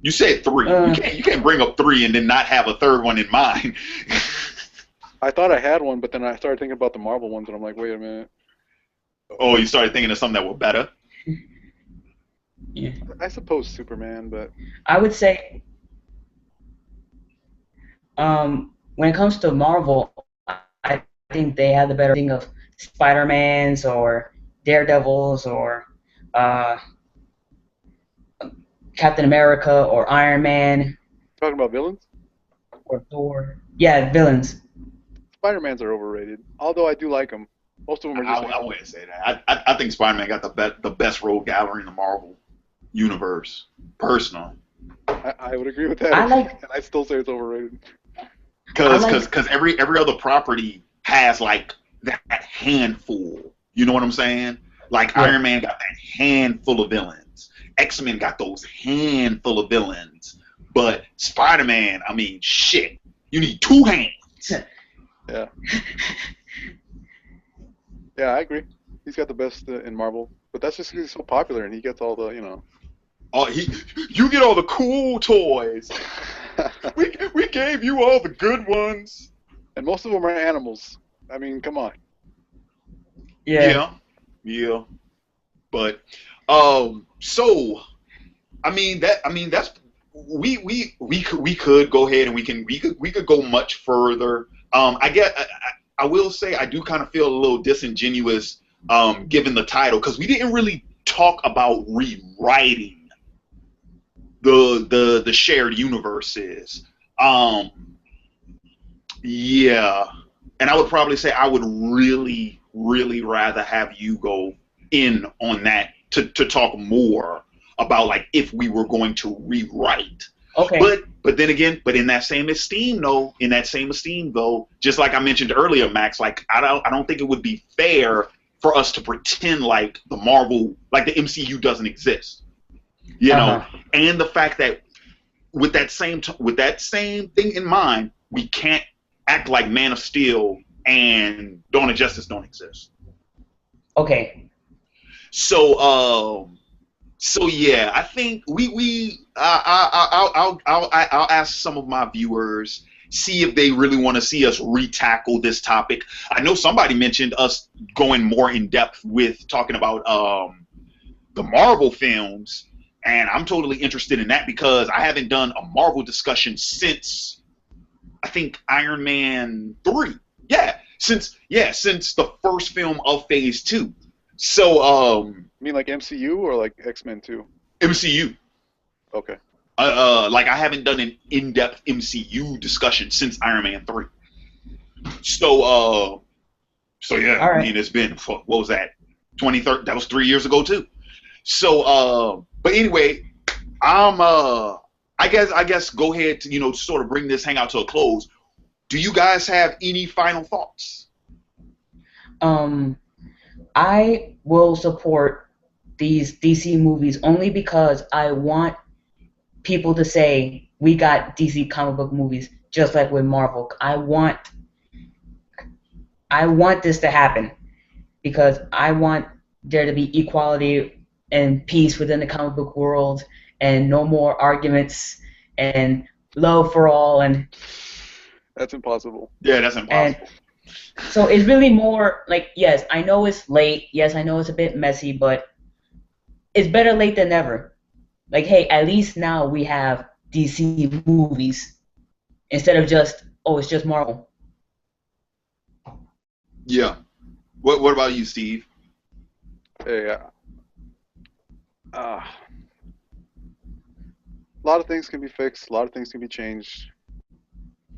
You said 3. You can't bring up 3 and then not have a third one in mind. I thought I had one, but then I started thinking about the Marvel ones, and I'm like, wait a minute. Oh, you started thinking of something that were better? Yeah. I suppose Superman, but I would say, when it comes to Marvel, I think they have the better thing of Spider-Mans or Daredevils or Captain America or Iron Man. Talking about villains? Or Thor. Yeah, villains. Spider-Mans are overrated, although I do like them. Most of them are just... I wouldn't say that. I think Spider-Man got the best rogue gallery in the Marvel universe, personally. I would agree with that, and I still say it's overrated. Because every other property has like that handful. You know what I'm saying? Like Iron Man got that handful of villains. X-Men got those handful of villains. But Spider-Man, I mean, shit. You need 2 hands. Yeah. Yeah, I agree. He's got the best in Marvel, but that's just 'cause he's so popular and he gets all the, you know. Oh, you get all the cool toys. We gave you all the good ones. And most of them are animals. I mean, come on. Yeah. Yeah. But so that's we could go ahead and we could go much further. I will say I do kind of feel a little disingenuous given the title because we didn't really talk about rewriting the shared universes. Yeah, and I would probably say I would really rather have you go in on that to talk more about like if we were going to rewrite. Okay. But then again, in that same esteem though, just like I mentioned earlier, Max, like I don't think it would be fair for us to pretend like the MCU doesn't exist. You know, and the fact that with that same thing in mind, we can't act like Man of Steel and Dawn of Justice don't exist. Okay. So yeah, I think I'll ask some of my viewers, see if they really want to see us retackle this topic. I know somebody mentioned us going more in depth with talking about the Marvel films, and I'm totally interested in that because I haven't done a Marvel discussion since I think Iron Man 3. Since the first film of Phase 2. So You mean like MCU or like X-Men 2? MCU. Okay. Like I haven't done an in-depth MCU discussion since Iron Man 3. So yeah, All right. I mean it's been what was that? 2013. That was 3 years ago too. So but anyway, I guess go ahead to sort of bring this hangout to a close. Do you guys have any final thoughts? I will support these DC movies only because I want people to say we got DC comic book movies just like with Marvel. I want this to happen because I want there to be equality and peace within the comic book world and no more arguments and love for all and That's impossible. Yeah, that's impossible. And so it's really more like, yes, I know it's late. Yes, I know it's a bit messy, but it's better late than never. Like, hey, at least now we have DC movies instead of just, oh, it's just Marvel. Yeah. What about you, Steve? Hey, a lot of things can be fixed. A lot of things can be changed.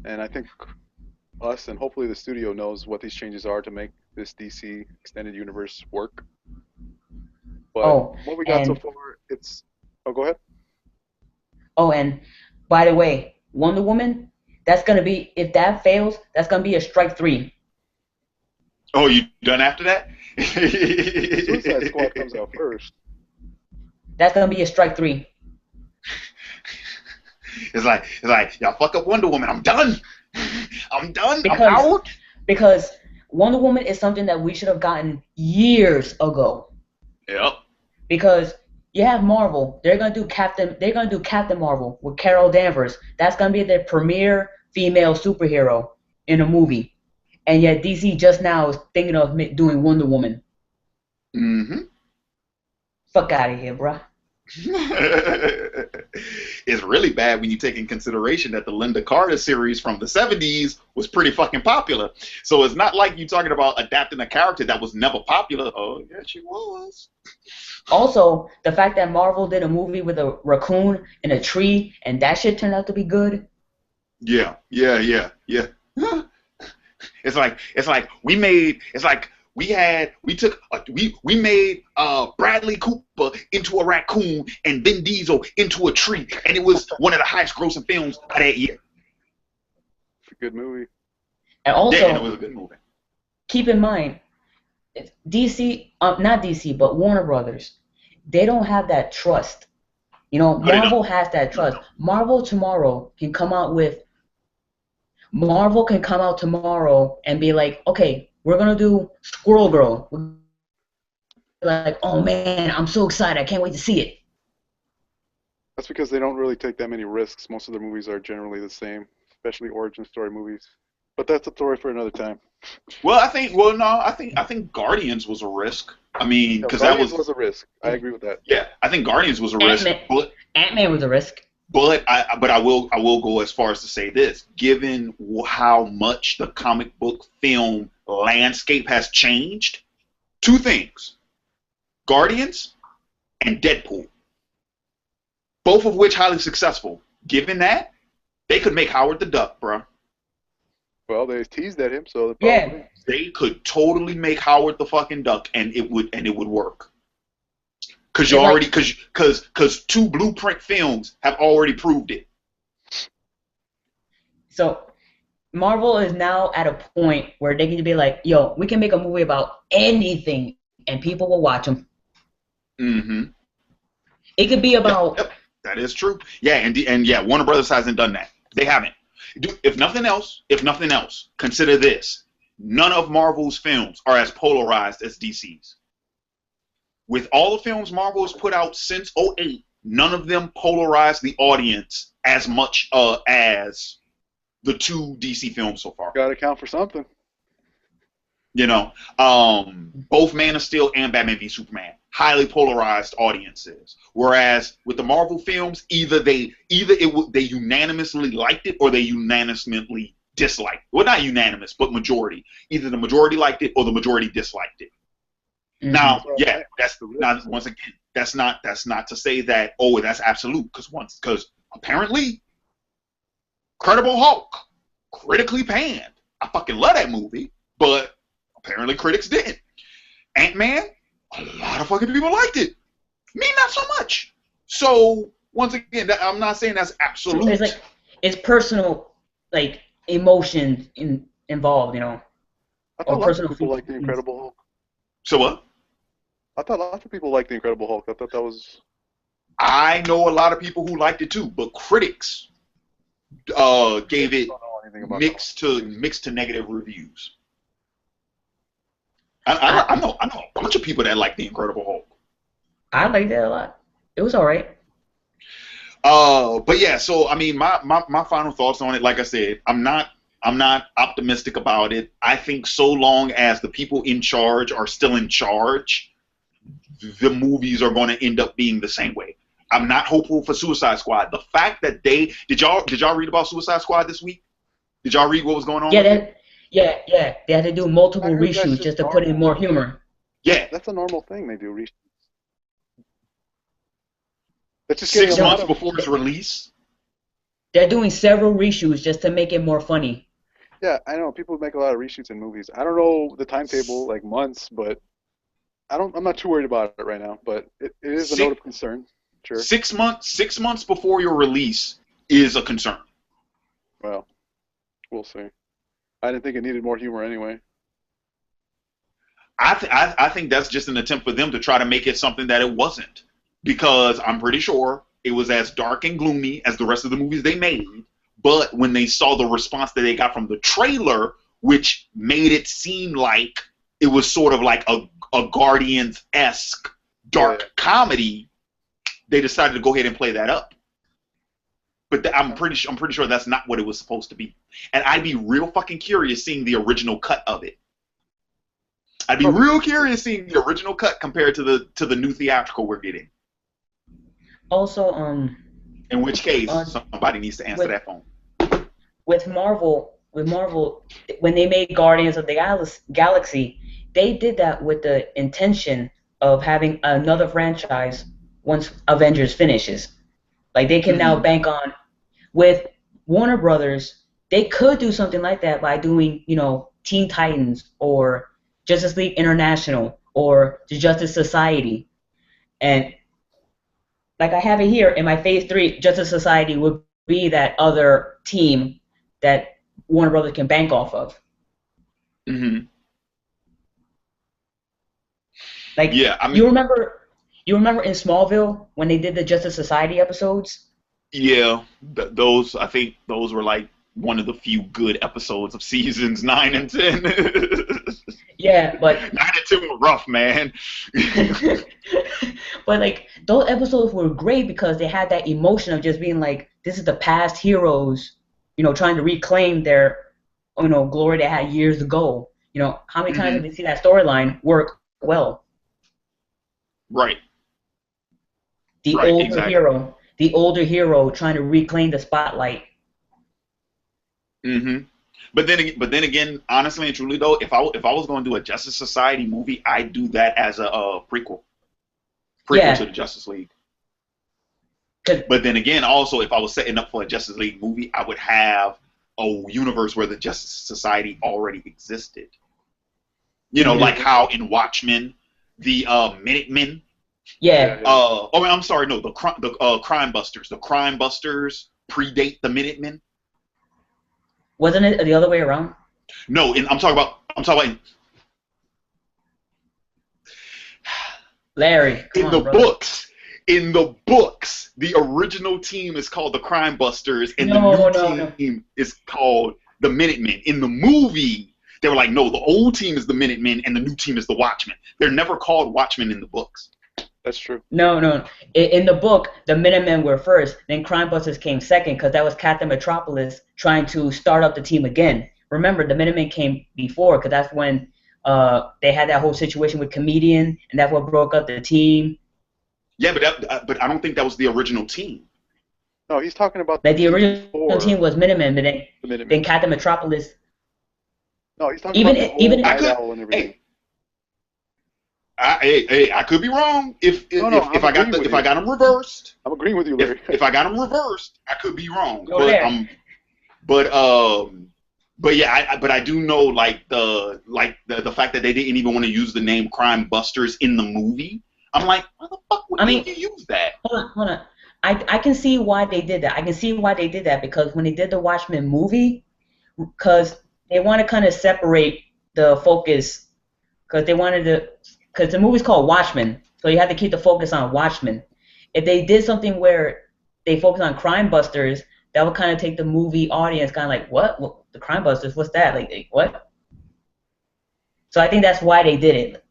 And I think us and hopefully the studio knows what these changes are to make this DC extended universe work. But what we got so far, it's... Oh, go ahead. Oh, and by the way, Wonder Woman, that's going to be, if that fails, that's going to be a strike 3. Oh, you done after that? Suicide Squad comes out first. That's going to be a strike 3. It's like y'all fuck up Wonder Woman. I'm done. I'm done. Because, I'm out. Because Wonder Woman is something that we should have gotten years ago. Yep. Because you have Marvel, they're gonna do Captain Marvel with Carol Danvers. That's gonna be their premier female superhero in a movie. And yet DC just now is thinking of doing Wonder Woman. Mm-hmm. Fuck out of here, bruh. It's really bad when you take in consideration that the Linda Carter series from the 70s was pretty fucking popular. So it's not like you're talking about adapting a character that was never popular. Oh, yeah, she was. Also, the fact that Marvel did a movie with a raccoon in a tree and that shit turned out to be good. Yeah. It's like we made Bradley Cooper into a raccoon and Vin Diesel into a tree, and it was one of the highest grossing films of that year. It's a good movie. And also, yeah, it was a good movie. Keep in mind, DC, not DC, but Warner Brothers, they don't have that trust. You know, Marvel has that trust. Marvel can come out tomorrow and be like, okay, we're gonna do Squirrel Girl. We're like, oh man, I'm so excited, I can't wait to see it. That's because they don't really take that many risks. Most of their movies are generally the same, especially origin story movies. But that's a story for another time. Well, I think Guardians was a risk. I mean, No, because that Guardians was was a risk. I agree with that. yeah, I think Guardians was a risk, Ant-Man, but Ant-Man was a risk. I will go as far as to say this: given how much the comic book film landscape has changed, two things: Guardians and Deadpool, both of which highly successful. Given that, they could make Howard the Duck, bro. Well, they teased at him, so Yeah. probably. They could totally make Howard the fucking Duck, and it would work. Cause you It's already, like, cause two Blueprint films have already proved it. so Marvel is now at a point where they can be like, yo, we can make a movie about anything and people will watch them. Mm-hmm. It could be Yep, about, yep, that is true. Yeah, and yeah, Warner Brothers hasn't done that. They haven't. If nothing else, consider this: none of Marvel's films are as polarized as DC's. With all the films Marvel has put out since '08, none of them polarized the audience as much as the two DC films so far. Got to count for something. You know, both Man of Steel and Batman v Superman, highly polarized audiences. Whereas with the Marvel films, they unanimously liked it or they unanimously disliked. Well, not unanimous, but majority. Either the majority liked it or the majority disliked it. mhm. Now, Well, yeah, that's the risk. not once again. That's not to say that that's absolute because apparently, Incredible Hulk critically panned. I fucking love that movie, but apparently critics didn't. Ant-Man, a lot of fucking people liked it. Me, not so much. So once again, I'm not saying that's So absolute. it's like, it's personal, like, emotion involved, you know, I thought or lots of personal people liked the feelings. Incredible Hulk. So what? I thought lots of people liked the Incredible Hulk. I thought that was. I know a lot of people who liked it too, but critics gave it I don't know anything about mixed to negative reviews. I I know a bunch of people that like the Incredible Hulk. I liked it a lot. It was all right. But yeah, so I mean, my final thoughts on it, like I said, I'm not optimistic about it. I think so long as the people in charge are still in charge, the movies are going to end up being the same way. I'm not hopeful for Suicide Squad. The fact that did y'all read about Suicide Squad this week? Did y'all read what was going on Yeah, with it? yeah. They had to do I multiple heard that's reshoots just just to put in normal. more humor. Yeah, That's a normal thing they do. That's just getting a six lot months of. before its release. They're doing several reshoots just to make it more funny. Yeah, I know people make a lot of reshoots in movies. I don't know the timetable, like months, but I'm not too worried about it right now. But it is a note Six, of concern. Sure. 6 months before your release is a concern. Well, we'll see. I didn't think it needed more humor anyway. I think that's just an attempt for them to try to make it something that it wasn't, because I'm pretty sure it was as dark and gloomy as the rest of the movies they made. But when they saw the response that they got from the trailer, which made it seem like it was sort of like a Guardians-esque dark Yeah. comedy, they decided to go ahead and play that up. But I'm pretty sure that's not what it was supposed to be. And I'd be real fucking curious seeing the original cut of it. I'd be real curious seeing the original cut compared to the new theatrical we're getting. Also, In which case, uh, somebody needs to answer with that phone. with Marvel, when they made Guardians of the Galaxy, they did that with the intention of having another franchise once Avengers finishes. Like, they can now Mhm. bank on, with Warner Brothers, they could do something like that by doing, you know, Teen Titans or Justice League International or the Justice Society. And like, I have it here in my Phase 3, Justice Society would be that other team that Warner Brothers can bank off of. Mhm. Like, Yeah, I you mean, remember in Smallville when they did the Justice Society episodes? yeah, those I think those were like one of the few good episodes of seasons 9 and 10. Yeah, but 9 and 10 were rough, man. but like those episodes were great because they had that emotion of just being like, this is the past heroes, trying to reclaim their, glory they had years ago. How many times Hmm. have we seen that storyline work well? Right, The right, older exactly. hero, the older hero trying to reclaim the spotlight. Hmm. But then again, honestly and truly though, if I was going to do a Justice Society movie, I'd do that as a prequel to Yeah, the Justice League. 'cause- But then again, also, if I was setting up for a Justice League movie, I would have a universe where the Justice Society already existed. mhm. Like how in Watchmen, the Minutemen. Yeah, Yeah, yeah. Oh, I'm sorry, no, the Crime Busters. The Crime Busters predate the Minutemen. wasn't it the other way around? No, and I'm talking about Larry, come in on, the brother. books. In the books, the original team is called the Crime Busters, and the No, new no, no. team is called the Minutemen. In the movie, they were like, no, the old team is the Minutemen, and the new team is the Watchmen. They're never called Watchmen in the books. That's true. No, no. In the book, the Minutemen were first, then Crime Busters came second because that was Captain Metropolis trying to start up the team again. Remember, the Minutemen came before because that's when they had that whole situation with Comedian, and that's what broke up the team. Yeah, but I don't think that was the original team. No, he's talking about the Like the team original team before was Minutemen, but then the Minutemen. Captain Metropolis. No, he's talking Even about the whole even I Night could, Owl and everything. hey, I could be wrong No, if I got if I got them reversed. I'm agreeing with you, Larry. If I got them reversed, I could be wrong. Go But there. but um but yeah, I do know like the fact that they didn't even want to use the name Crime Busters in the movie. I'm like, why the fuck would I mean, you use that? hold on. I can see why they did that. I can see why they did that because when they did the Watchmen movie, because they want to kind of separate the focus because they wanted to because the movie's called Watchmen, so you have to keep the focus on Watchmen. If they did something where they focus on Crime Busters, that would kind of take the movie audience kind of like, what? The Crime Busters? What's that? Like what? So I think that's why they did it.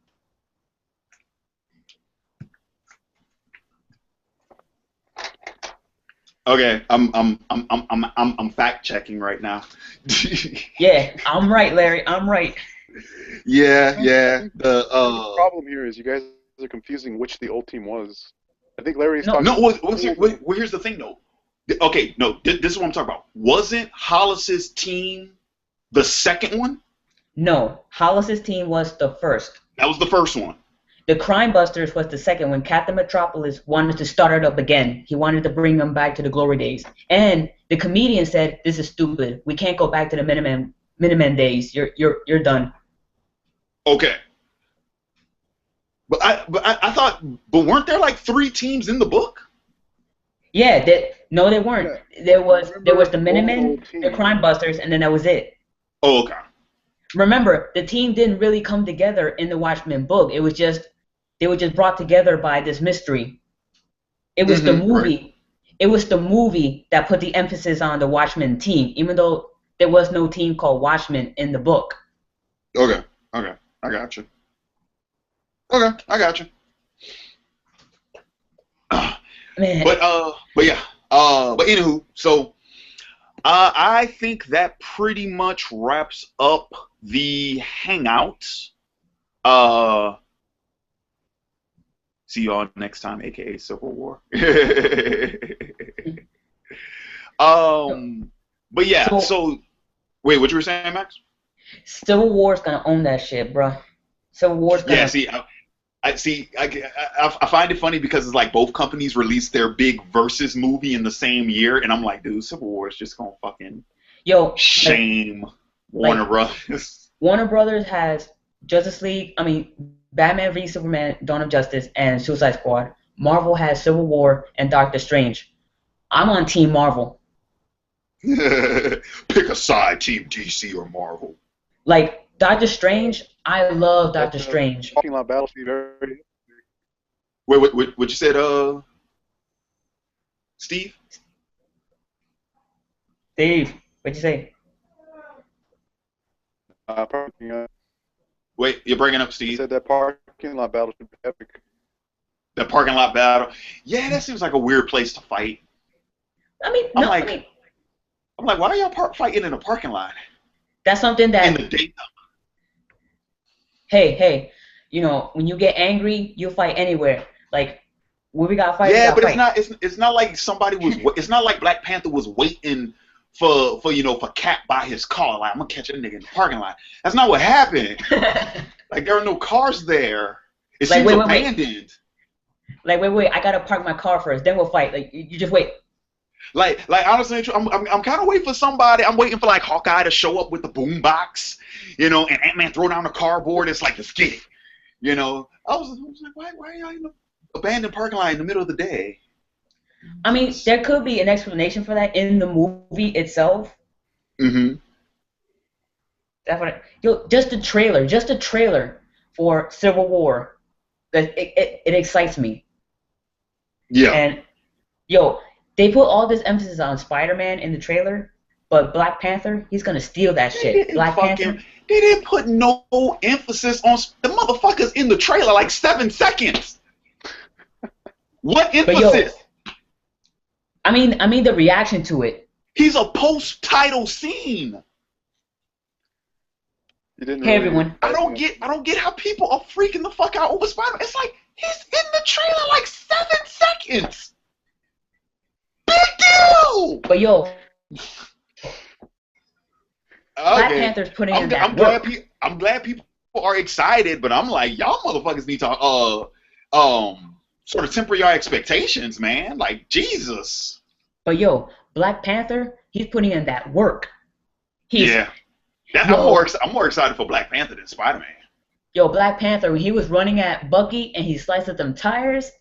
Okay, I'm fact checking right now. Yeah, I'm right, Larry. I'm right. Yeah, I yeah. think the problem here is you guys are confusing which the old team was. I think Larry's No, talking No, about well, here's the thing though. Okay, no, this is what I'm talking about. Wasn't Hollis's team the second one? no. Hollis's team was the first. That was the first one. The Crime Busters was the second when Captain Metropolis wanted to start it up again. He wanted to bring them back to the glory days. And the comedian said, "This is stupid. We can't go back to the Minutemen days. You're done." Okay. But I thought, but weren't there like 3 teams in the book? Yeah, no, they weren't. Yeah. There was the Remember Minutemen, old the team. Crime Busters, and then that was it. Oh, okay. Remember, the team didn't really come together in the Watchmen book. It was just they were just brought together by this mystery. It was the Right. movie. It was the movie that put the emphasis on the Watchmen team, even though there was no team called Watchmen in the book. Okay. Okay. I got you. Okay, I got you. Man, But yeah. But anywho, so I think that pretty much wraps up the hangouts. See y'all next time, aka Civil War. But yeah, so so wait, what you were saying, Max? Civil War's gonna own that shit, bro. Civil War's Yeah, gonna. see, I see. I find it funny because it's like both companies released their big versus movie in the same year, and I'm like, dude, Civil War is just gonna fucking Yo, shame Warner like Brothers. Warner Brothers has Justice League. I mean, Batman v Superman: Dawn of Justice and Suicide Squad. Marvel has Civil War and Doctor Strange. I'm on Team Marvel. Pick a side, Team DC or Marvel. Like Doctor Strange, I love that Doctor Strange. parking lot battle scene very. Wait, what you said, Steve? Steve, what'd you say? Parking lot. Wait, you're bringing up He Steve? said that parking lot battle should be epic. The parking lot battle. Yeah, that seems like a weird place to fight. I mean, I'm no, I like, mean why are y'all fighting in a parking lot that's something in that the day? hey, you know, when you get angry, you'll fight anywhere. Like where we got fight, we Yeah, got but it's fight. not. It's not like somebody was. It's not like Black Panther was waiting for Cap by his car. Like, I'm gonna catch a nigga in the parking lot. That's not what happened. Like, there are no cars there. It Like seems wait. abandoned. Like wait, I gotta park my car first, then we'll fight. Like you just wait. Like honestly, I'm kind of waiting for somebody. I'm waiting for like Hawkeye to show up with the boom box, and Ant-Man throw down the cardboard. It's like, let's get it. I was like, why are y'all in the abandoned parking lot in the middle of the day? I mean, there could be an explanation for that in the movie itself. Mm-hmm. Definitely. Yo, just a trailer for Civil War, it excites me. Yeah. And yo, they put all this emphasis on Spider-Man in the trailer, but Black Panther, he's gonna steal that shit. They didn't put no emphasis on the motherfuckers in the trailer like 7 seconds. What emphasis? Yo, I mean the reaction to it. He's a post-title scene. Hey everyone. I don't get how people are freaking the fuck out over Spider-Man. It's like he's in the trailer like 7 seconds. Big deal. But yo, okay. Black Panther's putting in that work. I'm glad people are excited, but I'm like, y'all motherfuckers need to sort of temper your expectations, man. Like, Jesus. But yo, Black Panther, he's putting in that work. I'm more excited for Black Panther than Spider-Man. Yo, Black Panther, when he was running at Bucky and he sliced up them tires.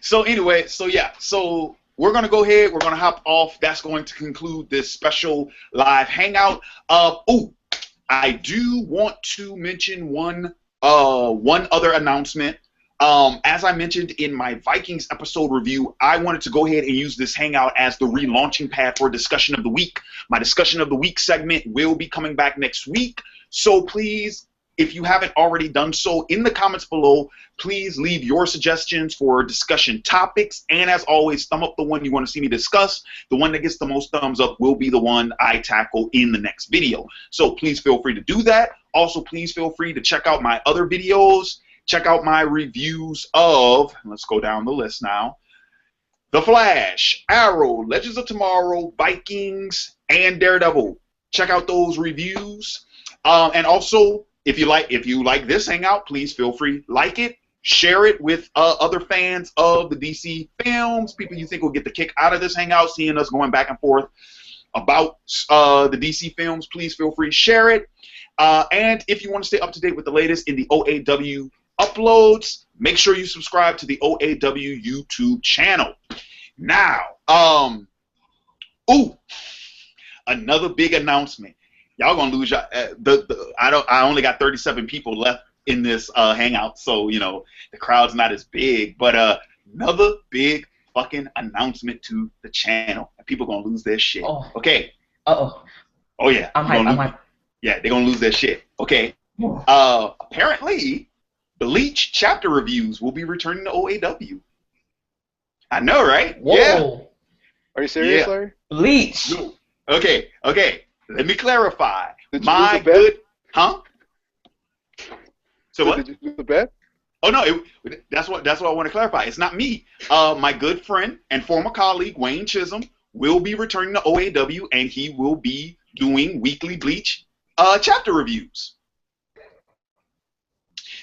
So anyway, so we're gonna go ahead. We're gonna hop off. That's going to conclude this special live hangout. I do want to mention one other announcement. As I mentioned in my Vikings episode review, I wanted to go ahead and use this hangout as the relaunching pad for discussion of the week. My discussion of the week segment will be coming back next week. So please, if you haven't already done so, in the comments below, please leave your suggestions for discussion topics. And as always, thumb up the one you want to see me discuss. The one that gets the most thumbs up will be the one I tackle in the next video. So please feel free to do that. Also, please feel free to check out my other videos. Check out my reviews of, let's go down the list now, The Flash, Arrow, Legends of Tomorrow, Vikings, and Daredevil. Check out those reviews. And also, if you like this hangout, please feel free, like it, share it with other fans of the DC films, people you think will get the kick out of this hangout, seeing us going back and forth about the DC films. Please feel free, share it. And if you want to stay up to date with the latest in the OAW uploads, make sure you subscribe to the OAW YouTube channel. Now, another big announcement. Y'all gonna lose your I only got 37 people left in this hangout, so the crowd's not as big. But another big fucking announcement to the channel, and people gonna lose their shit. Oh. Okay. Oh yeah. I'm hyped. Yeah, they're gonna lose their shit. Okay. Apparently, Bleach chapter reviews will be returning to OAW. I know, right? Whoa. Yeah. Are you serious, Yeah. Larry? Bleach. No. Okay. Let me clarify. Did you lose the bet? Huh? So what? Did you lose the bet? Oh no, that's what I want to clarify. It's not me. My good friend and former colleague Wayne Chisholm will be returning to OAW, and he will be doing weekly Bleach chapter reviews.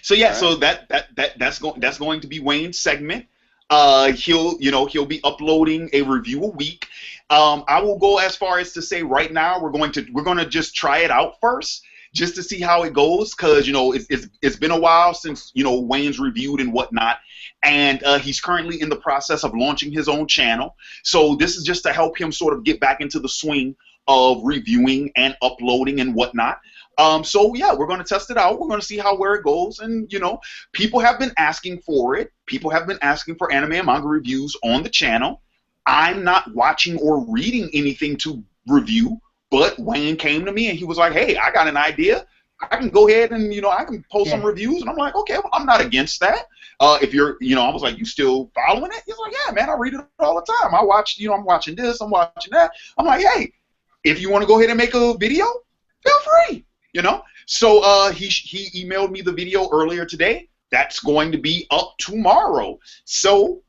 So yeah, right. So that's going to be Wayne's segment. He'll be uploading a review a week. I will go as far as to say right now we're going to just try it out first, just to see how it goes, because it's been a while since Wayne's reviewed and whatnot, and he's currently in the process of launching his own channel. So this is just to help him sort of get back into the swing of reviewing and uploading and whatnot. So yeah, we're going to test it out. We're going to see where it goes, and people have been asking for it. People have been asking for anime and manga reviews on the channel. I'm not watching or reading anything to review But Wayne came to me and he was like, hey, I got an idea. I can go ahead and, I can post some reviews. And I'm like, okay, well, I'm not against that. If you're, I was like, you still following it? He's like, yeah, man, I read it all the time. I watch, I'm watching this, I'm watching that. I'm like, hey, if you want to go ahead and make a video, feel free, So he emailed me the video earlier today. That's going to be up tomorrow. So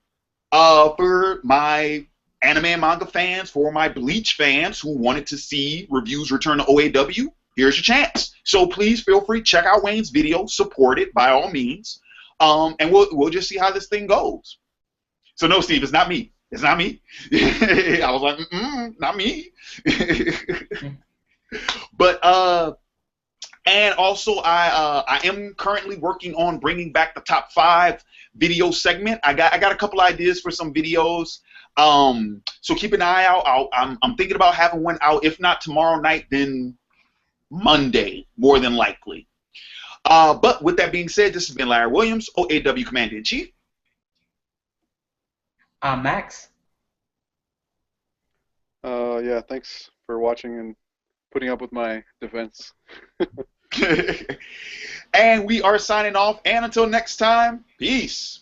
for my anime and manga fans, for my Bleach fans who wanted to see reviews return to OAW, here's your chance. So please feel free, check out Wayne's video, support it by all means, and we'll just see how this thing goes. So no, Steve, it's not me. It's not me. I was like, not me. But and also I am currently working on bringing back the top 5 video segment. I got a couple ideas for some videos. So keep an eye out. I'm thinking about having one out, if not tomorrow night, then Monday, more than likely. But with that being said, this has been Larry Williams, OAW Commander-in-Chief. I'm Max. Yeah, thanks for watching and putting up with my defense. And we are signing off. And until next time, peace.